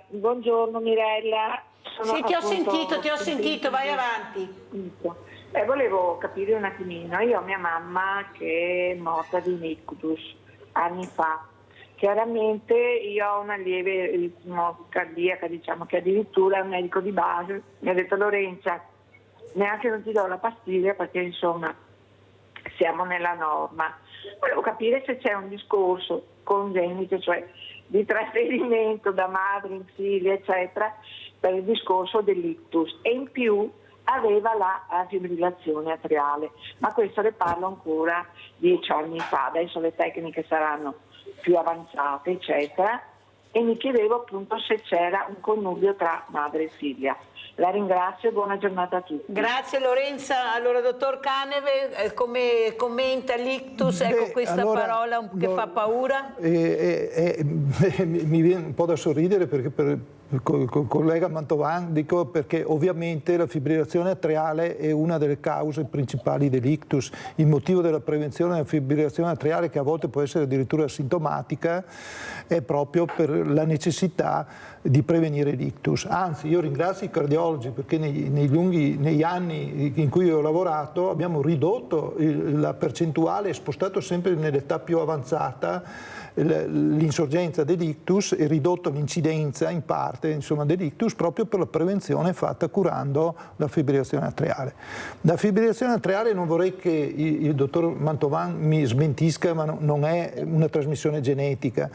Buongiorno Mirella.
Sì, ti ho sentito, vai avanti.
Volevo capire un attimino, io ho mia mamma che è morta di un ictus anni fa. Chiaramente io ho una lieve ritmo cardiaca, diciamo che addirittura il medico di base mi ha detto: Lorenza, neanche non ti do la pastiglia perché insomma siamo nella norma. Volevo capire se c'è un discorso congenito, cioè di trasferimento da madre in figlia eccetera, per il discorso dell'ictus, e in più aveva la fibrillazione atriale, ma questo le parlo ancora 10 anni fa, adesso le tecniche saranno più avanzate eccetera, e mi chiedevo appunto se c'era un connubio tra madre e figlia. La ringrazio e buona giornata a tutti.
Grazie Lorenza. Allora dottor Caneve, come commenta l'ictus, ecco questa parola che fa paura?
Mi viene un po' da sorridere perché col collega Mantovan dico perché ovviamente la fibrillazione atriale è una delle cause principali dell'ictus. Il motivo della prevenzione della fibrillazione atriale, che a volte può essere addirittura asintomatica, è proprio per la necessità di prevenire l'ictus. Anzi, io ringrazio i cardiologi perché negli anni in cui ho lavorato abbiamo ridotto la percentuale e spostato sempre nell'età più avanzata l'insorgenza dell'ictus e ridotto l'incidenza in parte dell'ictus proprio per la prevenzione fatta curando la fibrillazione atriale. La fibrillazione atriale non vorrei che il dottor Mantovan mi smentisca, ma non è una trasmissione genetica.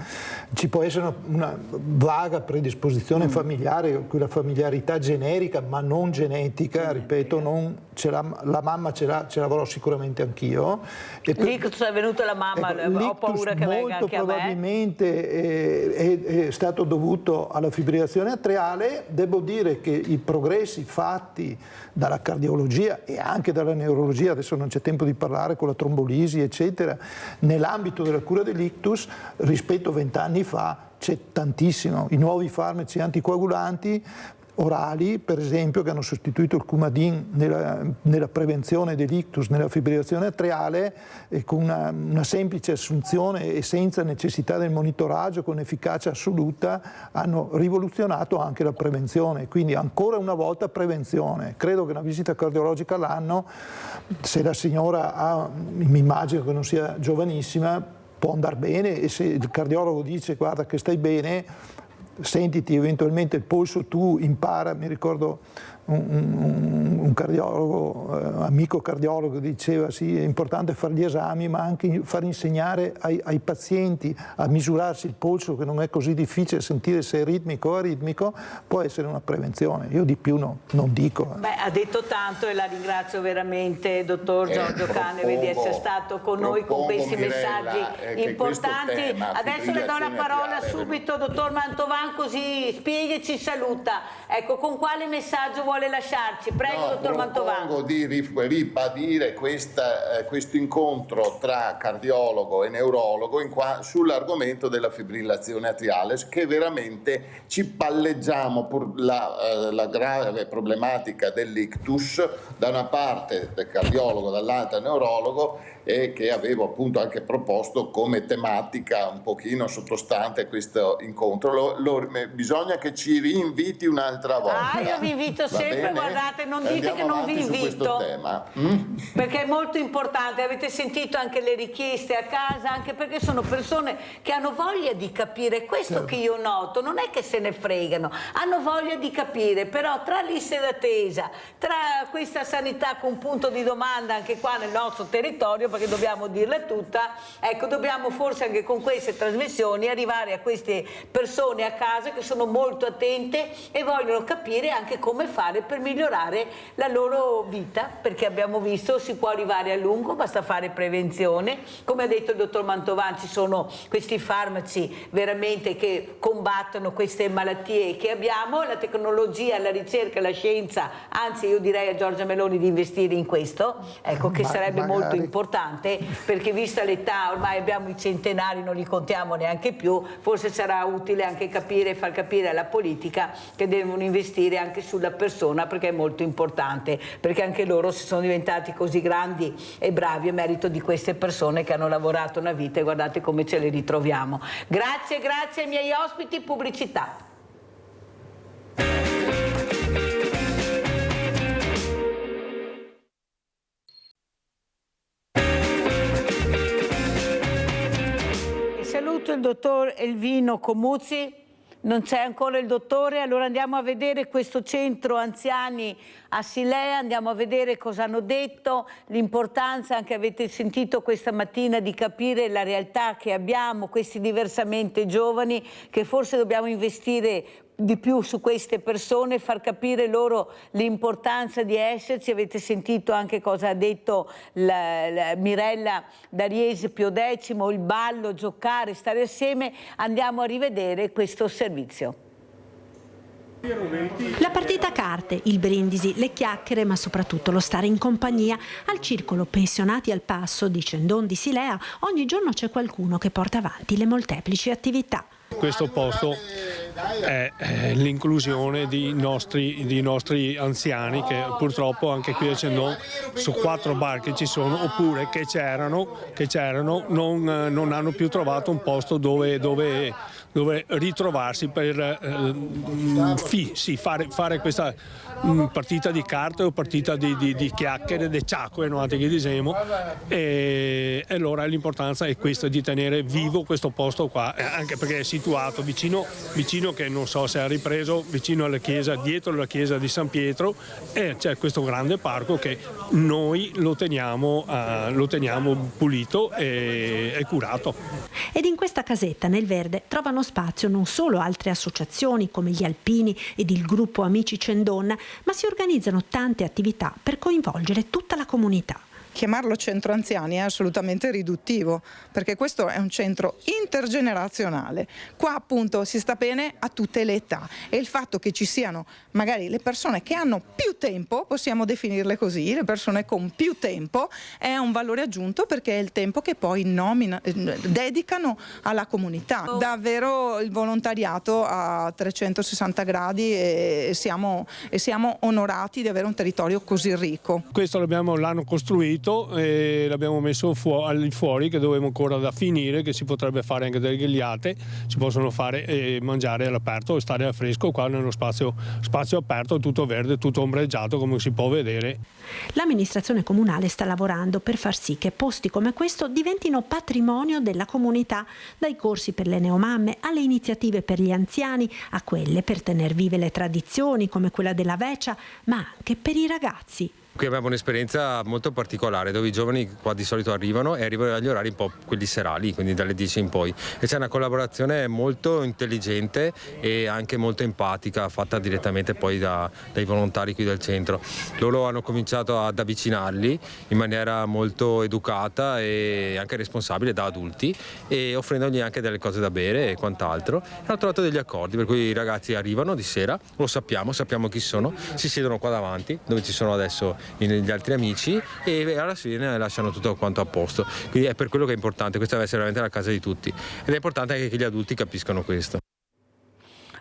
Ci può essere una vaga predisposizione familiare, quella familiarità generica ma non genetica, ripeto, non la mamma ce l'avrò sicuramente anch'io.
L'ictus è venuto la mamma, ho paura che venga anche a me.
Probabilmente è stato dovuto alla fibrillazione atriale. Devo dire che i progressi fatti dalla cardiologia e anche dalla neurologia, adesso non c'è tempo di parlare, con la trombolisi eccetera, nell'ambito della cura dell'ictus rispetto a 20 anni fa c'è tantissimo. I nuovi farmaci anticoagulanti orali, per esempio, che hanno sostituito il Coumadin nella prevenzione dell'ictus, nella fibrillazione atriale, e con una semplice assunzione e senza necessità del monitoraggio, con efficacia assoluta, hanno rivoluzionato anche la prevenzione. Quindi ancora una volta prevenzione. Credo che una visita cardiologica all'anno, se la signora mi immagino che non sia giovanissima, può andare bene, e se il cardiologo dice guarda che stai bene, sentiti eventualmente il polso, tu impara. Mi ricordo un cardiologo, amico cardiologo, diceva sì, è importante fare gli esami, ma anche far insegnare ai pazienti a misurarsi il polso, che non è così difficile, sentire se è ritmico o aritmico, può essere una prevenzione. Io di più non dico.
Beh, ha detto tanto e la ringrazio veramente, dottor Giorgio Canevi, di essere stato con noi con questi messaggi importanti. Adesso le do la parola subito, dottor Mantovan, così spieghi, saluta. Ecco, con quale messaggio vuole lasciarci? Prego, dottor Mantovan.
Propongo di ribadire questo incontro tra cardiologo e neurologo sull'argomento della fibrillazione atriale, che veramente ci palleggiamo la grave problematica dell'ictus, da una parte del cardiologo, dall'altra neurologo, e che avevo appunto anche proposto come tematica un pochino sottostante a questo incontro. Bisogna che ci rinviti un'altra volta.
Io vi invito sempre, guardate, non dite che non vi invito, perché è molto importante. Avete sentito anche le richieste a casa, anche perché sono persone che hanno voglia di capire. Questo che io noto, non è che se ne fregano, hanno voglia di capire, però tra liste d'attesa, tra questa sanità con punto di domanda anche qua nel nostro territorio, perché dobbiamo dirla tutta, ecco, dobbiamo forse anche con queste trasmissioni arrivare a queste persone a casa che sono molto attente e vogliono capire anche come fare per migliorare la loro vita, perché abbiamo visto si può arrivare a lungo, basta fare prevenzione. Come ha detto il dottor Mantovan, ci sono questi farmaci veramente che combattono queste malattie che abbiamo, la tecnologia, la ricerca, la scienza, anzi io direi a Giorgia Meloni di investire in questo, ecco, che sarebbe molto importante, perché vista l'età, ormai abbiamo i centenari, non li contiamo neanche più, forse sarà utile anche capire e far capire alla politica che devono investire anche sulla persona, perché è molto importante, perché anche loro si sono diventati così grandi e bravi a merito di queste persone che hanno lavorato una vita, e guardate come ce le ritroviamo. Grazie, grazie ai miei ospiti. Pubblicità. Saluto il dottor Elvino Comuzzi. Non c'è ancora il dottore, allora andiamo a vedere questo centro anziani a Silea, andiamo a vedere cosa hanno detto, l'importanza, anche avete sentito questa mattina, di capire la realtà che abbiamo, questi diversamente giovani, che forse dobbiamo investire di più su queste persone, far capire loro l'importanza di esserci. Avete sentito anche cosa ha detto Mirella D'Ariesi, Pio X, il ballo, giocare, stare assieme. Andiamo a rivedere questo servizio.
La partita a carte, il brindisi, le chiacchiere, ma soprattutto lo stare in compagnia. Al circolo Pensionati al Passo di Cendon di Silea ogni giorno c'è qualcuno che porta avanti le molteplici attività.
Questo posto è l'inclusione di nostri anziani, che purtroppo anche qui a Cendon su 4 bar che ci sono, oppure che c'erano non hanno più trovato un posto dove ritrovarsi per fare questa partita di carte o partita di chiacchiere, di ciacque, no? E allora l'importanza è questa, di tenere vivo questo posto qua, anche perché è situato vicino, che non so se ha ripreso, vicino alla chiesa, dietro la chiesa di San Pietro, e c'è questo grande parco che noi lo teniamo pulito e curato.
Ed in questa casetta nel verde trovano spazio non solo altre associazioni come gli Alpini ed il gruppo Amici Cendonna, ma si organizzano tante attività per coinvolgere tutta la comunità.
Chiamarlo centro anziani è assolutamente riduttivo, perché questo è un centro intergenerazionale. Qua appunto si sta bene a tutte le età, e il fatto che ci siano magari le persone che hanno più tempo, possiamo definirle così, le persone con più tempo, è un valore aggiunto, perché è il tempo che poi dedicano alla comunità. Davvero il volontariato a 360 gradi e siamo onorati di avere un territorio così ricco.
Questo l'hanno costruito e l'abbiamo messo al fuori, che dovevamo ancora da finire, che si potrebbe fare anche delle grigliate, si possono fare e mangiare all'aperto e stare al fresco qua nello spazio aperto, tutto verde, tutto ombreggiato, come si può vedere.
L'amministrazione comunale sta lavorando per far sì che posti come questo diventino patrimonio della comunità, dai corsi per le neomamme alle iniziative per gli anziani, a quelle per tener vive le tradizioni come quella della veccia, ma anche per i ragazzi.
Qui abbiamo un'esperienza molto particolare, dove i giovani qua di solito arrivano agli orari un po' quelli serali, quindi dalle 10 in poi, e c'è una collaborazione molto intelligente e anche molto empatica, fatta direttamente poi dai volontari qui del centro. Loro hanno cominciato ad avvicinarli in maniera molto educata e anche responsabile da adulti, e offrendogli anche delle cose da bere e quant'altro. Hanno trovato degli accordi per cui i ragazzi arrivano di sera, lo sappiamo chi sono, si siedono qua davanti dove ci sono adesso gli altri amici, e alla fine lasciano tutto quanto a posto. Quindi è per quello che è importante, questa deve essere veramente la casa di tutti, ed è importante anche che gli adulti capiscano questo.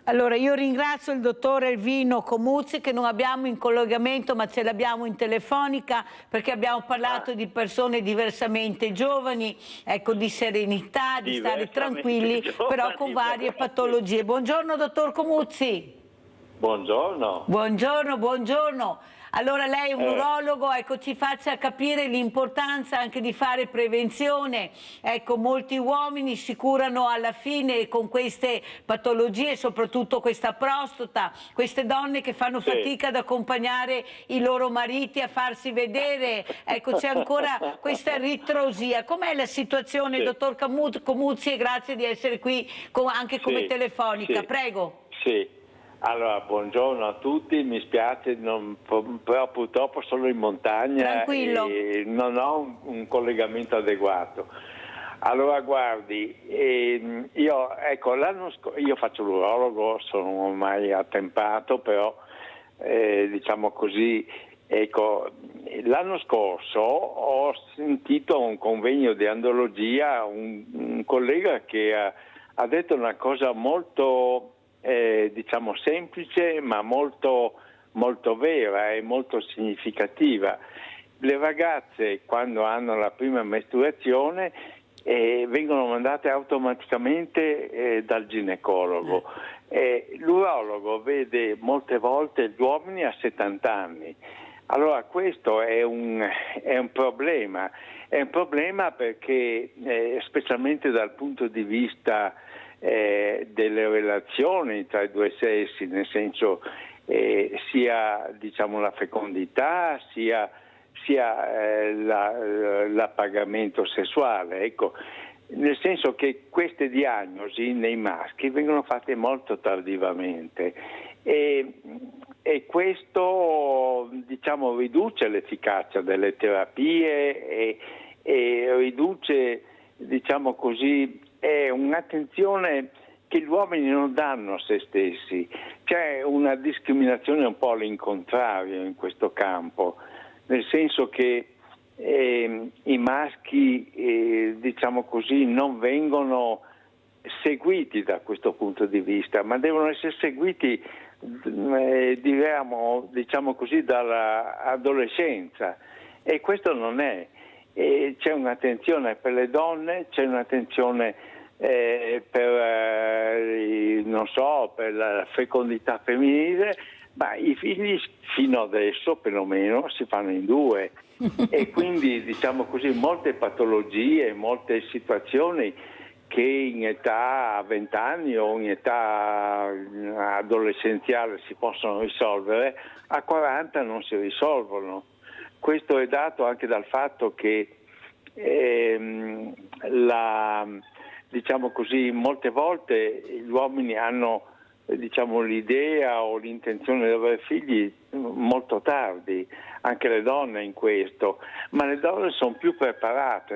Allora, io ringrazio il dottor Elvino Comuzzi, che non abbiamo in collegamento ma ce l'abbiamo in telefonica, perché abbiamo parlato di persone diversamente giovani, ecco, di serenità, di stare tranquilli, però con varie patologie. Buongiorno dottor Comuzzi.
Buongiorno.
Buongiorno. Allora lei è un urologo, ecco, ci faccia capire l'importanza anche di fare prevenzione. Ecco, molti uomini si curano alla fine con queste patologie, soprattutto questa prostata, queste donne che fanno fatica ad accompagnare i loro mariti a farsi vedere, ecco, c'è ancora questa ritrosia. Com'è la situazione, dottor Comuzzi, e grazie di essere qui anche come telefonica, prego.
Sì. Allora, buongiorno a tutti, mi spiace, però purtroppo sono in montagna e non ho un collegamento adeguato. Allora, guardi, io faccio l'urologo, sono ormai attempato, però diciamo così, ecco, l'anno scorso ho sentito a un convegno di andrologia un collega che ha detto una cosa molto diciamo semplice, ma molto vera e molto significativa. Le ragazze, quando hanno la prima mestruazione, vengono mandate automaticamente dal ginecologo. L'urologo vede molte volte gli uomini a 70 anni. Allora questo è un problema. È un problema perché, specialmente dal punto di vista delle relazioni tra i due sessi, nel senso sia diciamo la fecondità sia l'appagamento sessuale, ecco, nel senso che queste diagnosi nei maschi vengono fatte molto tardivamente e questo diciamo riduce l'efficacia delle terapie e riduce, diciamo così, è un'attenzione che gli uomini non danno a se stessi. C'è una discriminazione un po' all'incontrario in questo campo, nel senso che i maschi, diciamo così, non vengono seguiti da questo punto di vista, ma devono essere seguiti, diciamo così, dall'adolescenza, e questo non è. C'è un'attenzione per le donne, c'è un'attenzione per la fecondità femminile, ma i figli fino adesso perlomeno si fanno in due e quindi, diciamo così, molte patologie, molte situazioni che in età a 20 anni o in età adolescenziale si possono risolvere, a 40 non si risolvono. Questo è dato anche dal fatto che diciamo così, molte volte gli uomini hanno l'idea o l'intenzione di avere figli molto tardi, anche le donne in questo, ma le donne sono più preparate,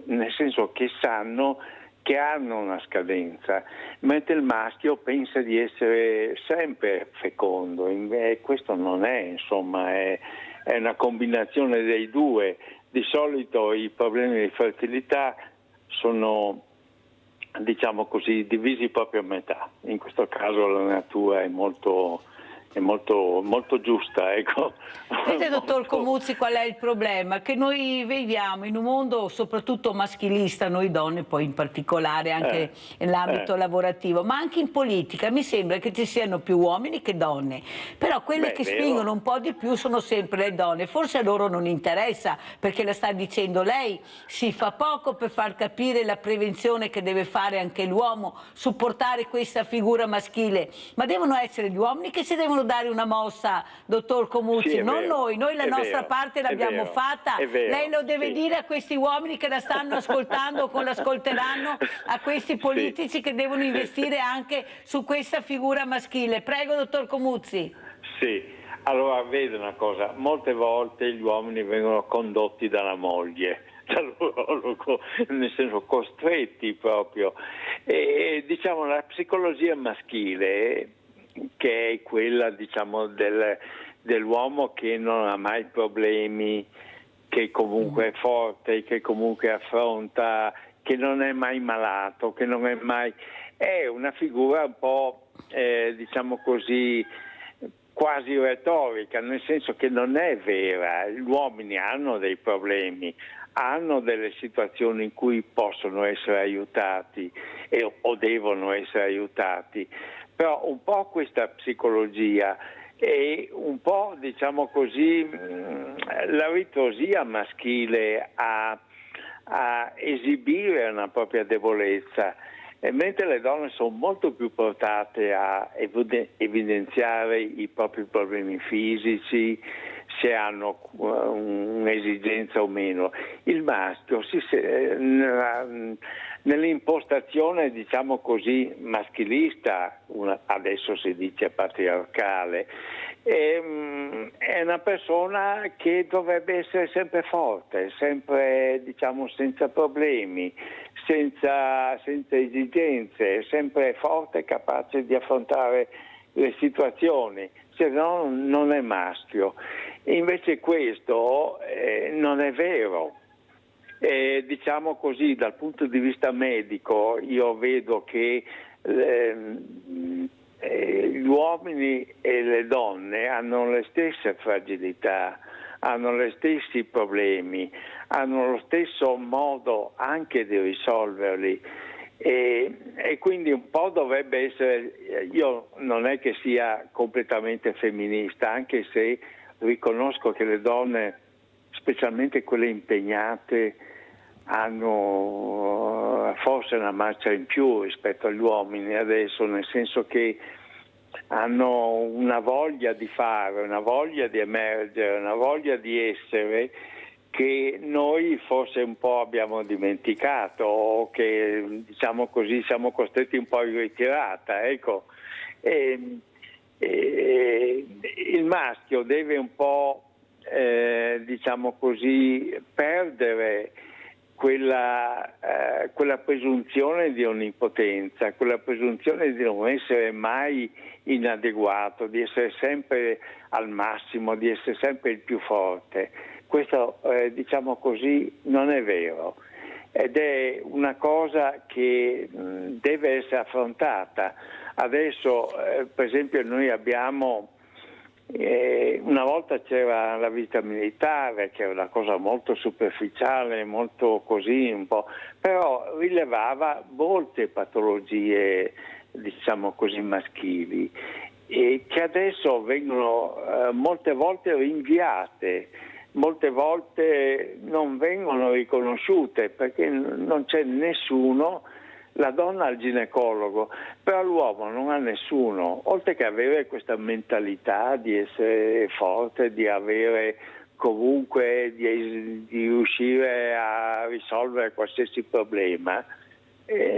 nel senso che sanno che hanno una scadenza, mentre il maschio pensa di essere sempre fecondo, e questo non è, insomma, è una combinazione dei due. Di solito i problemi di fertilità sono, diciamo così, divisi proprio a metà. In questo caso la natura è molto giusta, ecco.
Vede, dottor Comuzzi, qual è il problema? Che noi viviamo in un mondo soprattutto maschilista, noi donne poi in particolare, anche nell'ambito lavorativo, ma anche in politica. Mi sembra che ci siano più uomini che donne, però quelle che spingono un po' di più sono sempre le donne. Forse a loro non interessa, perché la sta dicendo lei, si fa poco per far capire la prevenzione che deve fare anche l'uomo, supportare questa figura maschile, ma devono essere gli uomini che si devono dare una mossa, dottor Comuzzi,
sì,
non noi la nostra parte l'abbiamo fatta, lei lo deve dire a questi uomini che la stanno ascoltando o l'ascolteranno, a questi politici che devono investire anche su questa figura maschile. Prego, dottor Comuzzi.
Sì, allora vede una cosa, molte volte gli uomini vengono condotti dalla moglie, dall'urologo, nel senso costretti proprio, e diciamo la psicologia maschile, che è quella, diciamo, dell'uomo che non ha mai problemi, che comunque è forte, che comunque affronta, che non è mai malato, che non è mai... è una figura un po', diciamo così, quasi retorica, nel senso che non è vera. Gli uomini hanno dei problemi, hanno delle situazioni in cui possono essere aiutati o devono essere aiutati. Però un po' questa psicologia e un po', diciamo così, la ritrosia maschile a esibire una propria debolezza, mentre le donne sono molto più portate a evidenziare i propri problemi fisici, se hanno un'esigenza o meno. Il maschio nell'impostazione, diciamo così, maschilista, adesso si dice patriarcale, è una persona che dovrebbe essere sempre forte, sempre, diciamo, senza problemi, senza esigenze, sempre forte, capace di affrontare le situazioni, se no non è maschio. Invece questo non è vero. Diciamo così, dal punto di vista medico io vedo che gli uomini e le donne hanno le stesse fragilità, hanno gli stessi problemi, hanno lo stesso modo anche di risolverli, e quindi un po' dovrebbe essere, io non è che sia completamente femminista, anche se riconosco che le donne, specialmente quelle impegnate, hanno forse una marcia in più rispetto agli uomini adesso, nel senso che hanno una voglia di fare, una voglia di emergere, una voglia di essere, che noi forse un po' abbiamo dimenticato, o che, diciamo così, siamo costretti un po' in ritirata, ecco. Il maschio deve un po', diciamo così, perdere quella presunzione di onnipotenza, quella presunzione di non essere mai inadeguato, di essere sempre al massimo, di essere sempre il più forte. Questo, diciamo così, non è vero, ed è una cosa che deve essere affrontata. Adesso, per esempio, noi abbiamo, una volta c'era la vita militare, che era una cosa molto superficiale, molto così, un po', però rilevava molte patologie, diciamo così, maschili, e che adesso vengono molte volte rinviate, molte volte non vengono riconosciute, perché non c'è nessuno. La donna ha il ginecologo, però l'uomo non ha nessuno, oltre che avere questa mentalità di essere forte, di avere comunque, di riuscire a risolvere qualsiasi problema.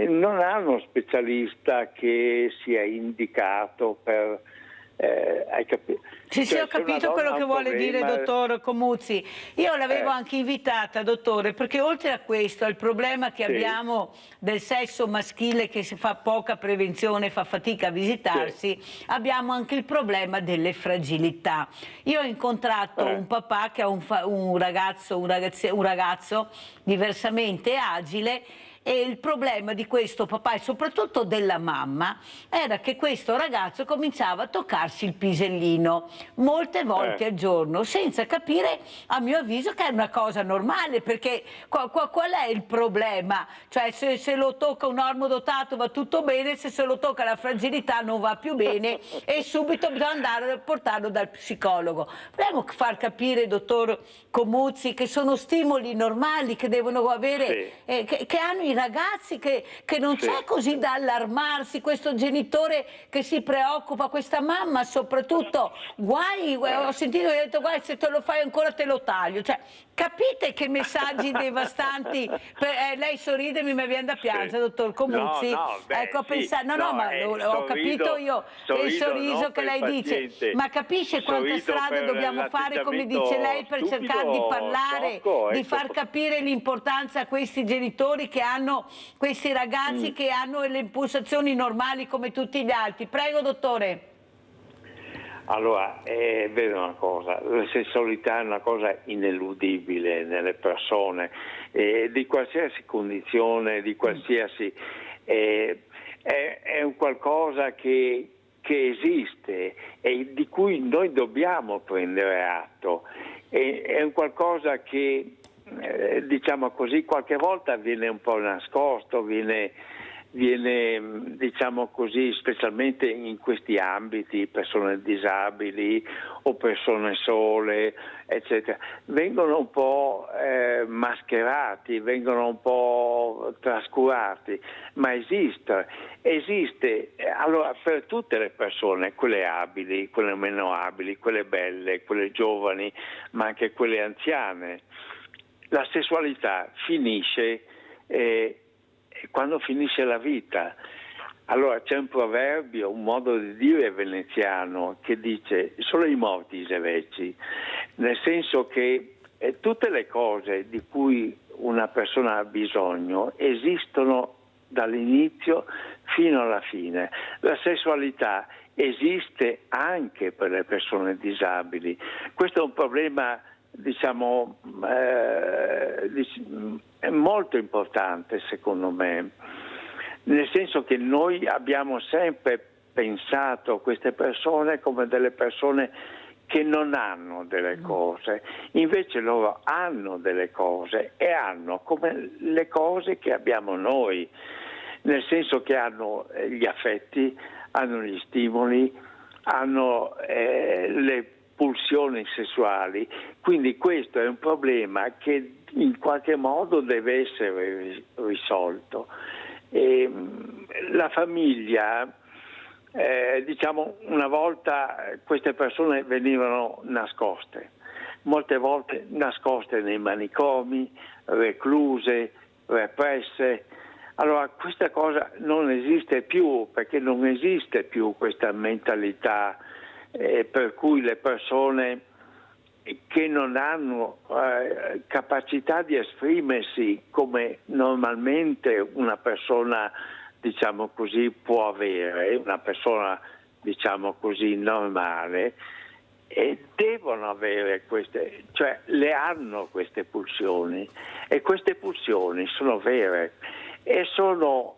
non ha uno specialista che sia indicato per... hai capito?
Sì, ho capito quello che vuole dire dottor Comuzzi. Io l'avevo anche invitata, dottore, perché oltre a questo, al problema che abbiamo del sesso maschile che si fa poca prevenzione, fa fatica a visitarsi, abbiamo anche il problema delle fragilità. Io ho incontrato un papà che ha un ragazzo diversamente agile, e il problema di questo papà e soprattutto della mamma era che questo ragazzo cominciava a toccarsi il pisellino molte volte al giorno, senza capire, a mio avviso, che è una cosa normale, perché qual è il problema? Cioè se lo tocca un ormodotato va tutto bene, se lo tocca la fragilità non va più bene e subito bisogna andare a portarlo dal psicologo. Dobbiamo far capire, dottor Comuzzi, che sono stimoli normali che devono avere, che hanno i ragazzi, che non c'è così da allarmarsi, questo genitore che si preoccupa, questa mamma soprattutto, guai, ho sentito che ha detto guai, se te lo fai ancora te lo taglio, cioè capite che messaggi devastanti, lei sorride, mi viene da piangere, dottor Comuzzi, ecco, ho capito io il sorriso che lei dice, ma capisce quante strade dobbiamo fare, come dice lei, per cercare di parlare, di far capire l'importanza a questi genitori che hanno questi ragazzi che hanno le impulsazioni normali come tutti gli altri. Prego, dottore.
Allora, è vera una cosa, la sessualità è una cosa ineludibile nelle persone, di qualsiasi condizione, di qualsiasi... è un qualcosa che esiste e di cui noi dobbiamo prendere atto. È un qualcosa che... diciamo così, qualche volta viene un po' nascosto, viene diciamo così, specialmente in questi ambiti, persone disabili o persone sole, eccetera, vengono un po' mascherati, vengono un po' trascurati, ma esiste allora per tutte le persone, quelle abili, quelle meno abili, quelle belle, quelle giovani, ma anche quelle anziane. La sessualità finisce quando finisce la vita. Allora c'è un proverbio, un modo di dire veneziano che dice solo i morti se vecchi, nel senso che tutte le cose di cui una persona ha bisogno esistono dall'inizio fino alla fine. La sessualità esiste anche per le persone disabili. Questo è un problema, diciamo, è molto importante secondo me, nel senso che noi abbiamo sempre pensato a queste persone come delle persone che non hanno delle cose, invece loro hanno delle cose e hanno come le cose che abbiamo noi, nel senso che hanno gli affetti, hanno gli stimoli, hanno le pulsioni sessuali, quindi questo è un problema che in qualche modo deve essere risolto. E la famiglia, diciamo, una volta queste persone venivano nascoste, molte volte nascoste nei manicomi, recluse, represse. Allora questa cosa non esiste più, perché non esiste più questa mentalità per cui le persone che non hanno capacità di esprimersi come normalmente una persona, diciamo così, può avere, una persona, diciamo così, normale, e devono avere queste, cioè le hanno queste pulsioni, e queste pulsioni sono vere e sono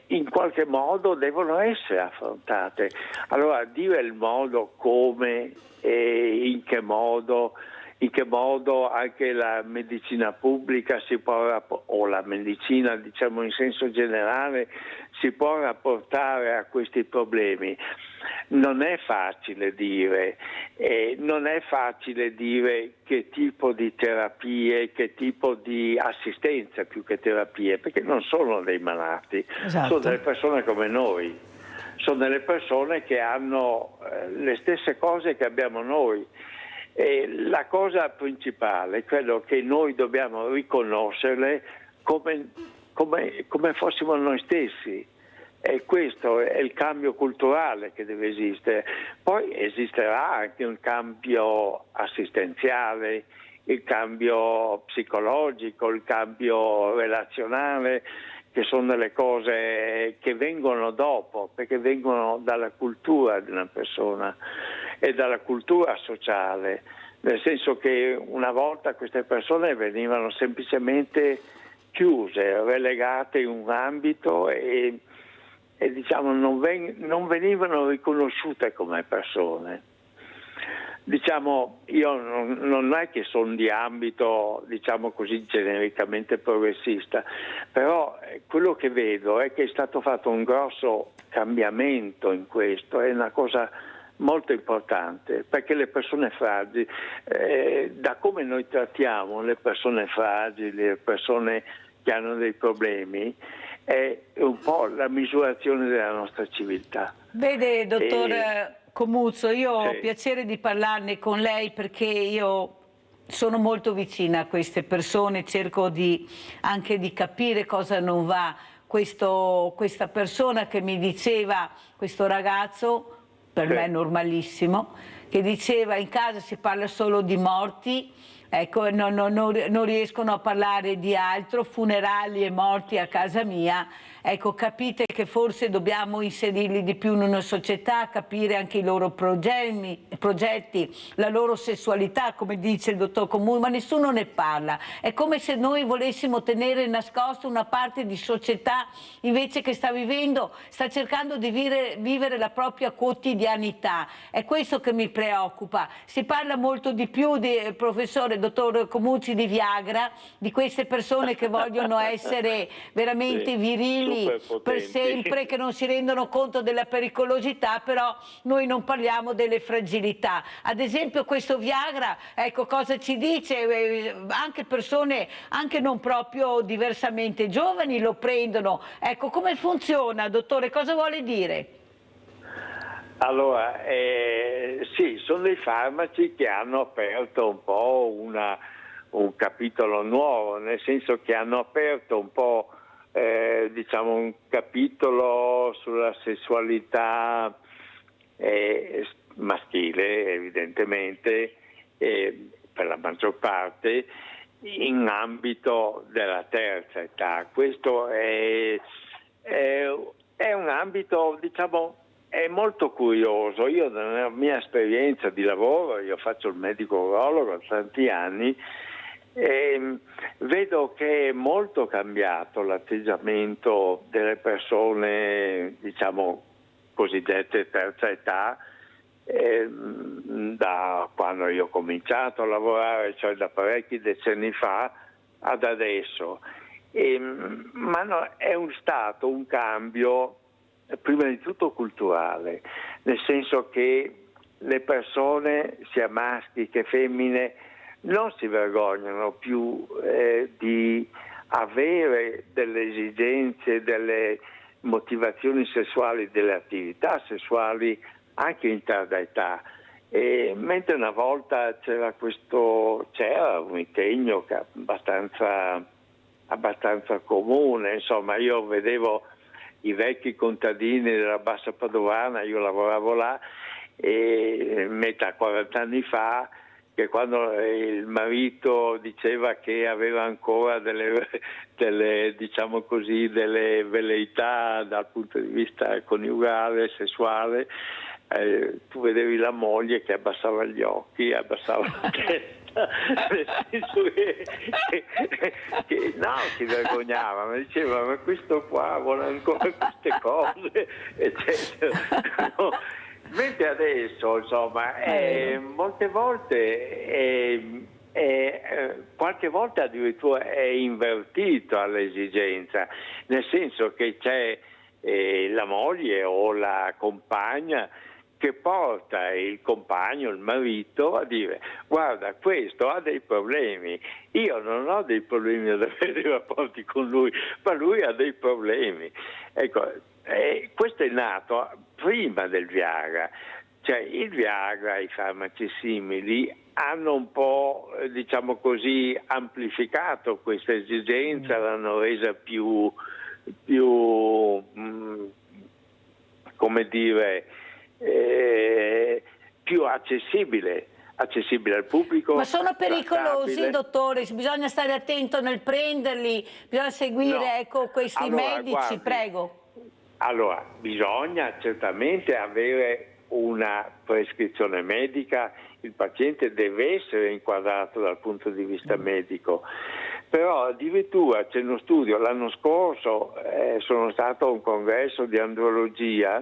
in qualche modo devono essere affrontate. Allora dire il modo come e in che modo anche la medicina pubblica si può, o la medicina, diciamo in senso generale, si può rapportare a questi problemi. Non è facile dire, non è facile dire che tipo di terapie, che tipo di assistenza più che terapie, perché non sono dei malati, sono delle persone come noi, sono delle persone che hanno le stesse cose che abbiamo noi. E la cosa principale, credo che noi dobbiamo riconoscerle come come fossimo noi stessi. E questo è il cambio culturale che deve esistere. Poi esisterà anche un cambio assistenziale, il cambio psicologico, il cambio relazionale, che sono delle cose che vengono dopo, perché vengono dalla cultura di una persona e dalla cultura sociale, nel senso che una volta queste persone venivano semplicemente chiuse, relegate in un ambito e diciamo non venivano riconosciute come persone. Diciamo, io non è che sono di ambito, diciamo così, genericamente progressista, però quello che vedo è che è stato fatto un grosso cambiamento in questo, è una cosa molto importante, perché le persone fragili, da come noi trattiamo le persone fragili, le persone che hanno dei problemi, è un po' la misurazione della nostra civiltà.
Vede, dottor Comuzzo, io ho piacere di parlarne con lei perché io sono molto vicina a queste persone, cerco anche di capire cosa non va. Questa persona che mi diceva, questo ragazzo, per me è normalissimo, che diceva in casa si parla solo di morti, ecco, non riescono a parlare di altro, funerali e morti a casa mia. Ecco, capite che forse dobbiamo inserirli di più in una società, capire anche i loro progetti, la loro sessualità, come dice il dottor Comuzzo, ma nessuno ne parla. È come se noi volessimo tenere nascosto una parte di società invece che sta cercando di vivere la propria quotidianità. È questo che mi preoccupa. Si parla molto di più, professore, dottor Comuzzi, di Viagra, di queste persone che vogliono essere veramente virili per sempre, che non si rendono conto della pericolosità, però noi non parliamo delle fragilità. Ad esempio questo Viagra, ecco cosa ci dice, anche persone anche non proprio diversamente giovani lo prendono. Ecco, come funziona, dottore, cosa vuole dire?
Allora, sì, sono dei farmaci che hanno aperto un po' un capitolo nuovo, nel senso che hanno aperto un po' diciamo un capitolo sulla sessualità maschile, evidentemente, per la maggior parte, in ambito della terza età. Questo è un ambito, diciamo, è molto curioso. Io nella mia esperienza di lavoro, io faccio il medico urologo da tanti anni, vedo che è molto cambiato l'atteggiamento delle persone, diciamo, cosiddette terza età, da quando io ho cominciato a lavorare, cioè da parecchi decenni fa ad adesso. Ma no, è stato un cambio prima di tutto culturale, nel senso che le persone, sia maschi che femmine, non si vergognano più di avere delle esigenze, delle motivazioni sessuali, delle attività sessuali anche in tarda età. Mentre una volta c'era un impegno che abbastanza comune, insomma, io vedevo i vecchi contadini della Bassa Padovana, io lavoravo là, metà 40 anni fa, che quando il marito diceva che aveva ancora delle diciamo così, delle velleità dal punto di vista coniugale, sessuale, tu vedevi la moglie che abbassava gli occhi, abbassava la testa, nel senso che no, si vergognava, ma diceva: ma questo qua vuole ancora queste cose, eccetera. No. Mentre adesso, insomma, molte volte, qualche volta addirittura è invertito all'esigenza, nel senso che c'è la moglie o la compagna che porta il compagno, il marito, a dire: guarda, questo ha dei problemi, io non ho dei problemi ad avere dei rapporti con lui, ma lui ha dei problemi. Ecco, questo è nato prima del Viagra, Cioè il Viagra e i farmaci simili hanno un po', diciamo così, amplificato questa esigenza, l'hanno resa più come dire, più accessibile al pubblico.
Ma sono pericolosi,
trattabile.
dottore? Bisogna stare attento nel prenderli, bisogna seguire questi medici,
guardi,
prego.
Allora, bisogna certamente avere una prescrizione medica, il paziente deve essere inquadrato dal punto di vista medico, però addirittura c'è uno studio, l'anno scorso sono stato a un congresso di andrologia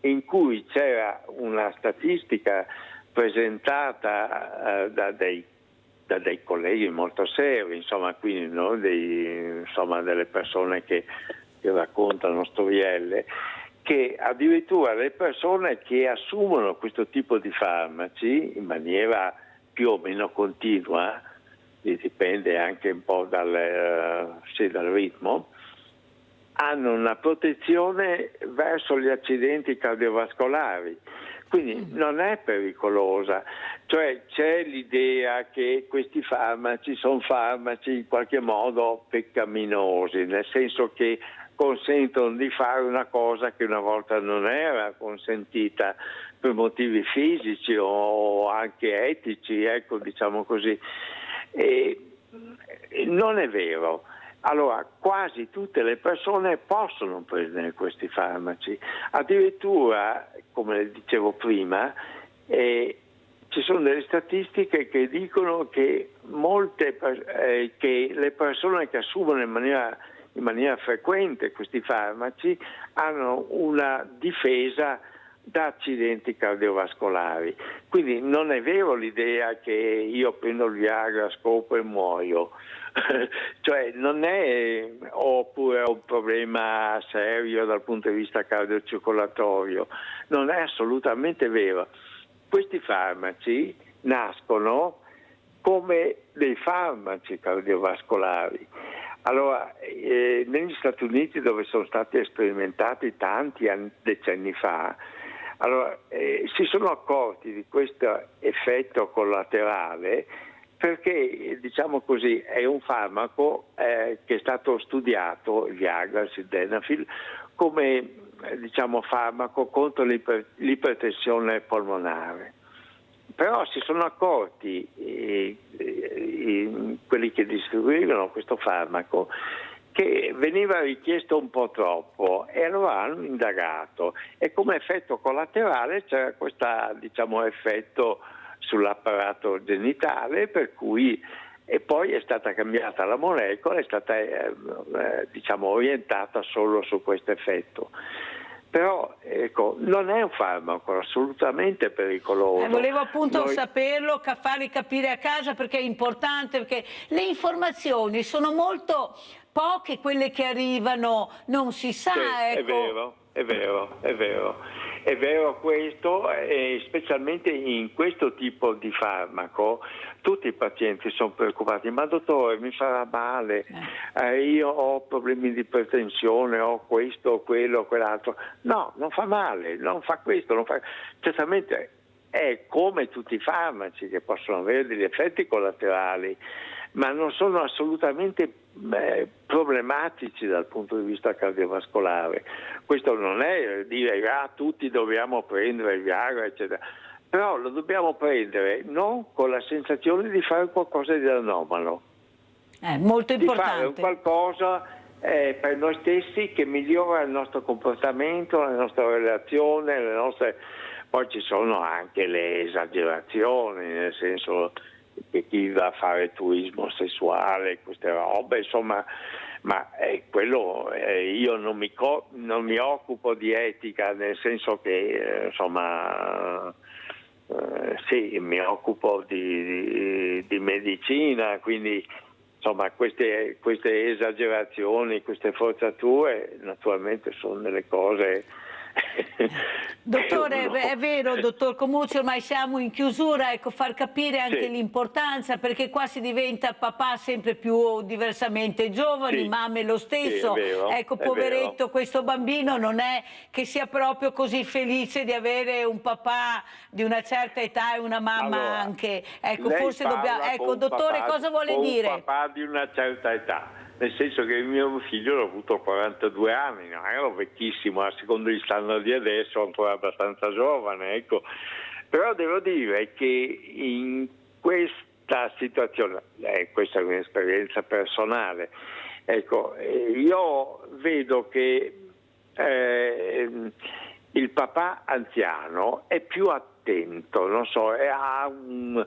in cui c'era una statistica presentata da dei colleghi molto seri, insomma, quindi non delle persone che raccontano storielle, che addirittura le persone che assumono questo tipo di farmaci in maniera più o meno continua, dipende anche un po' dal ritmo, hanno una protezione verso gli accidenti cardiovascolari, quindi non è pericolosa, cioè c'è l'idea che questi farmaci sono farmaci in qualche modo peccaminosi, nel senso che consentono di fare una cosa che una volta non era consentita per motivi fisici o anche etici, ecco, diciamo così. Non è vero. Allora, quasi tutte le persone possono prendere questi farmaci, addirittura, come dicevo prima, ci sono delle statistiche che dicono che che le persone che assumono in maniera frequente questi farmaci hanno una difesa da accidenti cardiovascolari. Quindi non è vero l'idea che io prendo il Viagra, scopo e muoio. Cioè non è oppure un problema serio dal punto di vista cardiocircolatorio, non è assolutamente vero. Questi farmaci nascono come dei farmaci cardiovascolari. Allora, negli Stati Uniti, dove sono stati sperimentati tanti decenni fa, allora, si sono accorti di questo effetto collaterale perché, diciamo così, è un farmaco che è stato studiato, il Viagra, il Sildenafil, come farmaco contro l'ipertensione polmonare. Però si sono accorti quelli che distribuivano questo farmaco che veniva richiesto un po' troppo e allora hanno indagato e come effetto collaterale c'era questo effetto sull'apparato genitale, per cui e poi è stata cambiata la molecola, è stata orientata solo su questo effetto. Però ecco, non è un farmaco assolutamente pericoloso.
Volevo appunto saperlo, farli capire a casa, perché è importante, perché le informazioni sono molto poche, quelle che arrivano, non si sa.
Sì,
ecco.
È vero questo, e specialmente in questo tipo di farmaco tutti i pazienti sono preoccupati, ma dottore mi farà male, io ho problemi di ipertensione, ho questo, quello, quell'altro. No, non fa male, non fa questo, non fa... Certamente è come tutti i farmaci che possono avere degli effetti collaterali, ma non sono assolutamente problematici dal punto di vista cardiovascolare. Questo non è dire tutti dobbiamo prendere il Viagra, eccetera, però lo dobbiamo prendere non con la sensazione di fare qualcosa di anomalo,
molto importante,
di fare qualcosa per noi stessi che migliora il nostro comportamento, la nostra relazione, le nostre... Poi ci sono anche le esagerazioni, nel senso che chi va a fare turismo sessuale, queste robe, insomma, ma quello io non mi occupo di etica, nel senso che sì, mi occupo di medicina, quindi insomma queste esagerazioni, queste forzature naturalmente sono delle cose
Dottore, è vero, dottor Comuzzi, ormai siamo in chiusura, ecco, far capire anche l'importanza, perché qua si diventa papà sempre più diversamente giovani, mamme lo stesso.
vero,
ecco, poveretto, questo bambino non è che sia proprio così felice di avere un papà di una certa età e una mamma anche. Ecco, forse dobbiamo... Ecco, dottore, cosa vuole dire?
Un papà di una certa età. Nel senso che il mio figlio l'ho avuto a 42 anni, non ero vecchissimo, a secondo gli standard di adesso ancora abbastanza giovane, ecco. Però devo dire che in questa situazione, questa è un'esperienza personale, ecco, io vedo che il papà anziano è più attento, non so, ha un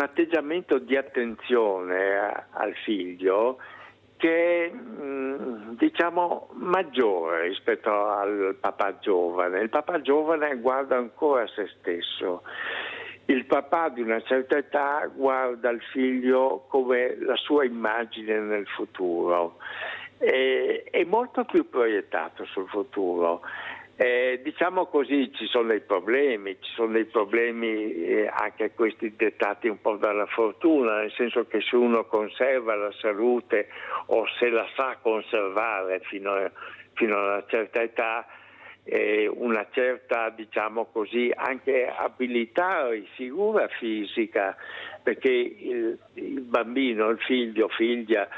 atteggiamento di attenzione al figlio che è, diciamo, maggiore rispetto al papà giovane. Il papà giovane guarda ancora a se stesso. Il papà di una certa età guarda il figlio come la sua immagine nel futuro. È molto più proiettato sul futuro. Diciamo così, ci sono dei problemi anche questi dettati un po' dalla fortuna, nel senso che se uno conserva la salute o se la sa conservare fino a una certa età, una certa, diciamo così, anche abilità e figura fisica, perché il bambino, il figlio, figlia,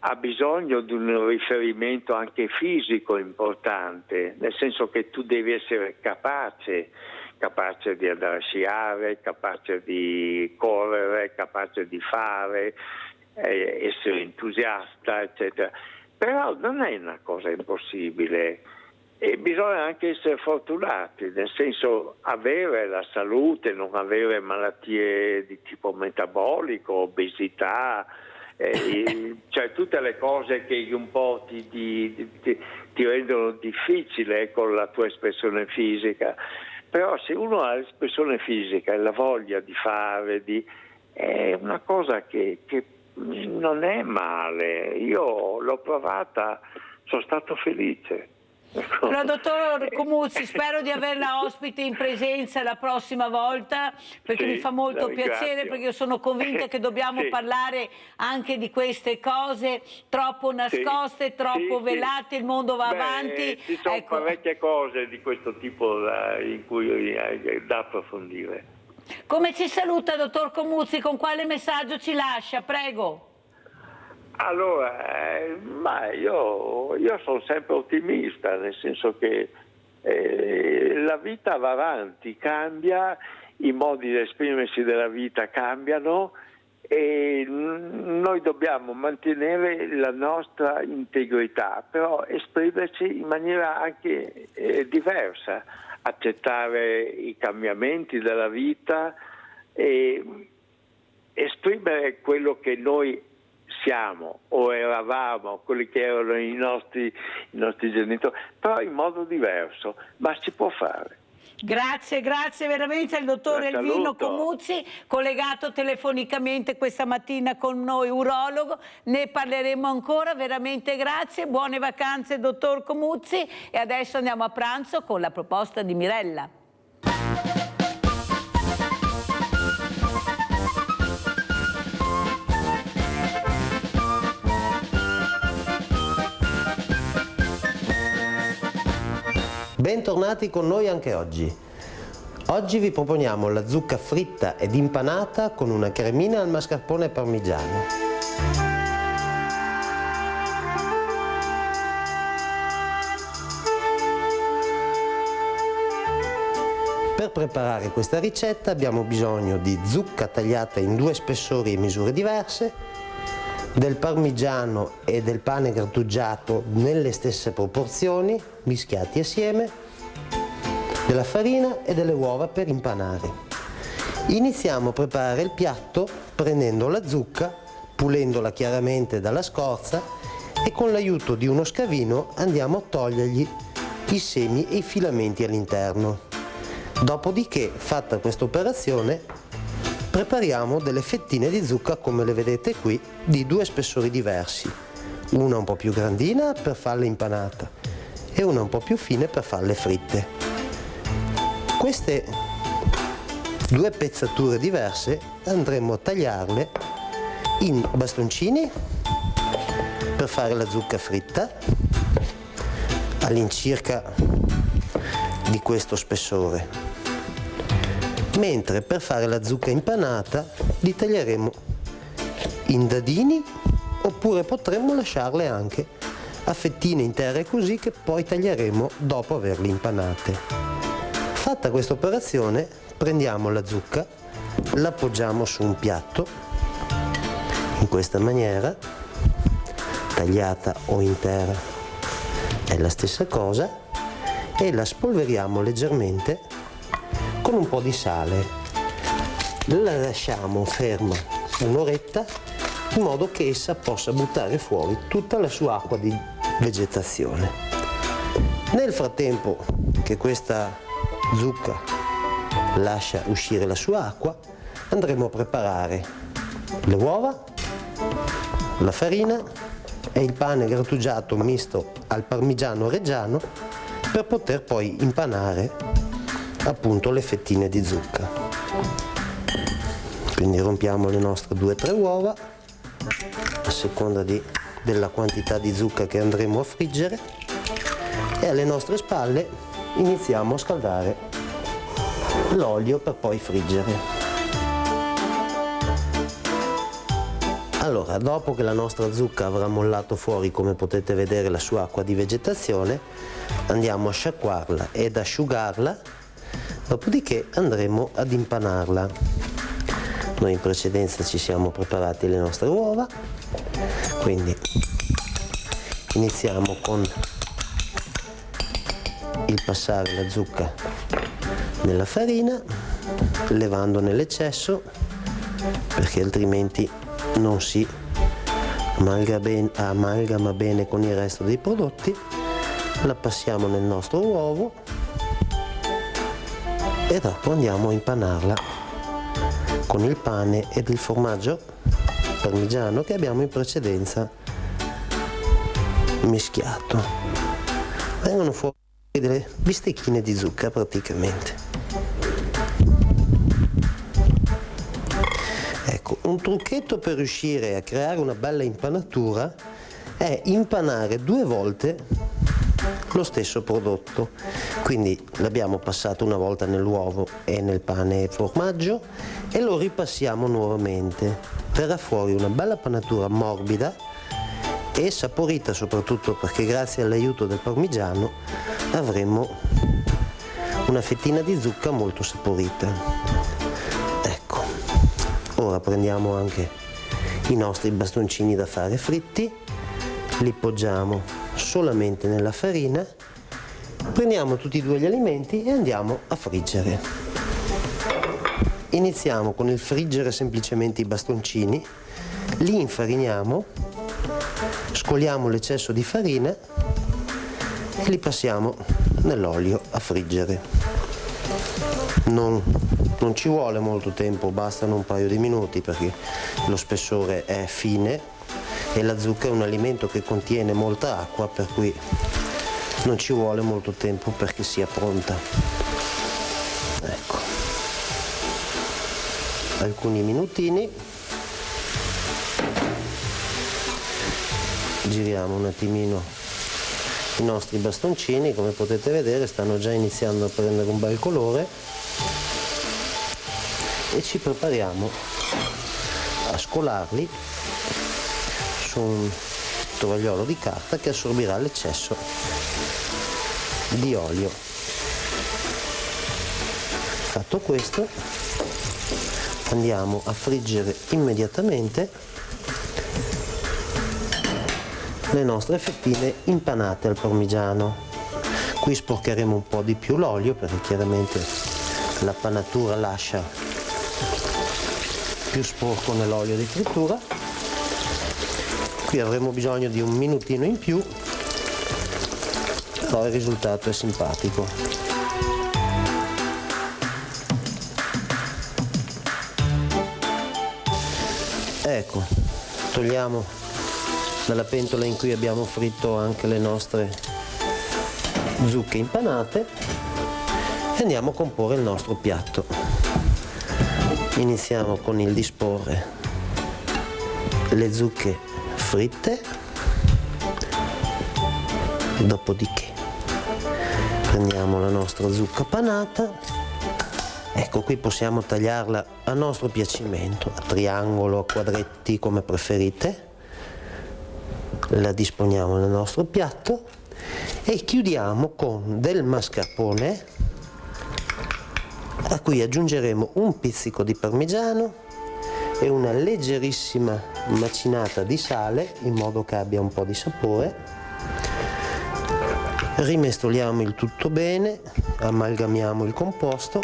ha bisogno di un riferimento anche fisico importante, nel senso che tu devi essere capace di andare a sciare, capace di correre, capace di fare, essere entusiasta, eccetera. Però non è una cosa impossibile e bisogna anche essere fortunati, nel senso avere la salute, non avere malattie di tipo metabolico, obesità, cioè tutte le cose che un po' ti rendono difficile con la tua espressione fisica. Però se uno ha l'espressione fisica e la voglia di fare, è una cosa che non è male. Io l'ho provata, sono stato felice.
Allora, dottor Comuzzi, spero di averla ospite in presenza la prossima volta, perché mi fa molto piacere, perché io sono convinta che dobbiamo parlare anche di queste cose troppo nascoste, troppo velate, il mondo va avanti.
Ci sono parecchie cose di questo tipo in cui da approfondire.
Come ci saluta, dottor Comuzzi? Con quale messaggio ci lascia? Prego.
Allora, io sono sempre ottimista, nel senso che la vita va avanti, cambia, i modi di esprimersi della vita cambiano e noi dobbiamo mantenere la nostra integrità, però esprimerci in maniera anche diversa, accettare i cambiamenti della vita e esprimere quello che noi siamo o eravamo, quelli che erano i nostri genitori, però in modo diverso, ma si può fare.
Grazie veramente al dottor Elvino Comuzzi, collegato telefonicamente questa mattina con noi, urologo. Ne parleremo ancora, veramente grazie, buone vacanze dottor Comuzzi, e adesso andiamo a pranzo con la proposta di Mirella.
Bentornati con noi anche oggi. Oggi vi proponiamo la zucca fritta ed impanata con una cremina al mascarpone parmigiano. Per preparare questa ricetta abbiamo bisogno di zucca tagliata in 2 spessori e misure diverse, del parmigiano e del pane grattugiato nelle stesse proporzioni, mischiati assieme, della farina e delle uova per impanare. Iniziamo a preparare il piatto prendendo la zucca, pulendola chiaramente dalla scorza e con l'aiuto di uno scavino andiamo a togliergli i semi e i filamenti all'interno. Dopodiché, fatta questa operazione, prepariamo delle fettine di zucca, come le vedete qui, di 2 spessori diversi, una un po' più grandina per farle impanata e una un po' più fine per farle fritte. Queste due pezzature diverse andremo a tagliarle in bastoncini per fare la zucca fritta all'incirca di questo spessore, mentre per fare la zucca impanata li taglieremo in dadini, oppure potremmo lasciarle anche a fettine intere così, che poi taglieremo dopo averle impanate. Fatta questa operazione, prendiamo la zucca, la appoggiamo su un piatto in questa maniera, tagliata o intera è la stessa cosa, e la spolveriamo leggermente con un po' di sale. La lasciamo ferma un'oretta in modo che essa possa buttare fuori tutta la sua acqua di vegetazione. Nel frattempo che questa zucca lascia uscire la sua acqua, andremo a preparare le uova, la farina e il pane grattugiato misto al parmigiano reggiano, per poter poi impanare appunto le fettine di zucca. Quindi rompiamo le nostre 2 o 3 uova a seconda della quantità di zucca che andremo a friggere, e alle nostre spalle iniziamo a scaldare l'olio per poi friggere. Allora, dopo che la nostra zucca avrà mollato fuori, come potete vedere, la sua acqua di vegetazione, andiamo a sciacquarla ed asciugarla, dopodiché andremo ad impanarla. Noi in precedenza ci siamo preparati le nostre uova, quindi iniziamo con il passare la zucca nella farina, levandone l'eccesso, perché altrimenti non si amalgama bene con il resto dei prodotti. La passiamo nel nostro uovo e dopo andiamo a impanarla con il pane ed il formaggio parmigiano che abbiamo in precedenza mischiato. Vengono fuori delle bistecchine di zucca praticamente. Un trucchetto per riuscire a creare una bella impanatura è impanare 2 volte lo stesso prodotto. Quindi l'abbiamo passato una volta nell'uovo e nel pane e formaggio e lo ripassiamo nuovamente. Verrà fuori una bella panatura morbida e saporita, soprattutto perché grazie all'aiuto del parmigiano avremo una fettina di zucca molto saporita. Ora prendiamo anche i nostri bastoncini da fare fritti, li poggiamo solamente nella farina, prendiamo tutti e 2 gli alimenti e andiamo a friggere. Iniziamo con il friggere semplicemente i bastoncini, li infariniamo, scoliamo l'eccesso di farina e li passiamo nell'olio a friggere. Non ci vuole molto tempo, bastano un paio di minuti perché lo spessore è fine e la zucca è un alimento che contiene molta acqua, per cui non ci vuole molto tempo perché sia pronta. Ecco, alcuni minutini, giriamo un attimino i nostri bastoncini, come potete vedere stanno già iniziando a prendere un bel colore. E ci prepariamo a scolarli su un tovagliolo di carta che assorbirà l'eccesso di olio. Fatto questo, andiamo a friggere immediatamente le nostre fettine impanate al parmigiano. Qui sporcheremo un po' di più l'olio perché chiaramente la panatura lascia più sporco nell'olio di frittura. Qui avremo bisogno di un minutino in più, però il risultato è simpatico. Ecco, togliamo dalla pentola in cui abbiamo fritto anche le nostre zucche impanate e andiamo a comporre il nostro piatto. Iniziamo con il disporre le zucche fritte, dopodiché prendiamo la nostra zucca panata. Ecco, qui possiamo tagliarla a nostro piacimento, a triangolo, a quadretti, come preferite. La disponiamo nel nostro piatto e chiudiamo con del mascarpone, a cui aggiungeremo un pizzico di parmigiano e una leggerissima macinata di sale, in modo che abbia un po' di sapore. Rimestoliamo il tutto bene, amalgamiamo il composto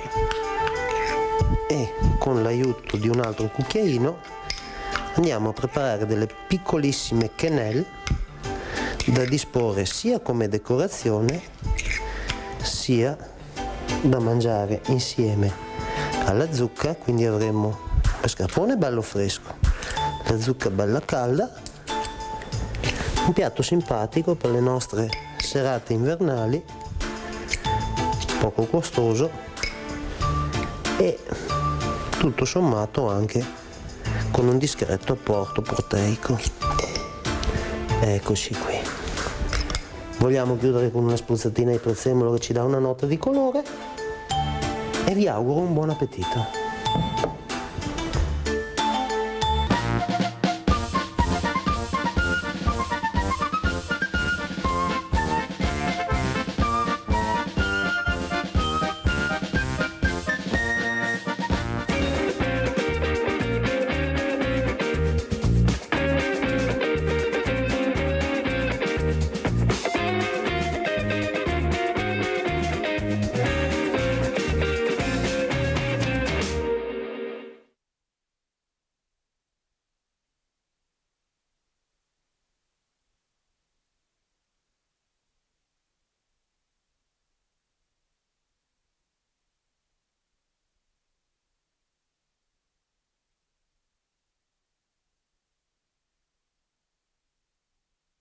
e con l'aiuto di un altro cucchiaino andiamo a preparare delle piccolissime quenelle da disporre sia come decorazione sia da mangiare insieme alla zucca. Quindi avremo il mascarpone bello fresco, la zucca bella calda, un piatto simpatico per le nostre serate invernali, poco costoso e tutto sommato anche con un discreto apporto proteico. Eccoci qui. Vogliamo chiudere con una spruzzatina di prezzemolo che ci dà una nota di colore e vi auguro un buon appetito.